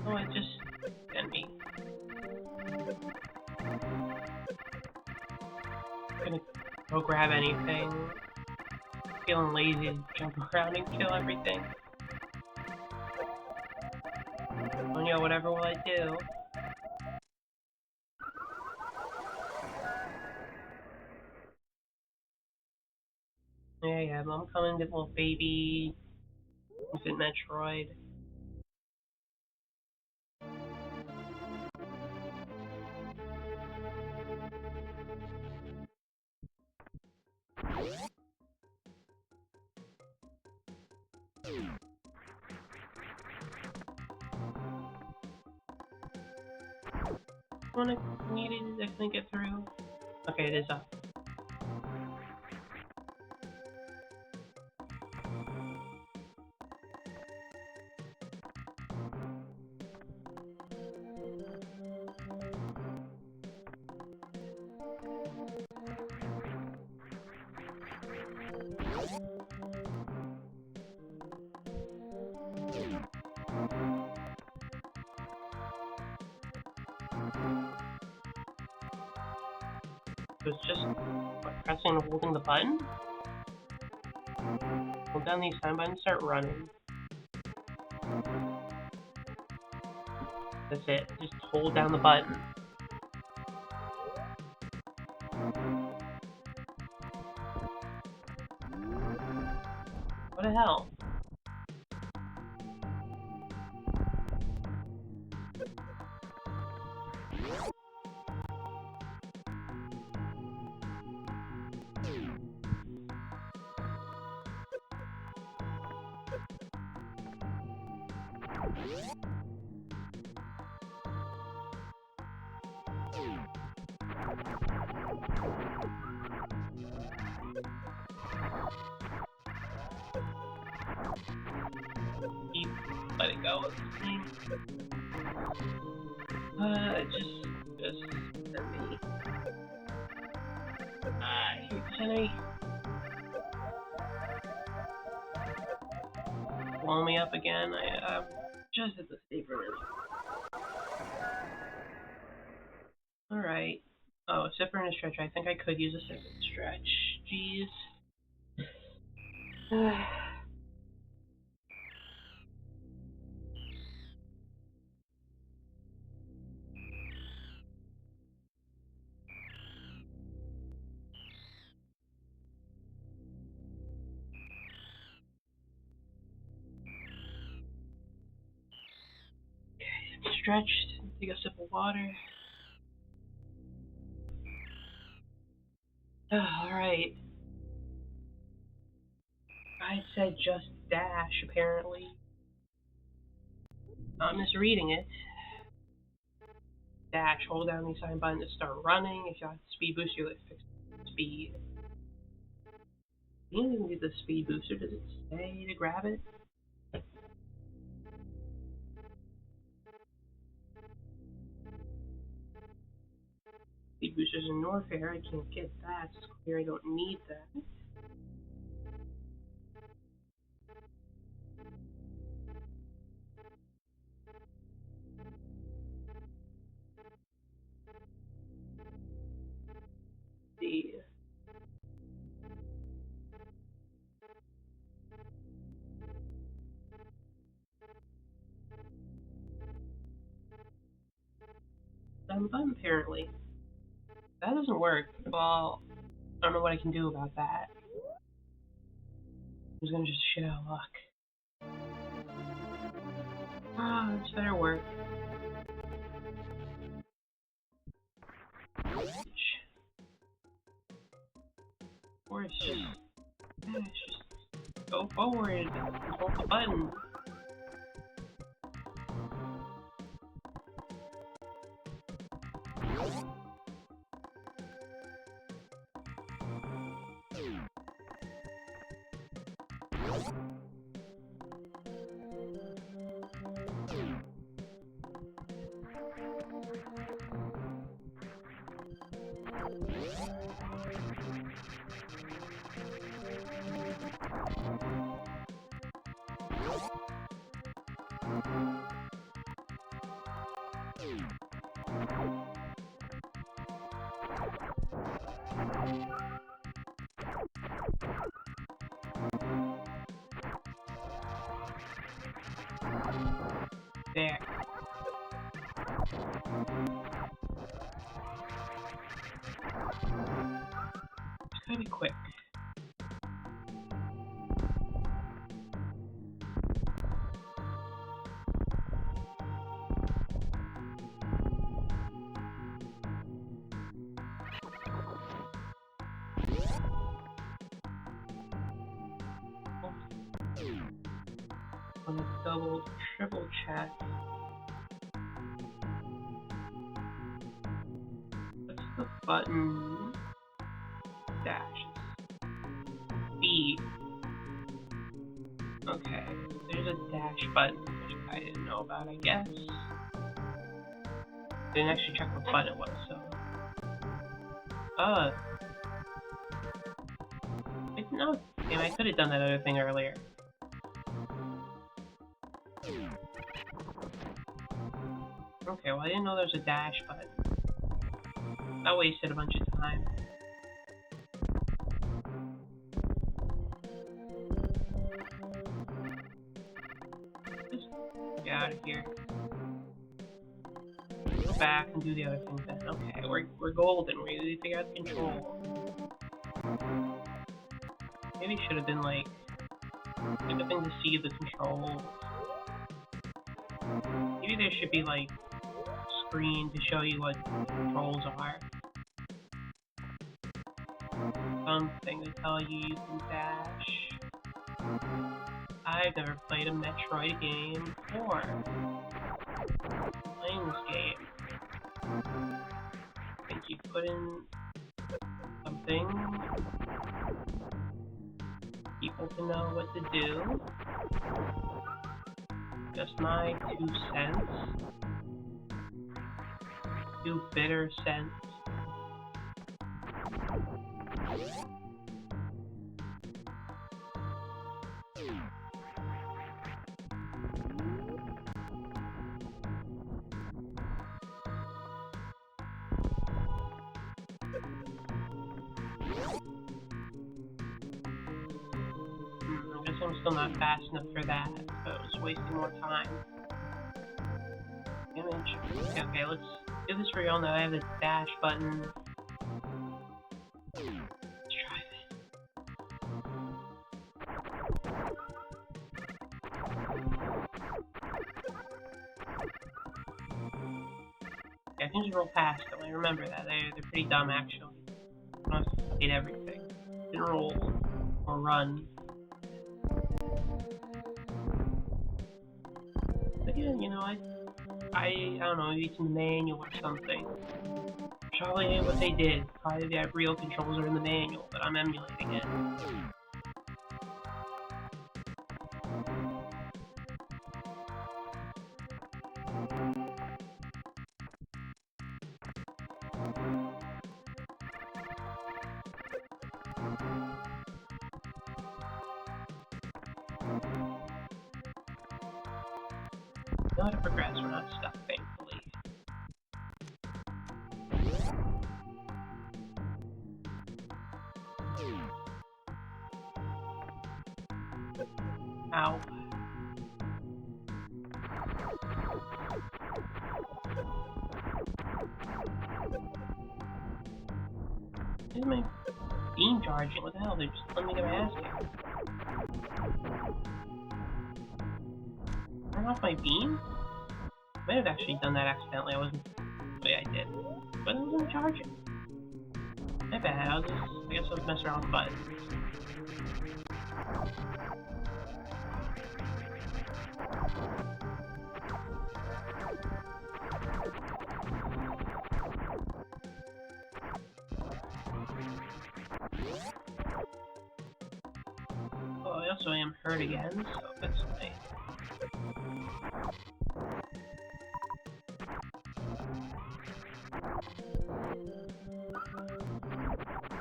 Oh, it just sent me. Gonna go grab anything. Feeling lazy to jump around and kill everything. Oh yeah, whatever will I do? Yeah, Mom coming, get little baby infant Metroid. When I needed it, I couldn't get through. Okay, it is up. So it's just what, pressing and holding the button? Hold down the assign button, start running. That's it. Just hold down the button. What the hell? letting go of this thing. Just send me. Can I blow me up again? I'm just at the state for a minute. Alright. Oh, a sipper and a stretch. I think I could use a sip and stretch. Jeez. Stretched. Take a sip of water. Alright. I said just dash, apparently. I'm misreading it. Dash, hold down the assigned button to start running. If you have speed boost, you fix speed. You didn't even get the speed booster. Does it say to grab it? Speed boosters in Norfair, I can't get that. It's clear I don't need that. See. Button, apparently. That doesn't work. Well, I don't know what I can do about that. I'm just gonna just shit out of luck. This better work. Or it's just go forward. Hold the button. There. It's gotta be quick. On a double, triple check. What's the button? Dash. B. Okay, there's a dash button, which I didn't know about, I guess. Didn't actually check what button it was, so. I didn't know. Damn, I could have done that other thing earlier. Okay, well I didn't know there was a dash button. That wasted a bunch of time. Just get out of here. Go back and do the other thing then. Okay, we're golden. We need to figure out the control. Maybe it should have been like a thing to see the controls. Maybe there should be like a screen to show you what the controls are. Something to tell you you can dash. I've never played a Metroid game before. Playing this game. I think you put in something. People to know what to do. Just my 2 cents. 2 bitter cents. I guess I'm still not fast enough for that. So I was wasting more time. Image. Okay, let's do this for real now. I have the dash button. Let's try this. Yeah, I can just roll past them. I remember that. They're pretty dumb, actually. I don't have to hit everything. Didn't roll or run. Again, you know, I don't know, maybe it's in the manual or something. Probably what they did. Probably the real controls are in the manual, but I'm emulating it. Know how to progress, we're not stuck, thankfully. Ow. Where's my beam charging? What the hell? They're just letting me get my ass kicked. Turn off my beam? I might have actually done that accidentally. I wasn't. Oh yeah, I did. But it wasn't charging. My bad. I guess I was messing around with buttons. Oh, I also am hurt again, so that's nice.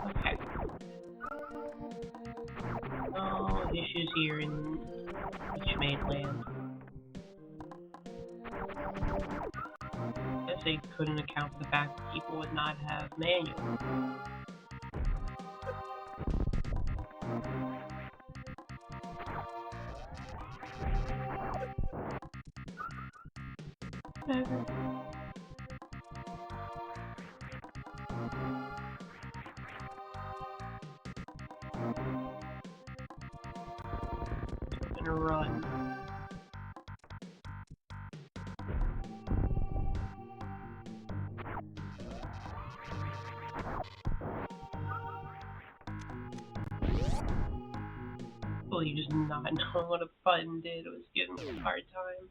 Okay. No issues here in each mainland. Guess they couldn't account for the fact that people would not have manual. Whatever. I'm gonna run. Well, you just not knowing what a button did was giving me a hard time.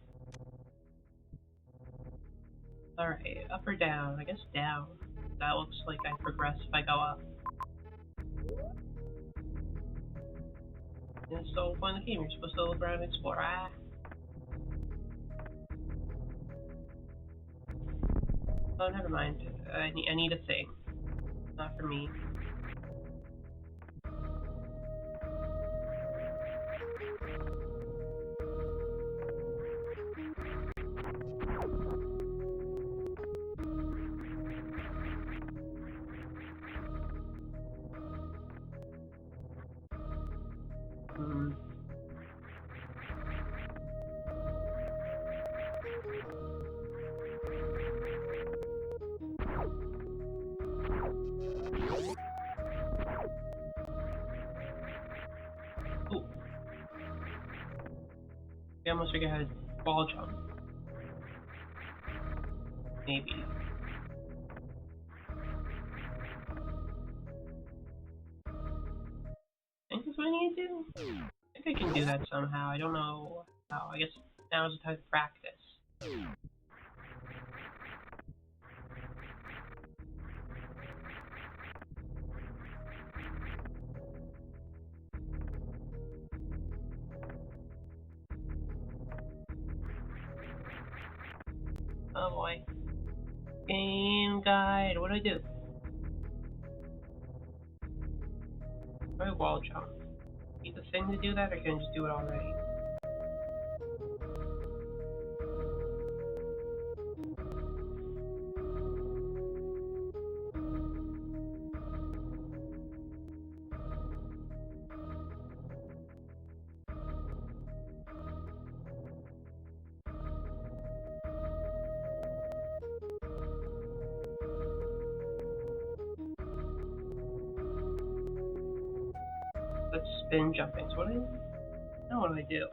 Alright, up or down? I guess down. That looks like I progress if I go up. And it's the whole point of the game, you're supposed to look around and explore. Ah! Oh, never mind. I need a thing. Not for me. Hmm. Ooh. I almost figured out how to ball jump. Maybe. I think that's what I need to do. I think I can do that somehow. I don't know how. I guess now is the time to practice. Oh boy. Game guide. What do I do? How do I wall jump? Need the thing to do that, or can I just do it already? Let's spin jumping. So what do I? Now what do I do?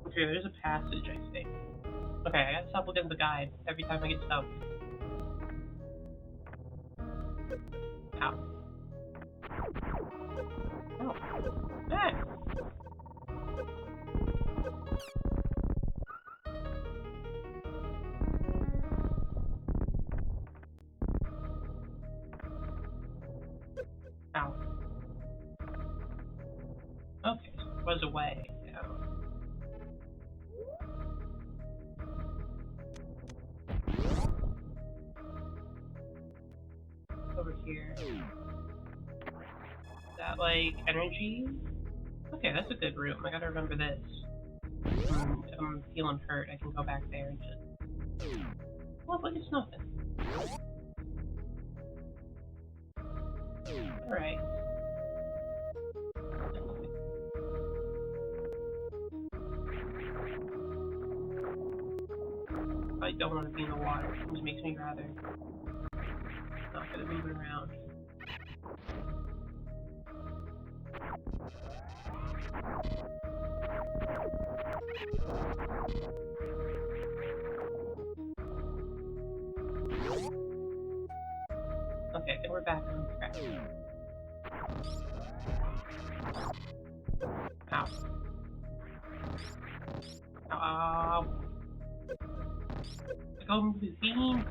Okay, there's a passage, I think. Okay, I gotta stop looking at the guide every time I get stumped. Ow. Oh. Ah! Ow. Okay, so it was away. Yeah. Over here. Is that like energy? Okay, that's a good room. I gotta remember this. If I'm feeling hurt, I can go back there and just. Well, look, it's nothing. Alright. I don't want to be in the water. It just makes me rather not gonna move it around. Okay, I think we're back on track. Ow. Ow, ow, ow. Go move the beam.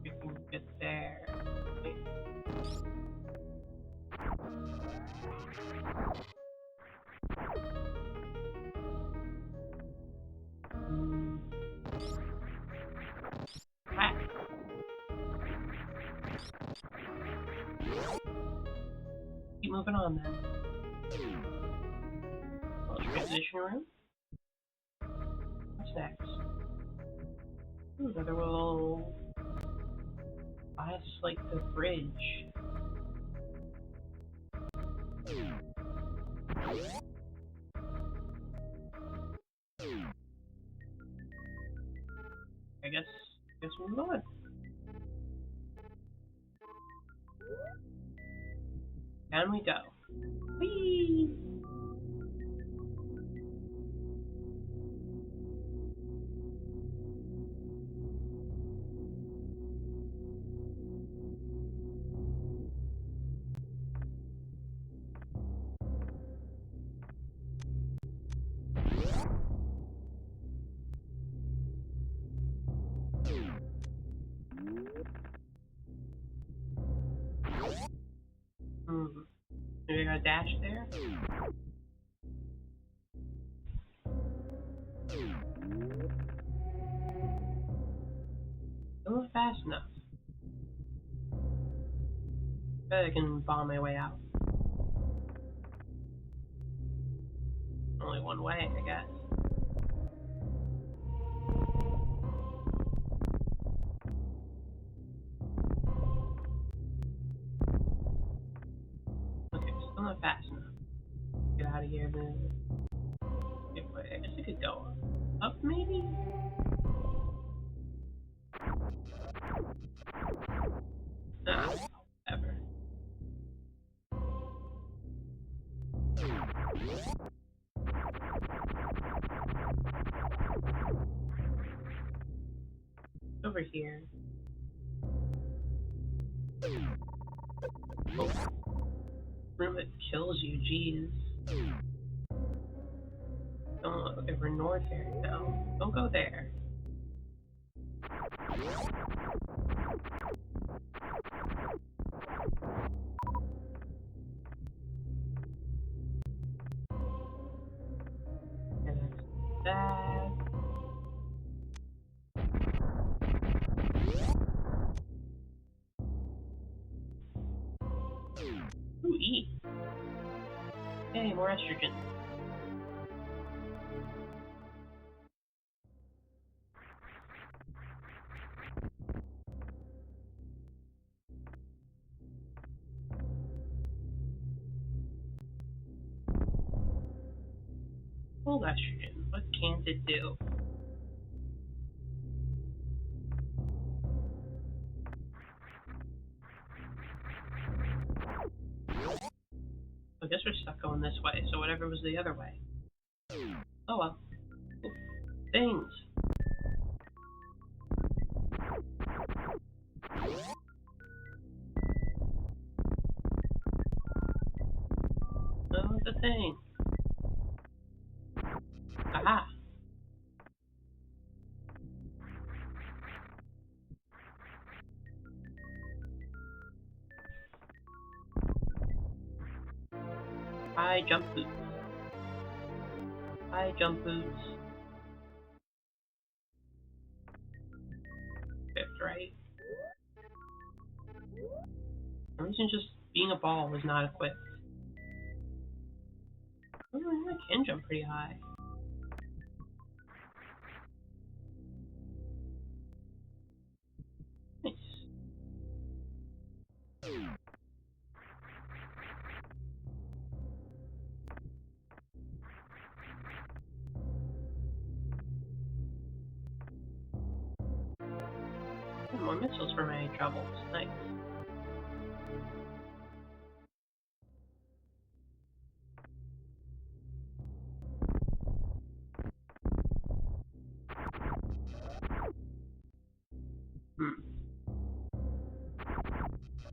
We can get there. Wait. Ah. Keep moving on then. Oh, transition room? What's next? Ooh, another little glass like the bridge. I guess we're moving on. Down we go. Whee! Maybe I gotta dash there? I'm not fast enough. Bet I can bomb my way out. Only one way, I guess. Okay, still not fast enough. Get out of here then. I guess I could go up, maybe? Nah, ever. over here? Oh. Room that kills you, jeez. Oh, okay, we're north here now. Don't go there. And that's that. Ooh, eat. Hey, more estrogen. Well, estrogen. What can't it do? I guess we're stuck going this way, so whatever was the other way. Oh well. Things. Oh, the thing. Aha! High jump boots. High jump boots. Fifth, right? For some reason, just being a ball was not equipped. Oh, I can jump pretty high. Nice. More missiles for my troubles. Nice.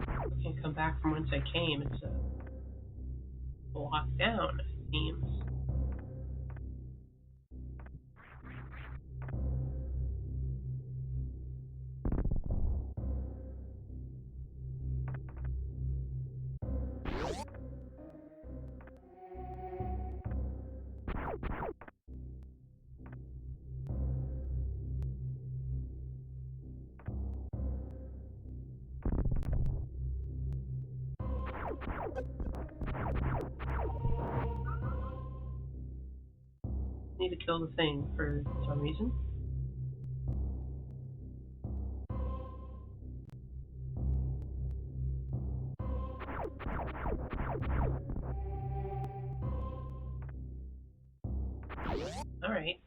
I can't come back from whence I came. It's locked down, it seems. Need to kill the thing for some reason. Alright.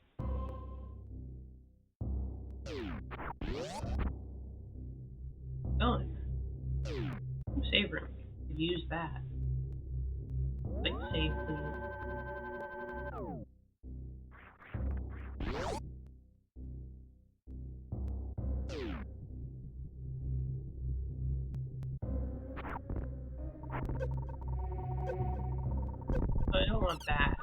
Going. Save room. Could use that. Like, save, please. Oh, I don't want that.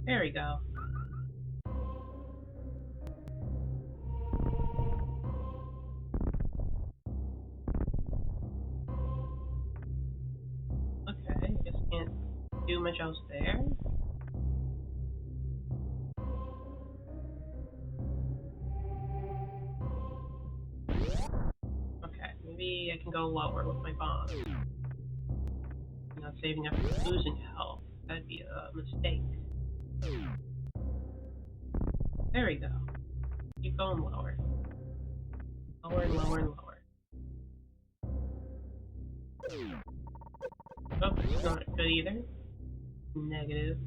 There we go. Okay, I guess can't do much else there. Okay, maybe I can go lower with my bomb. I'm not saving up for losing health. That'd be a mistake. There we go. Keep going lower. Lower and lower and lower. Oh, it's not good either. Negative.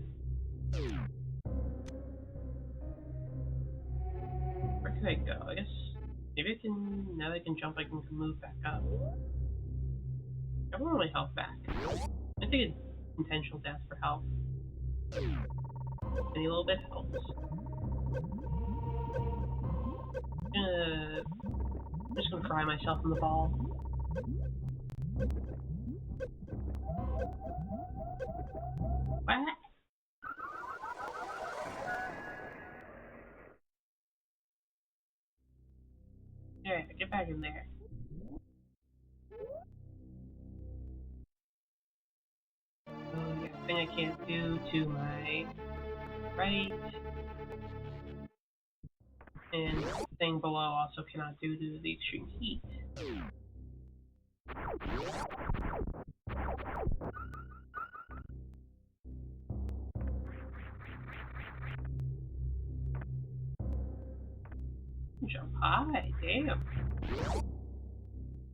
Where can I go? I guess maybe I can. Now that I can jump, I can move back up. I want my health back. I think it's intentional death for health. Any little bit helps. I'm just gonna fry myself in the ball. What? Yeah, get back in there. Oh yeah, thing I can't do to my right, and thing below also cannot do due to the extreme heat. Jump high, damn. Is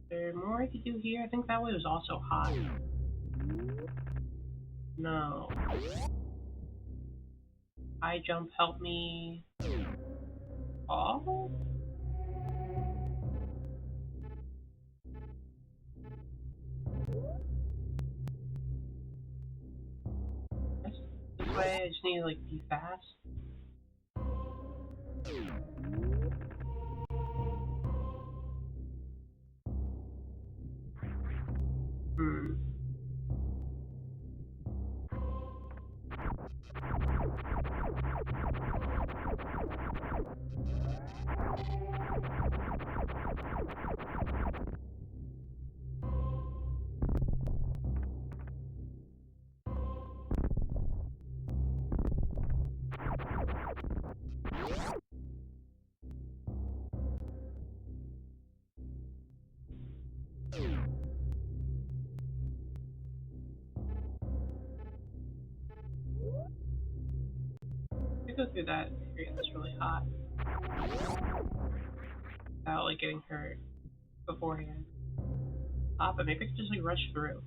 there more I could do here? I think that way was also high. No. High jump help me fall? This way, I just need to like be fast. Hmm. I go through that area that's really hot without like getting hurt beforehand. But maybe I could just like rush through.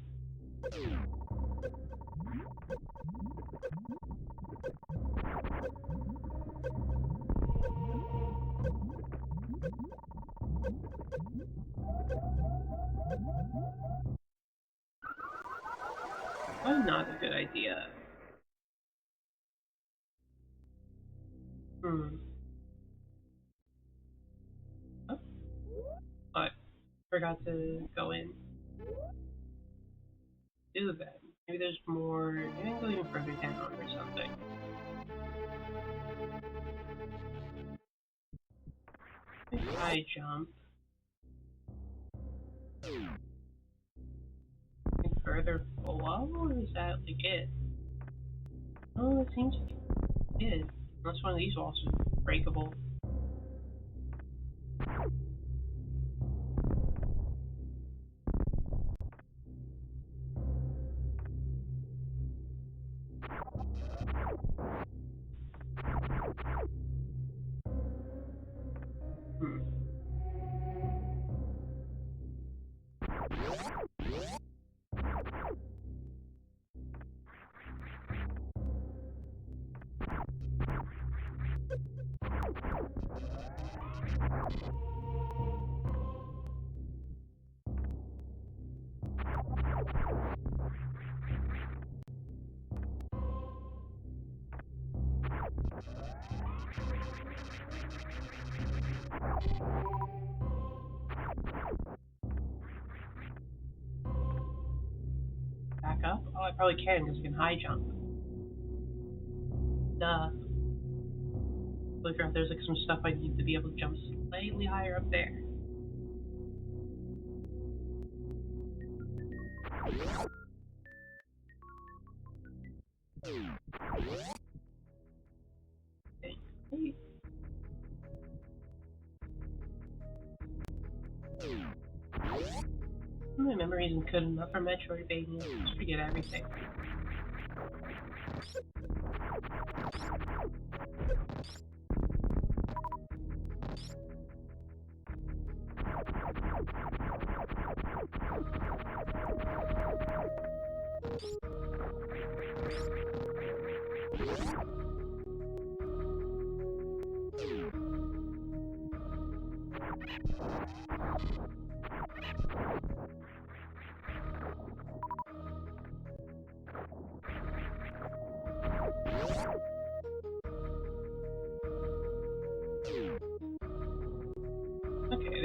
Probably not a good idea. Hmm. Oh, but forgot to go in. Do that. Maybe there's more. Maybe I can go even further down or something. High jump. Like further below, or is that like it? Oh, it seems like it is. Unless one of these walls is breakable. Hmm. Back up? Oh, I probably can because I can high jump. Duh. Look around, there's like some stuff I need to be able to jump slightly higher up there. Okay. My memory isn't good enough for Metroid Metroidvania. Just forget everything.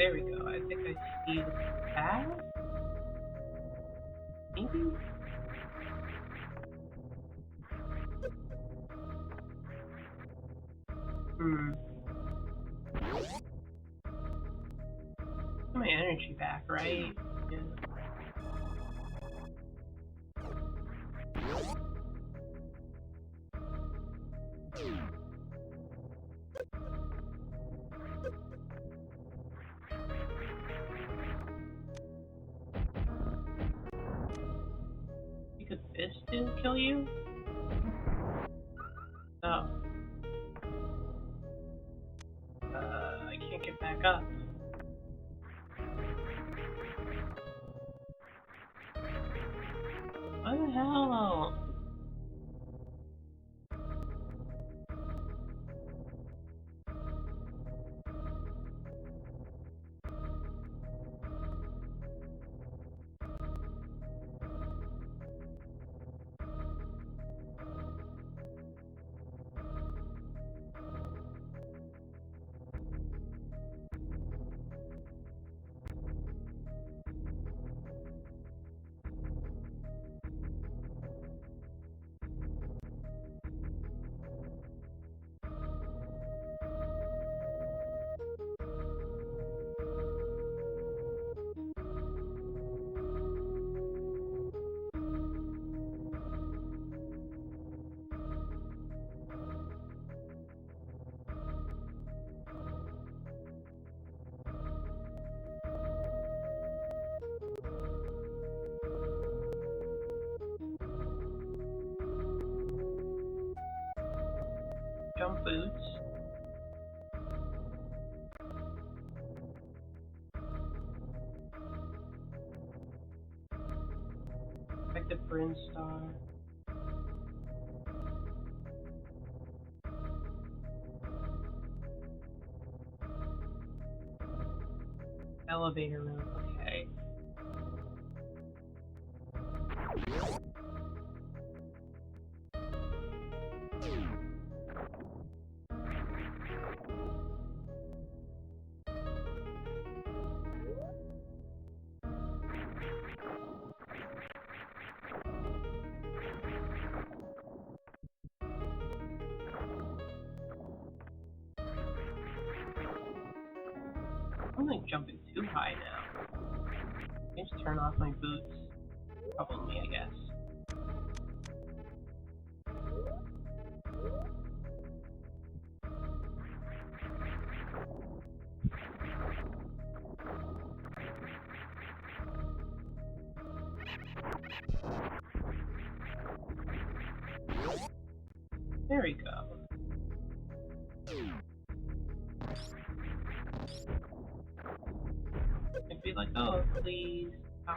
there we go. I think I see the path? Maybe? My energy back, right? Yeah. Because this didn't kill you? Oh. I can't get back up. What the hell? Jump boots. Like the Brin Star. Elevator room, okay. I'm like jumping too high now. I just turn off my boots. Probably me, I guess. There we go. I'd be like, oh, please. Ow.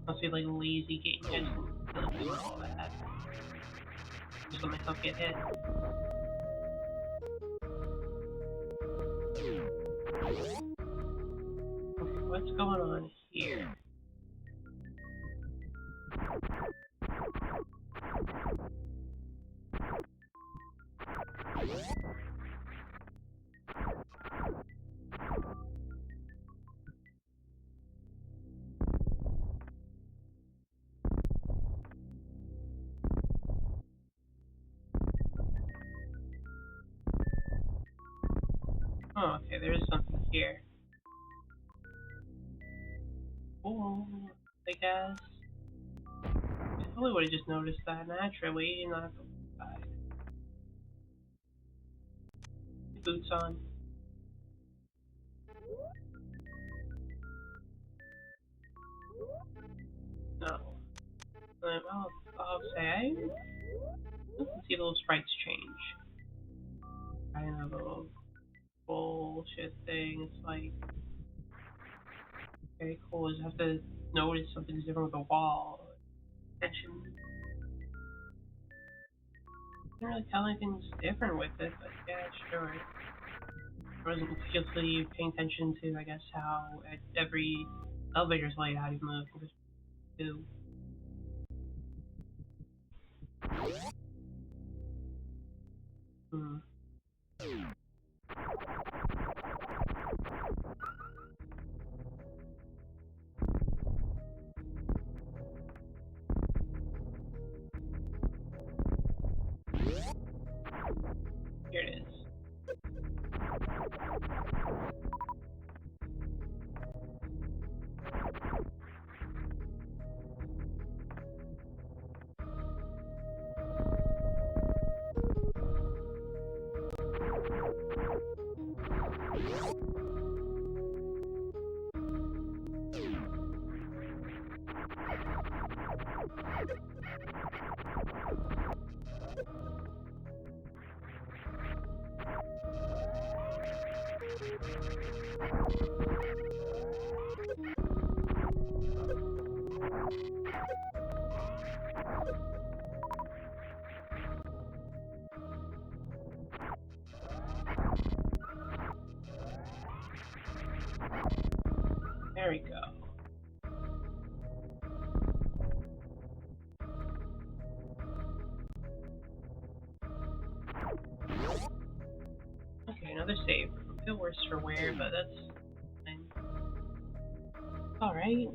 Must be like lazy getting hit and doing all that. Just let myself get hit. Okay, what's going on here? Oh, okay, there is something here. Oh, I guess. I totally would have just noticed that naturally, not the side. Boots on. No. I'll say, let's see the little sprites change. I know the little bullshit thing. It's like, very cool. You have to notice something's different with the wall. Attention. Can't really tell anything's different with it, but yeah, sure. wasn't particularly paying attention to, I guess, how every elevator's laid out, even though there's two. Hmm. Here it is. There we go. Okay, another save. I feel worse for wear, but that's fine. Alright.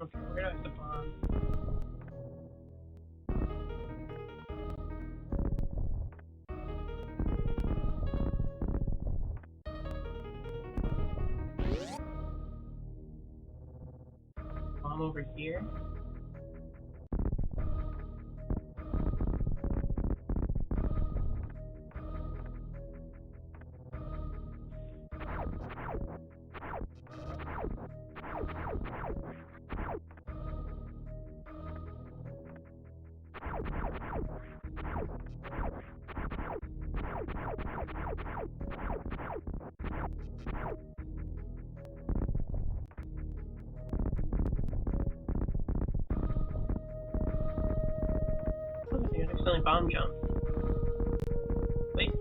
Okay, we're gonna have to bomb. Bomb over here. Oh, I accidentally bomb jump. Wait.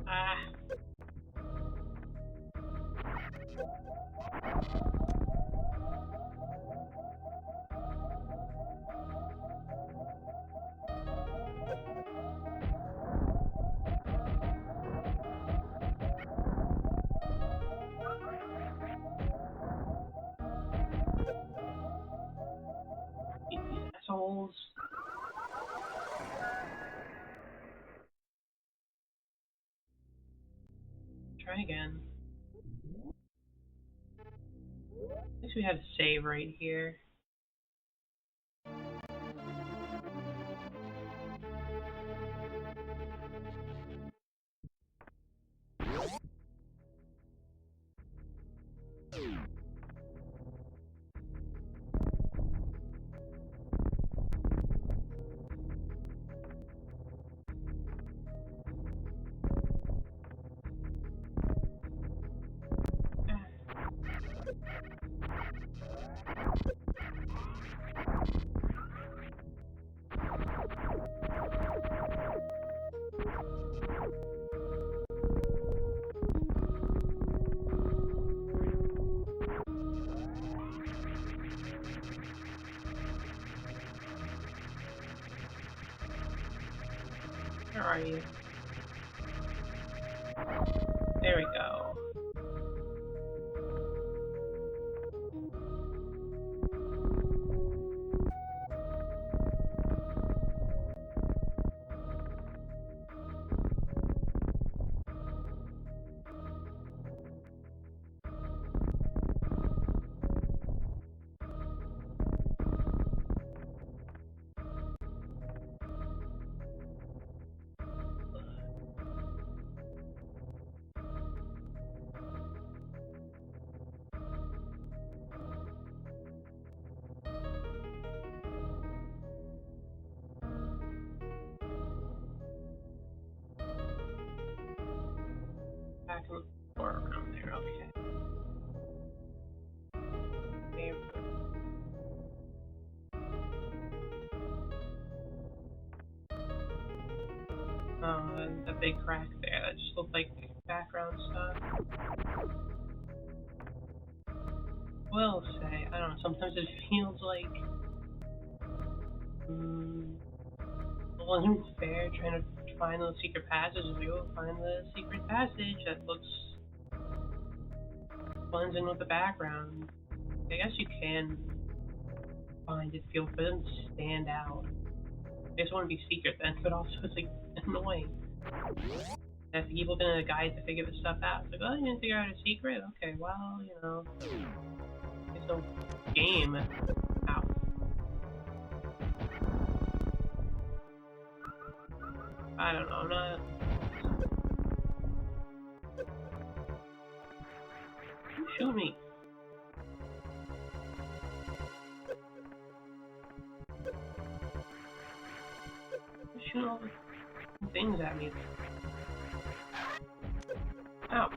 Ah. These assholes. Try again. At least we have a save right here. Where are you? There we go. the big crack there that just looked like background stuff. Will say, I don't know, sometimes it feels like it wasn't fair trying to find those secret passages. We will find the secret passage that looks blends in with the background. I guess you can find it feel but it doesn't stand out. I just want to be secret then, but also it's like annoying. And if people been in a guide to figure this stuff out, it's like, oh, you didn't figure out a secret? Okay, well, you know, it's no game. Ow. I don't know, I'm not... Shoot me. Shoot all the things at me. Ow.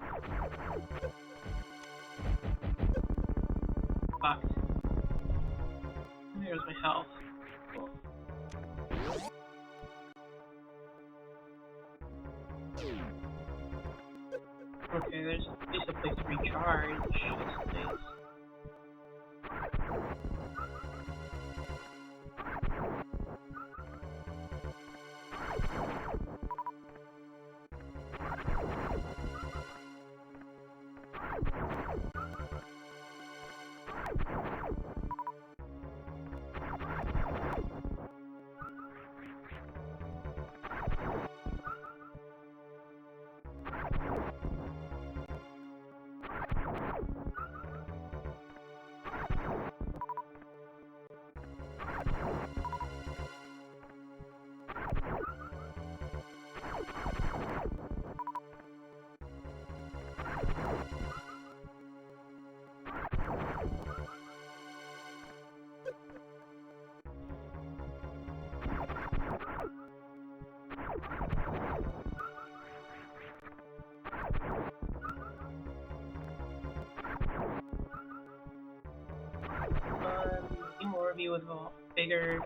Fucked. There's my health. Cool. Okay, there's at least a place to recharge. That's nice. A few more of you with bigger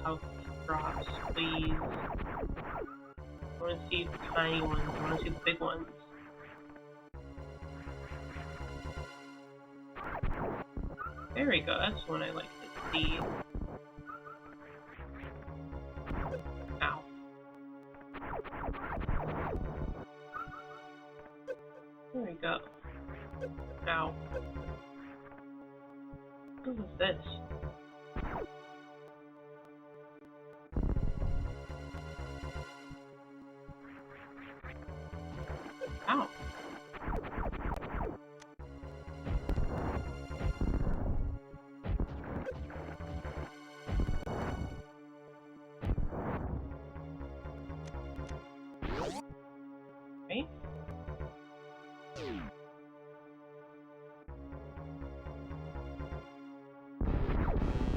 health drops, please. I want to see the tiny ones. I want to see the big ones. There we go. That's one I like to see. Ow. There we go. Ow. What was this? Ow. Right?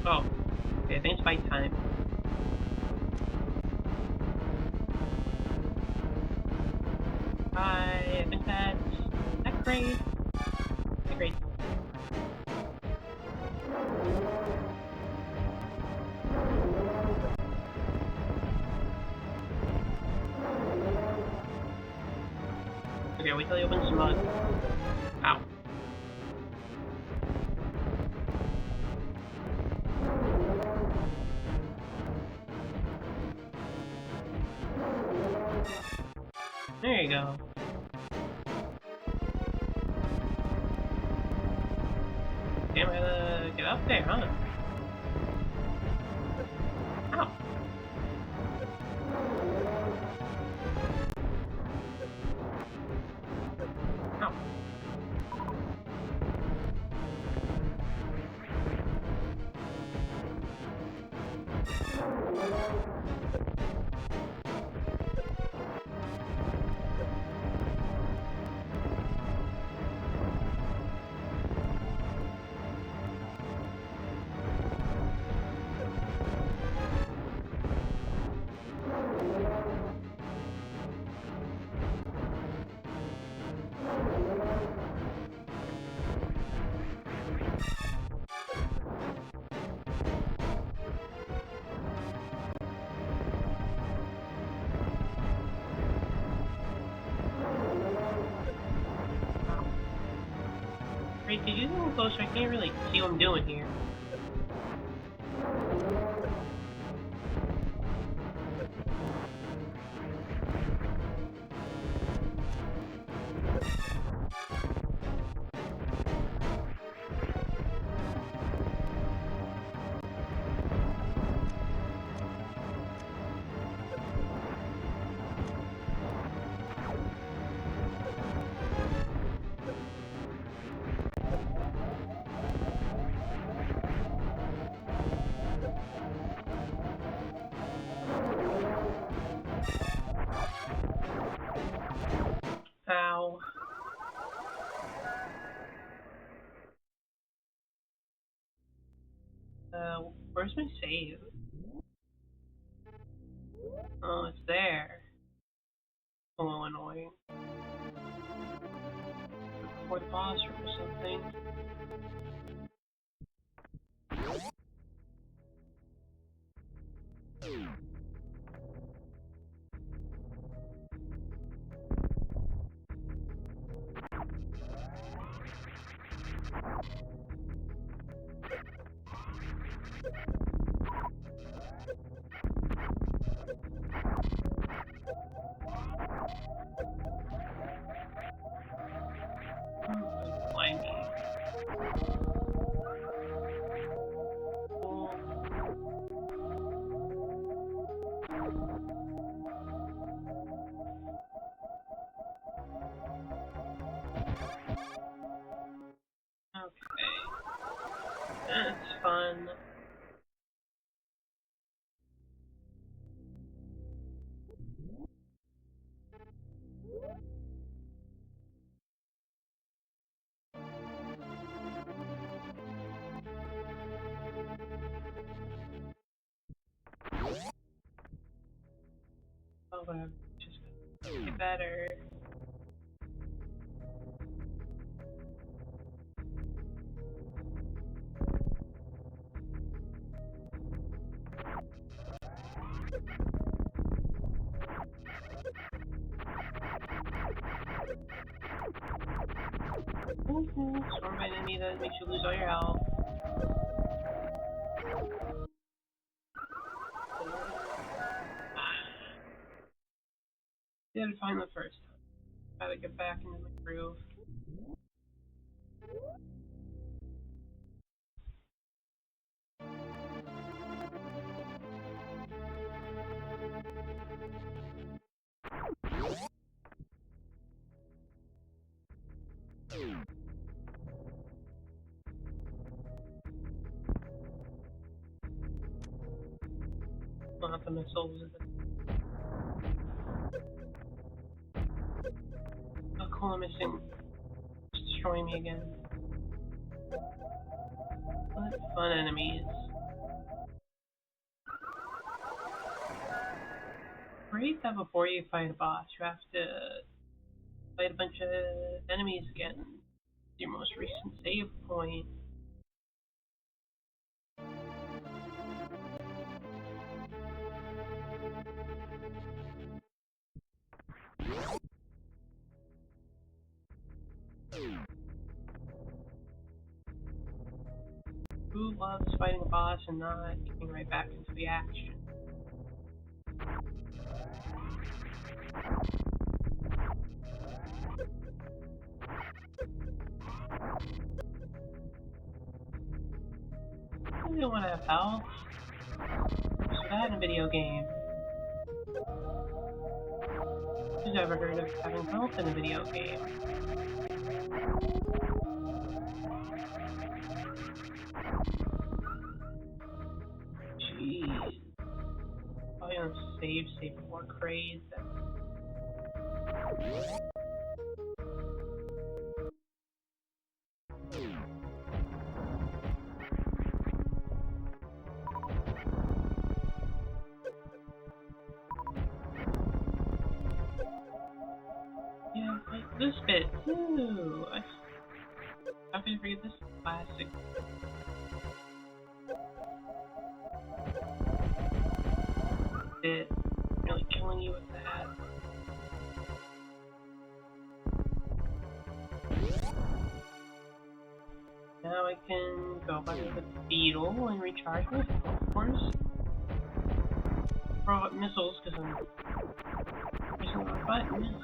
Oh. Okay, I think it's fight time. I think that's great. Great. Okay, wait till he opens Smug. Ow. There you go. Damn, I gotta get up there, huh? Ow. Ow. Did you get closer? I can't really see what I'm doing here. Ow. Where's my save? Oh, it's there. Oh, annoying. Before the boss room or something. Blanky. Cool. Okay. That's fun. Oh, whatever. Just get better. Storm by enemy that makes you lose all your health. Did it fine the first time. Gotta get back into the groove. Not the missiles. Oh, cool, I'm missing. It's destroying me again. What fun enemies. Great that before you fight a boss, you have to fight a bunch of enemies again. Your most recent save point. Who loves fighting a boss and not getting right back into the action? You don't want to have health. What's that in a video game? Who's ever heard of having health in a video game? Jeez. Probably on save before craze. Yeah, like this bit too. How can I forget this classic? Bit. Really killing you with that. I can go back to the beetle and recharge my health, of course. Throw up missiles because I'm pressing the button.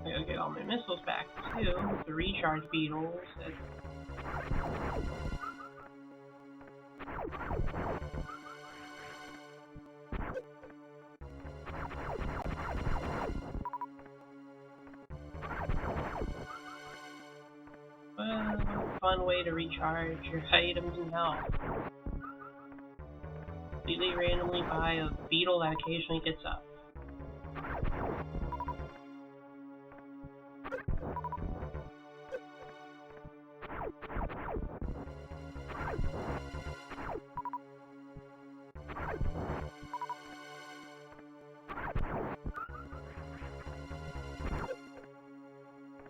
I gotta get all my missiles back too. The recharge beetles. Fun way to recharge your items and health. Completely randomly buy a beetle that occasionally gets up.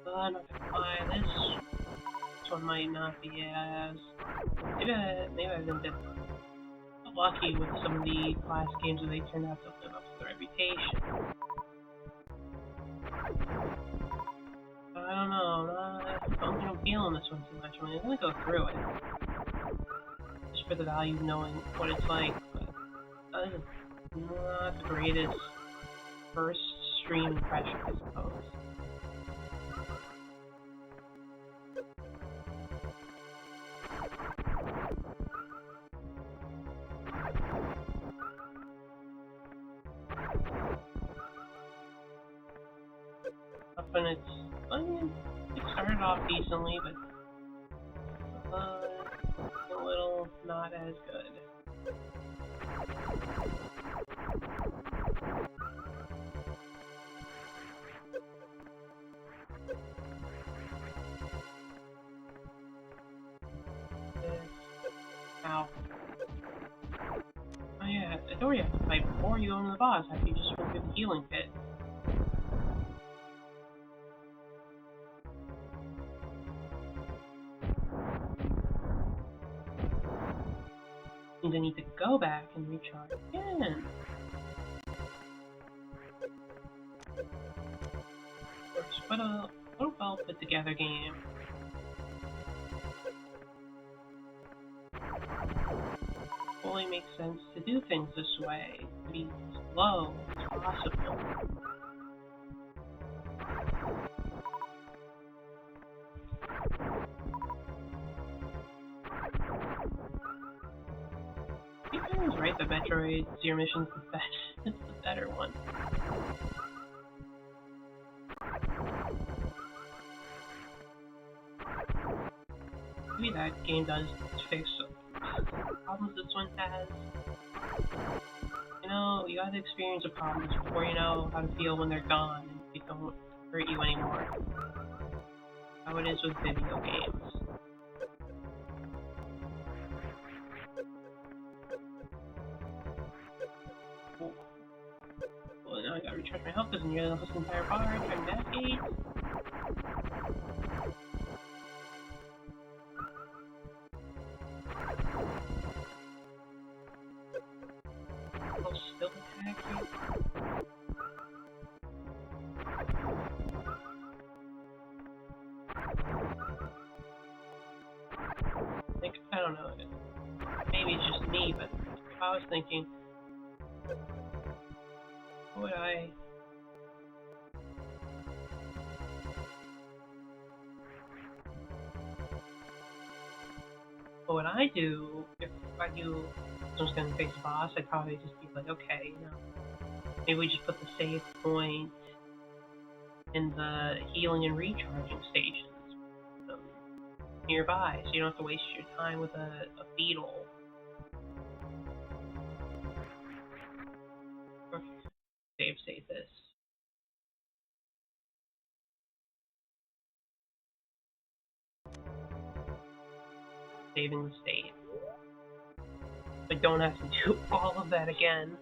I'm not gonna lie, this one might not be as... Maybe I've been a bit lucky with some of the last games that they turned out to live up to their reputation. But I don't know, I don't think I'm feeling this one too much. I mean, I'm gonna go through it. Just for the value of knowing what it's like, but this is not the greatest first stream impression, I suppose. And it started off decently, but a little not as good. Ow. Oh yeah, a door you have to fight before you go into the boss after you just went through the healing pit. Means I need to go back and recharge again. Of course, what a well put together game. Fully makes sense to do things this way, to be slow as possible. I was right that Metroid Zero Mission's the best. It's the better one. Maybe that game does fix problems this one has. You know, you gotta experience the problems before you know how to feel when they're gone and they don't hurt you anymore. How it is with video games. Well, now I gotta recharge my health because I'm near the entire bar, trying to navigate. I'll still attack you. I don't know, maybe it's just me, but I was thinking, what would I do if I knew I was going to face a boss? I'd probably just be like, okay, you know, maybe we just put the save point in the healing and recharging stations nearby, so you don't have to waste your time with a beetle. Okay, save this. Saving the state. I don't have to do all of that again.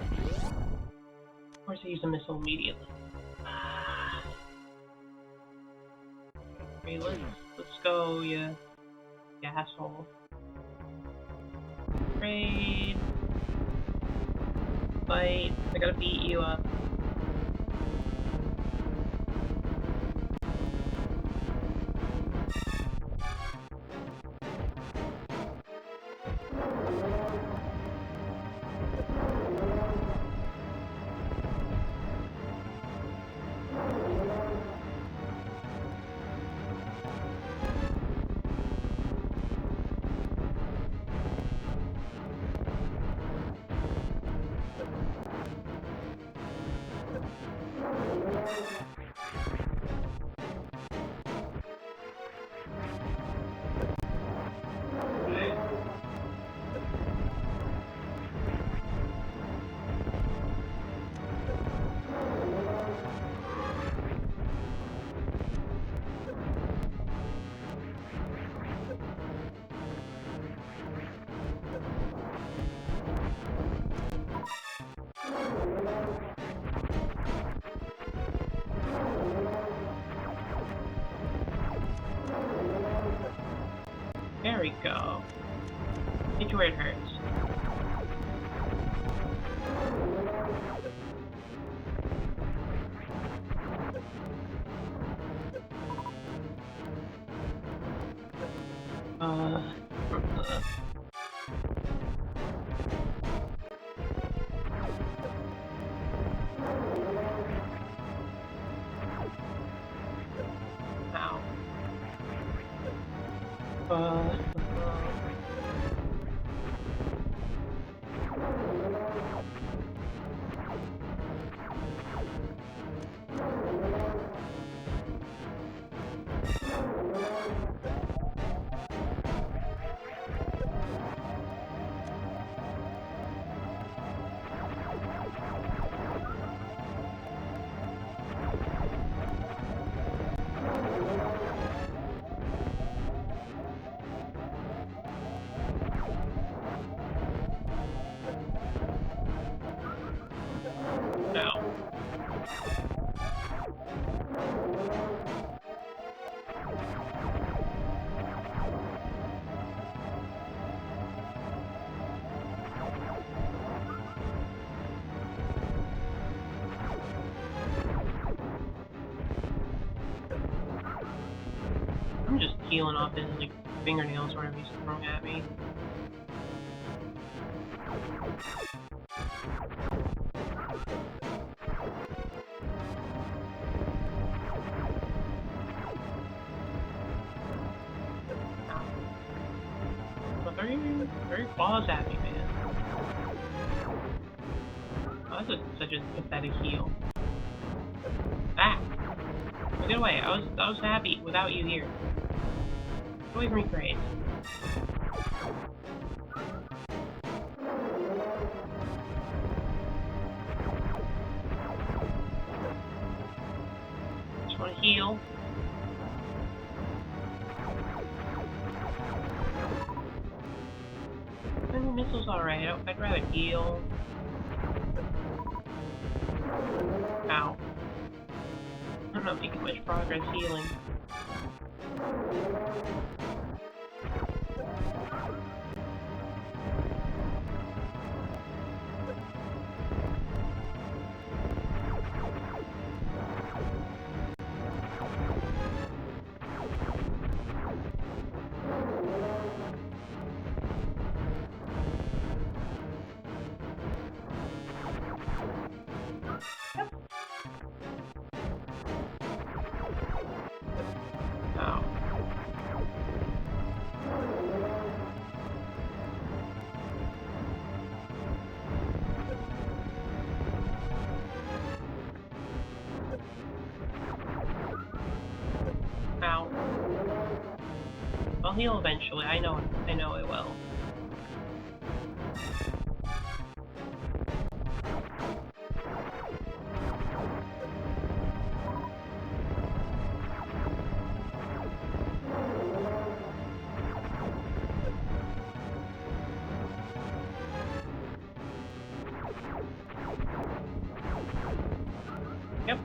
Of course, I use a missile immediately. Okay, let's go, you asshole. Raid. Fight. I gotta beat you up. There we go. Hit you where it hurts. Ow. No. I'm just peeling off his like fingernails or whatever he's throwing at me. But they're claws at me, man. Oh, that's such a pathetic heal. Ah! Get away. I was happy without you here. Get away from me, Grace. Just want to heal. I mean, missile's alright. I'd rather heal. Ow. I'm not making much progress healing. Ow. Ow. I'll heal eventually. I know it will. Yep.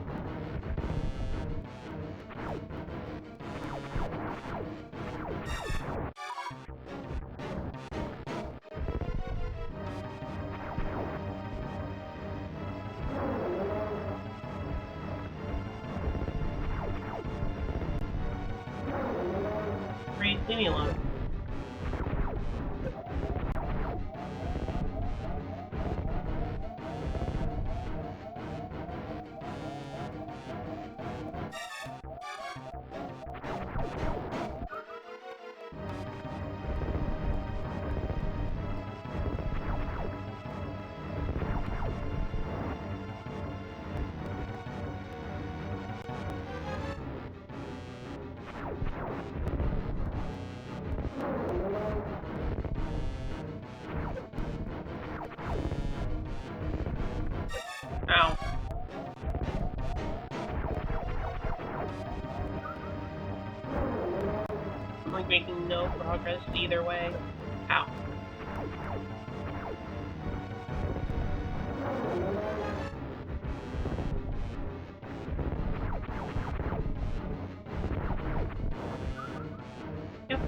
Great, leave me alone. Ow. I'm like making no progress either way. Ow. Yep.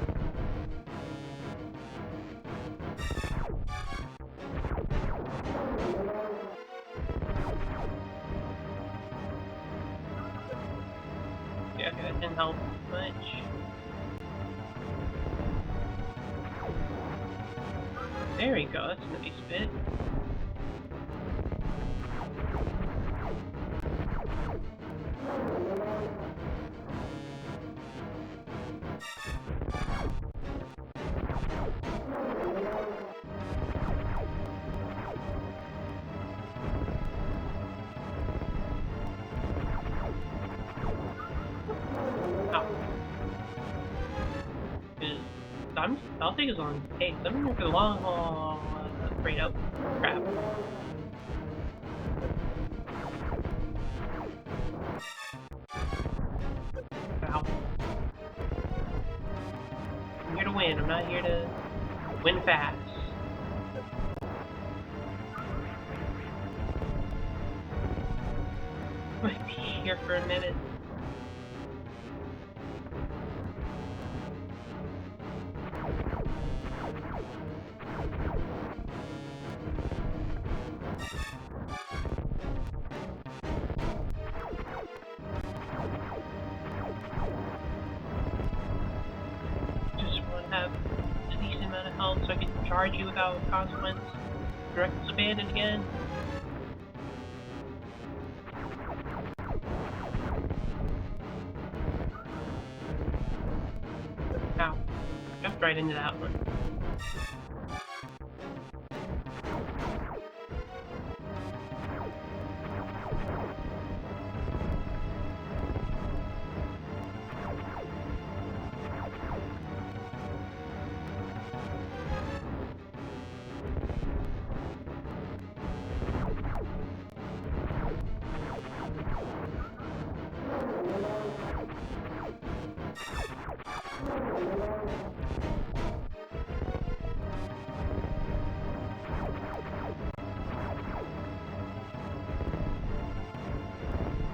didn't help much. There we go, that's a nice bit. I'll take as long as it takes. I'm in here for the long haul. Afraid of crap. Ow. I'm here to win. I'm not here to win fast. Might be here for a minute. So I can charge you without consequence. Direct's abandoned again. Ow. Jumped right into that one.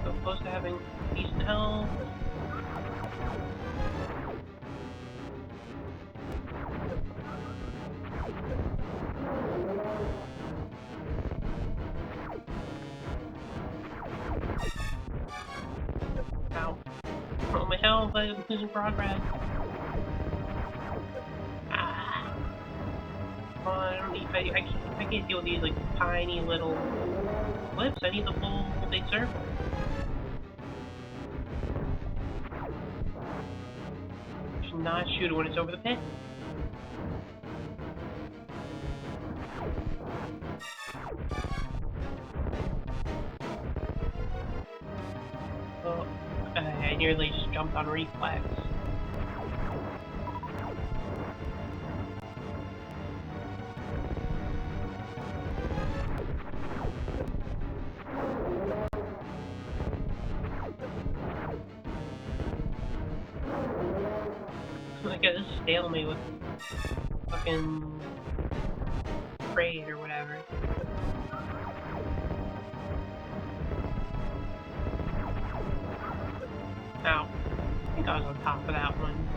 So close to having decent health. Ow. Oh my health, I'm losing progress. Ah. Come on, I don't need, I can't deal with these like tiny little flips. I need the full big circle. Should not shoot it when it's over the pit. Oh, I nearly just jumped on reflex. I got this stalemate with fucking Metroid or whatever. Ow. I think I was on top of that one.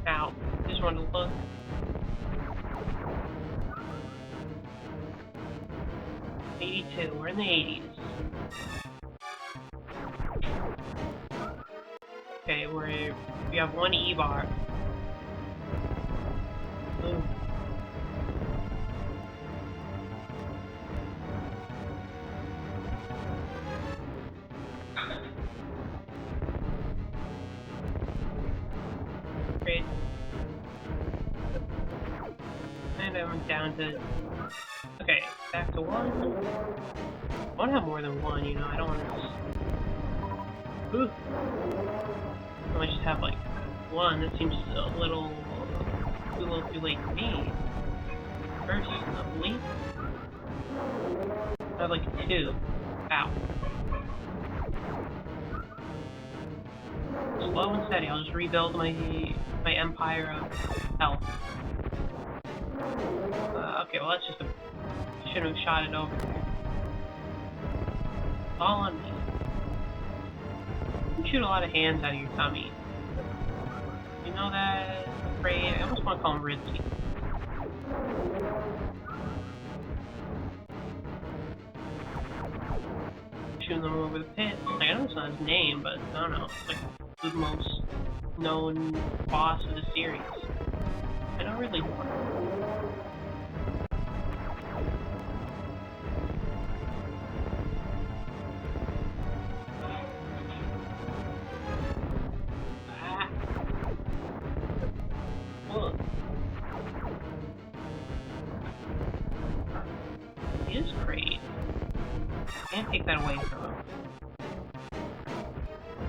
Ow. Just wanted to look. '82. We're in the '80s. Okay, we have one E-bar. Ooh. Great. And I went down to... Okay, back to one. I want to have more than one, you know, I don't want to just... Ooh. I might just have like one. That seems a little too late for me. Versus a bleep. I have like two. Ow. Slow and steady. I'll just rebuild my empire of health. Okay, well that's just a... Shouldn't have shot it over there. All on me. You shoot a lot of hands out of your tummy. You know that? Afraid. I almost want to call him Ritzy. shooting them over the pit. Like, I know it's not his name, but I don't know. It's like the most known boss of the series. I don't really know. Ah. Look. He is great. Can't take that away from him.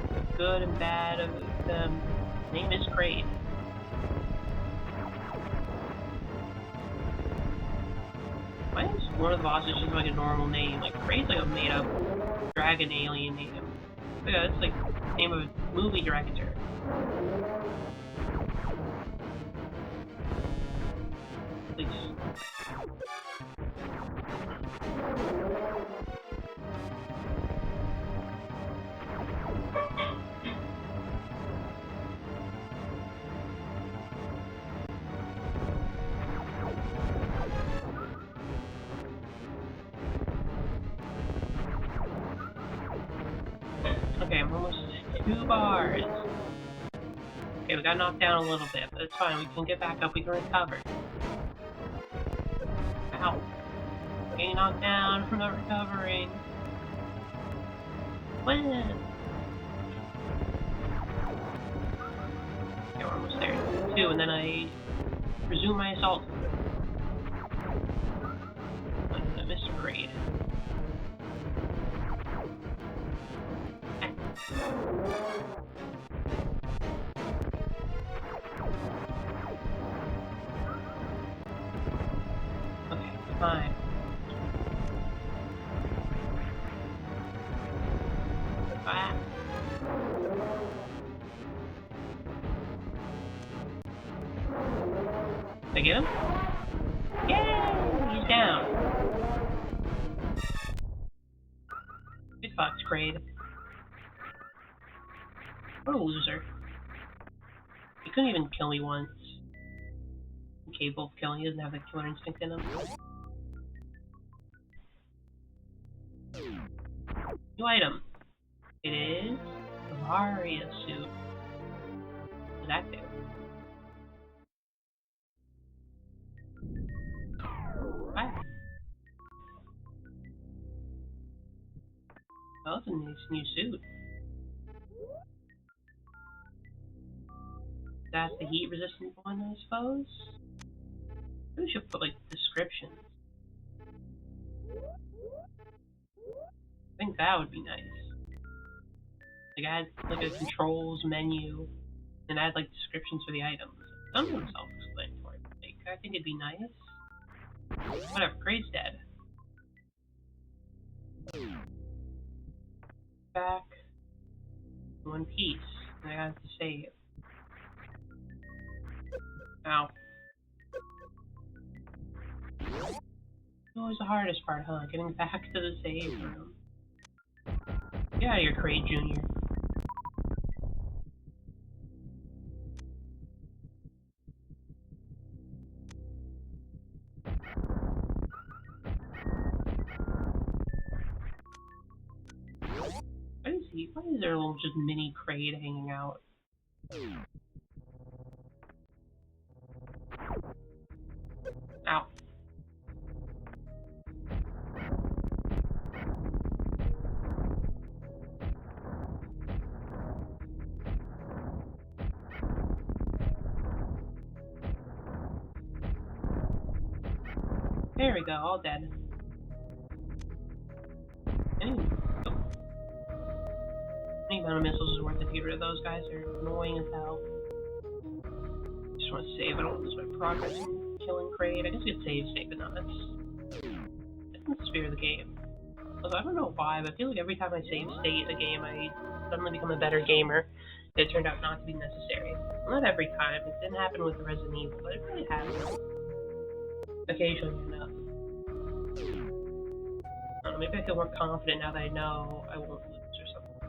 The good and bad of them. Name is great. Why is one of the bosses just like a normal name? Like Kraid's like a made up dragon alien name. But yeah, it's like the name of a movie director. Please. Okay, I'm almost 2 bars. Okay, we got knocked down a little bit, but it's fine. We can get back up. We can recover. Ow. Getting knocked down. I'm not recovering. When? Okay, we're almost there. 2, and then I resume my assault. Mr. Kraid. Okay, fine. Ah. Did I get him? Yay! He's down. Good fox, Kraid. What a loser. He couldn't even kill me once. Capable of killing. He doesn't have the killer instinct in him. New item. It is the Varia suit. What does that do? What? Oh, it's a nice new suit. That's the heat resistant one, I suppose? Maybe we should put like descriptions. I think that would be nice. Like add like a controls menu and add like descriptions for the items. Some of them self-explanatory. Like I think it'd be nice. Whatever, Kraid's dead. Back. One piece. And I have to save. Ow. Always the hardest part, huh? Getting back to the save room. Get out of here, Kraid Jr. What is he? Why is there a little just mini Kraid hanging out? Ow. There we go, all dead. Any amount of missiles is worth it to get rid of those guys. They're annoying as hell. Just want to save. I don't want to lose my progress in killing Kraid. I guess you could save state, but no, that's the spirit of the game. Also, I don't know why, but I feel like every time I save state a game, I suddenly become a better gamer. It turned out not to be necessary. Well, not every time. It didn't happen with the Resident Evil, but it really happened. Occasionally enough. I don't know, maybe I feel more confident now that I know I won't lose or something.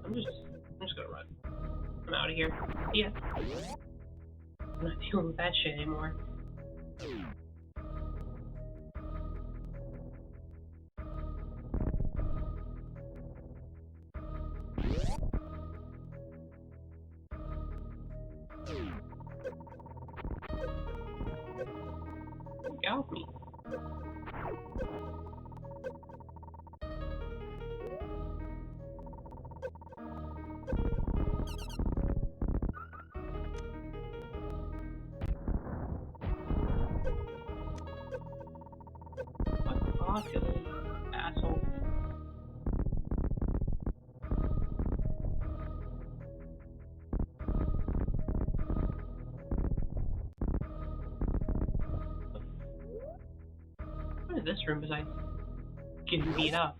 I'm just gonna run. I'm out of here. Yeah. I'm not dealing with that shit anymore. popular, asshole. What is this room besides getting beat up?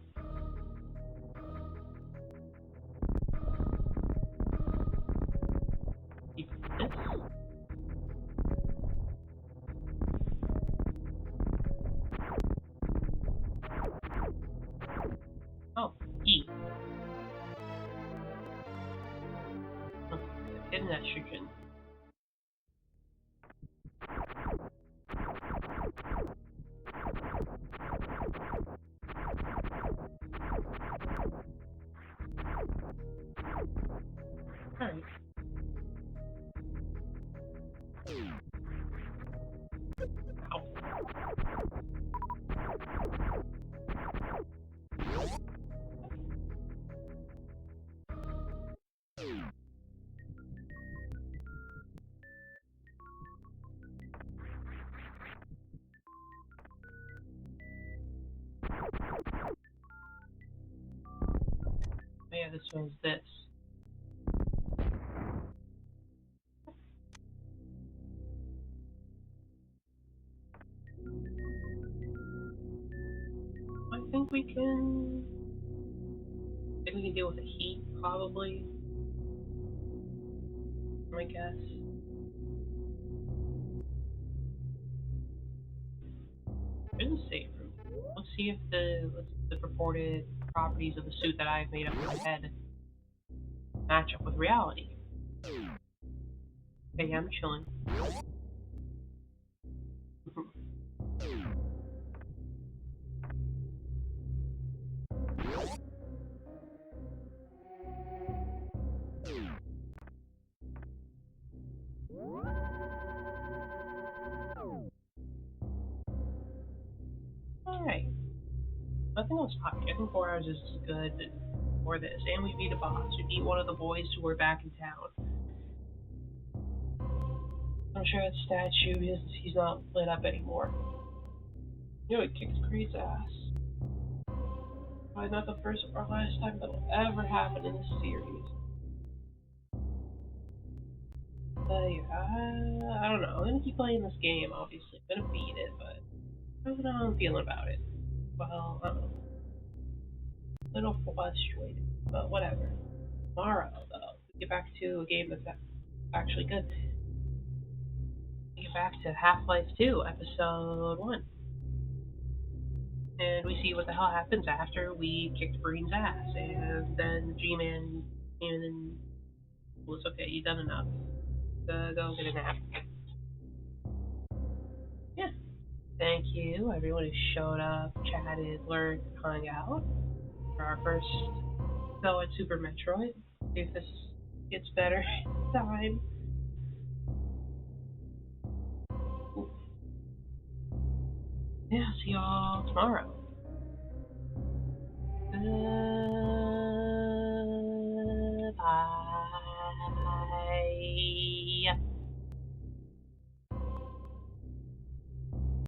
This? Oh, E. Okay, hidden estrogen. Alright. Ow. Oh yeah, this one's this. I think we can... I think we can deal with the heat, probably. I guess. There's a safe room. Let's see if the purported properties of the suit that I've made up in my head match up with reality. Okay, yeah, I'm chilling. Alright. I think I was happy. I think 4 hours is good for this. And we beat a boss. We beat one of the boys who were back in town. I'm sure that statue is he's not lit up anymore. You know, it kicks Creed's ass. Probably not the first or last time that'll ever happen in this series. But yeah, I don't know. I'm gonna keep playing this game, obviously. I'm gonna beat it, but I don't know how I'm feeling about it. Well, I don't know. A little frustrated, but whatever. Tomorrow, though, we get back to a game that's actually good. We get back to Half-Life 2, Episode 1. And we see what the hell happens after we kicked Breen's ass. And then G-Man came in and, well, it's okay, you've done enough. Go get a nap. Yeah. Thank you, everyone who showed up, chatted, learned, hung out for our first go at Super Metroid. See if this gets better time. Ooh. Yeah, see y'all tomorrow.